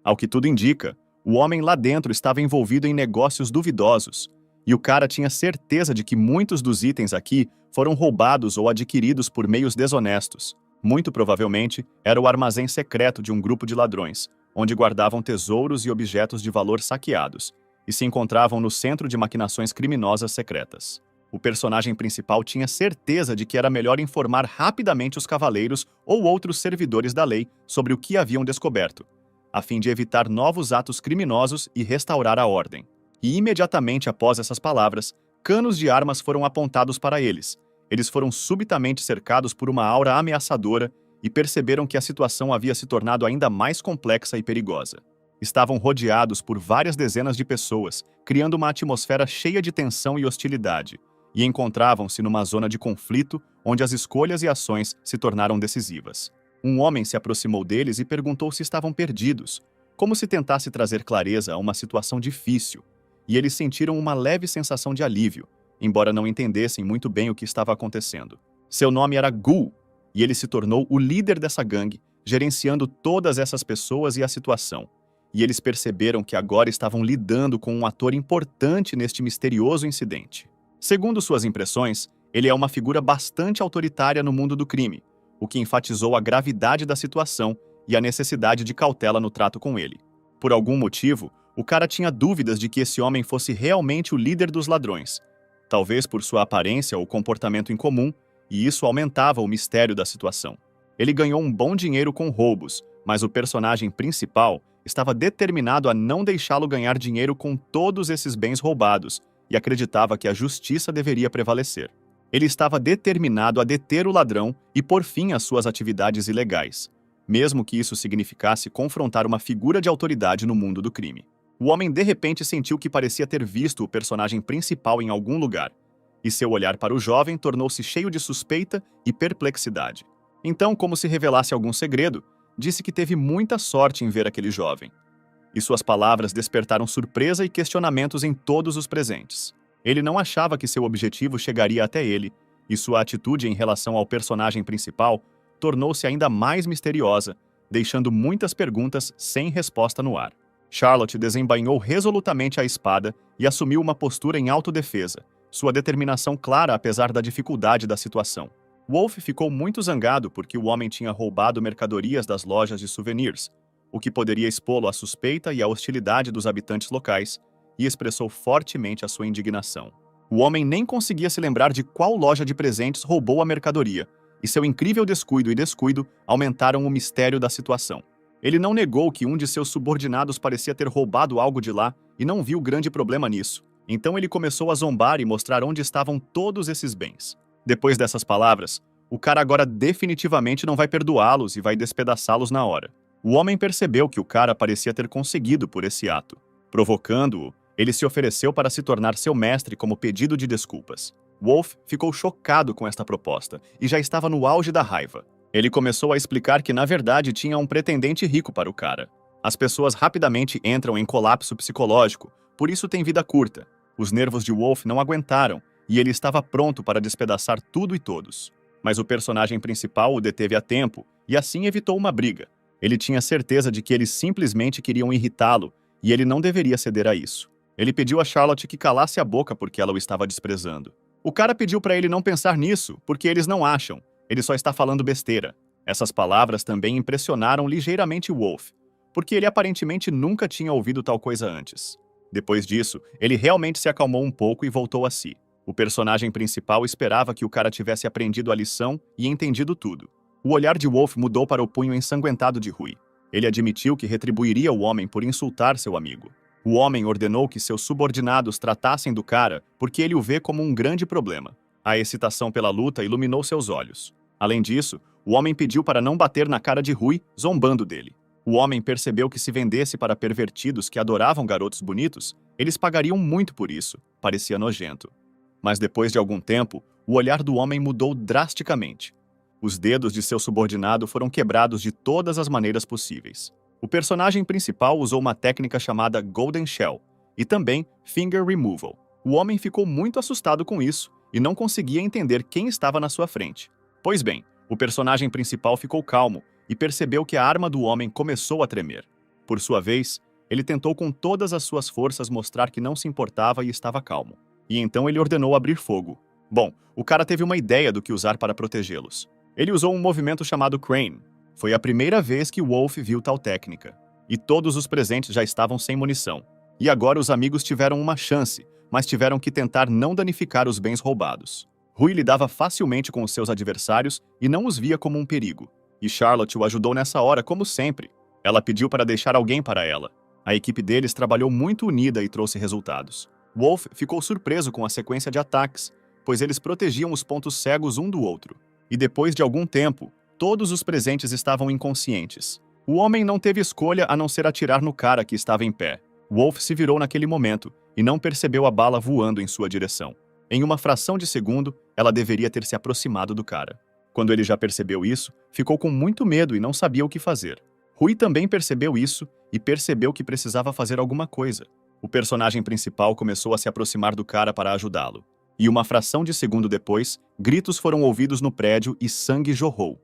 Ao que tudo indica, o homem lá dentro estava envolvido em negócios duvidosos, e o cara tinha certeza de que muitos dos itens aqui foram roubados ou adquiridos por meios desonestos. Muito provavelmente, era o armazém secreto de um grupo de ladrões, onde guardavam tesouros e objetos de valor saqueados, e se encontravam no centro de maquinações criminosas secretas. O personagem principal tinha certeza de que era melhor informar rapidamente os cavaleiros ou outros servidores da lei sobre o que haviam descoberto, a fim de evitar novos atos criminosos e restaurar a ordem. E imediatamente após essas palavras, canos de armas foram apontados para eles. Eles foram subitamente cercados por uma aura ameaçadora e perceberam que a situação havia se tornado ainda mais complexa e perigosa. Estavam rodeados por várias dezenas de pessoas, criando uma atmosfera cheia de tensão e hostilidade, e encontravam-se numa zona de conflito onde as escolhas e ações se tornaram decisivas. Um homem se aproximou deles e perguntou se estavam perdidos, como se tentasse trazer clareza a uma situação difícil, e eles sentiram uma leve sensação de alívio, embora não entendessem muito bem o que estava acontecendo. Seu nome era Gul, e ele se tornou o líder dessa gangue, gerenciando todas essas pessoas e a situação. E eles perceberam que agora estavam lidando com um ator importante neste misterioso incidente. Segundo suas impressões, ele é uma figura bastante autoritária no mundo do crime, o que enfatizou a gravidade da situação e a necessidade de cautela no trato com ele. Por algum motivo, o cara tinha dúvidas de que esse homem fosse realmente o líder dos ladrões, talvez por sua aparência ou comportamento incomum, e isso aumentava o mistério da situação. Ele ganhou um bom dinheiro com roubos, mas o personagem principal estava determinado a não deixá-lo ganhar dinheiro com todos esses bens roubados e acreditava que a justiça deveria prevalecer. Ele estava determinado a deter o ladrão e pôr fim às suas atividades ilegais, mesmo que isso significasse confrontar uma figura de autoridade no mundo do crime. O homem de repente sentiu que parecia ter visto o personagem principal em algum lugar, e seu olhar para o jovem tornou-se cheio de suspeita e perplexidade. Então, como se revelasse algum segredo, disse que teve muita sorte em ver aquele jovem. E suas palavras despertaram surpresa e questionamentos em todos os presentes. Ele não achava que seu objetivo chegaria até ele, e sua atitude em relação ao personagem principal tornou-se ainda mais misteriosa, deixando muitas perguntas sem resposta no ar. Charlotte desembainhou resolutamente a espada e assumiu uma postura em autodefesa, sua determinação clara apesar da dificuldade da situação. Wolf ficou muito zangado porque o homem tinha roubado mercadorias das lojas de souvenirs, o que poderia expô-lo à suspeita e à hostilidade dos habitantes locais, e expressou fortemente a sua indignação. O homem nem conseguia se lembrar de qual loja de presentes roubou a mercadoria, e seu incrível descuido aumentaram o mistério da situação. Ele não negou que um de seus subordinados parecia ter roubado algo de lá e não viu grande problema nisso. Então ele começou a zombar e mostrar onde estavam todos esses bens. Depois dessas palavras, o cara agora definitivamente não vai perdoá-los e vai despedaçá-los na hora. O homem percebeu que o cara parecia ter conseguido por esse ato. Provocando-o, ele se ofereceu para se tornar seu mestre como pedido de desculpas. Wolf ficou chocado com esta proposta e já estava no auge da raiva. Ele começou a explicar que, na verdade, tinha um pretendente rico para o cara. As pessoas rapidamente entram em colapso psicológico, por isso tem vida curta. Os nervos de Wolf não aguentaram e ele estava pronto para despedaçar tudo e todos. Mas o personagem principal o deteve a tempo e assim evitou uma briga. Ele tinha certeza de que eles simplesmente queriam irritá-lo e ele não deveria ceder a isso. Ele pediu a Charlotte que calasse a boca porque ela o estava desprezando. O cara pediu para ele não pensar nisso, porque eles não acham. Ele só está falando besteira. Essas palavras também impressionaram ligeiramente Wolf, porque ele aparentemente nunca tinha ouvido tal coisa antes. Depois disso, ele realmente se acalmou um pouco e voltou a si. O personagem principal esperava que o cara tivesse aprendido a lição e entendido tudo. O olhar de Wolf mudou para o punho ensanguentado de Rui. Ele admitiu que retribuiria o homem por insultar seu amigo. O homem ordenou que seus subordinados tratassem do cara porque ele o vê como um grande problema. A excitação pela luta iluminou seus olhos. Além disso, o homem pediu para não bater na cara de Rui, zombando dele. O homem percebeu que se vendesse para pervertidos que adoravam garotos bonitos, eles pagariam muito por isso. Parecia nojento. Mas depois de algum tempo, o olhar do homem mudou drasticamente. Os dedos de seu subordinado foram quebrados de todas as maneiras possíveis. O personagem principal usou uma técnica chamada Golden Shell e também Finger Removal. O homem ficou muito assustado com isso e não conseguia entender quem estava na sua frente. Pois bem, o personagem principal ficou calmo e percebeu que a arma do homem começou a tremer. Por sua vez, ele tentou com todas as suas forças mostrar que não se importava e estava calmo. E então ele ordenou abrir fogo. Bom, o cara teve uma ideia do que usar para protegê-los. Ele usou um movimento chamado Crane. Foi a primeira vez que Wolf viu tal técnica. E todos os presentes já estavam sem munição. E agora os amigos tiveram uma chance, mas tiveram que tentar não danificar os bens roubados. Rui lidava facilmente com os seus adversários e não os via como um perigo. E Charlotte o ajudou nessa hora, como sempre. Ela pediu para deixar alguém para ela. A equipe deles trabalhou muito unida e trouxe resultados. Wolf ficou surpreso com a sequência de ataques, pois eles protegiam os pontos cegos um do outro. E depois de algum tempo, todos os presentes estavam inconscientes. O homem não teve escolha a não ser atirar no cara que estava em pé. Wolf se virou naquele momento e não percebeu a bala voando em sua direção. Em uma fração de segundo, ela deveria ter se aproximado do cara. Quando ele já percebeu isso, ficou com muito medo e não sabia o que fazer. Rui também percebeu isso e percebeu que precisava fazer alguma coisa. O personagem principal começou a se aproximar do cara para ajudá-lo. E uma fração de segundo depois, gritos foram ouvidos no prédio e sangue jorrou.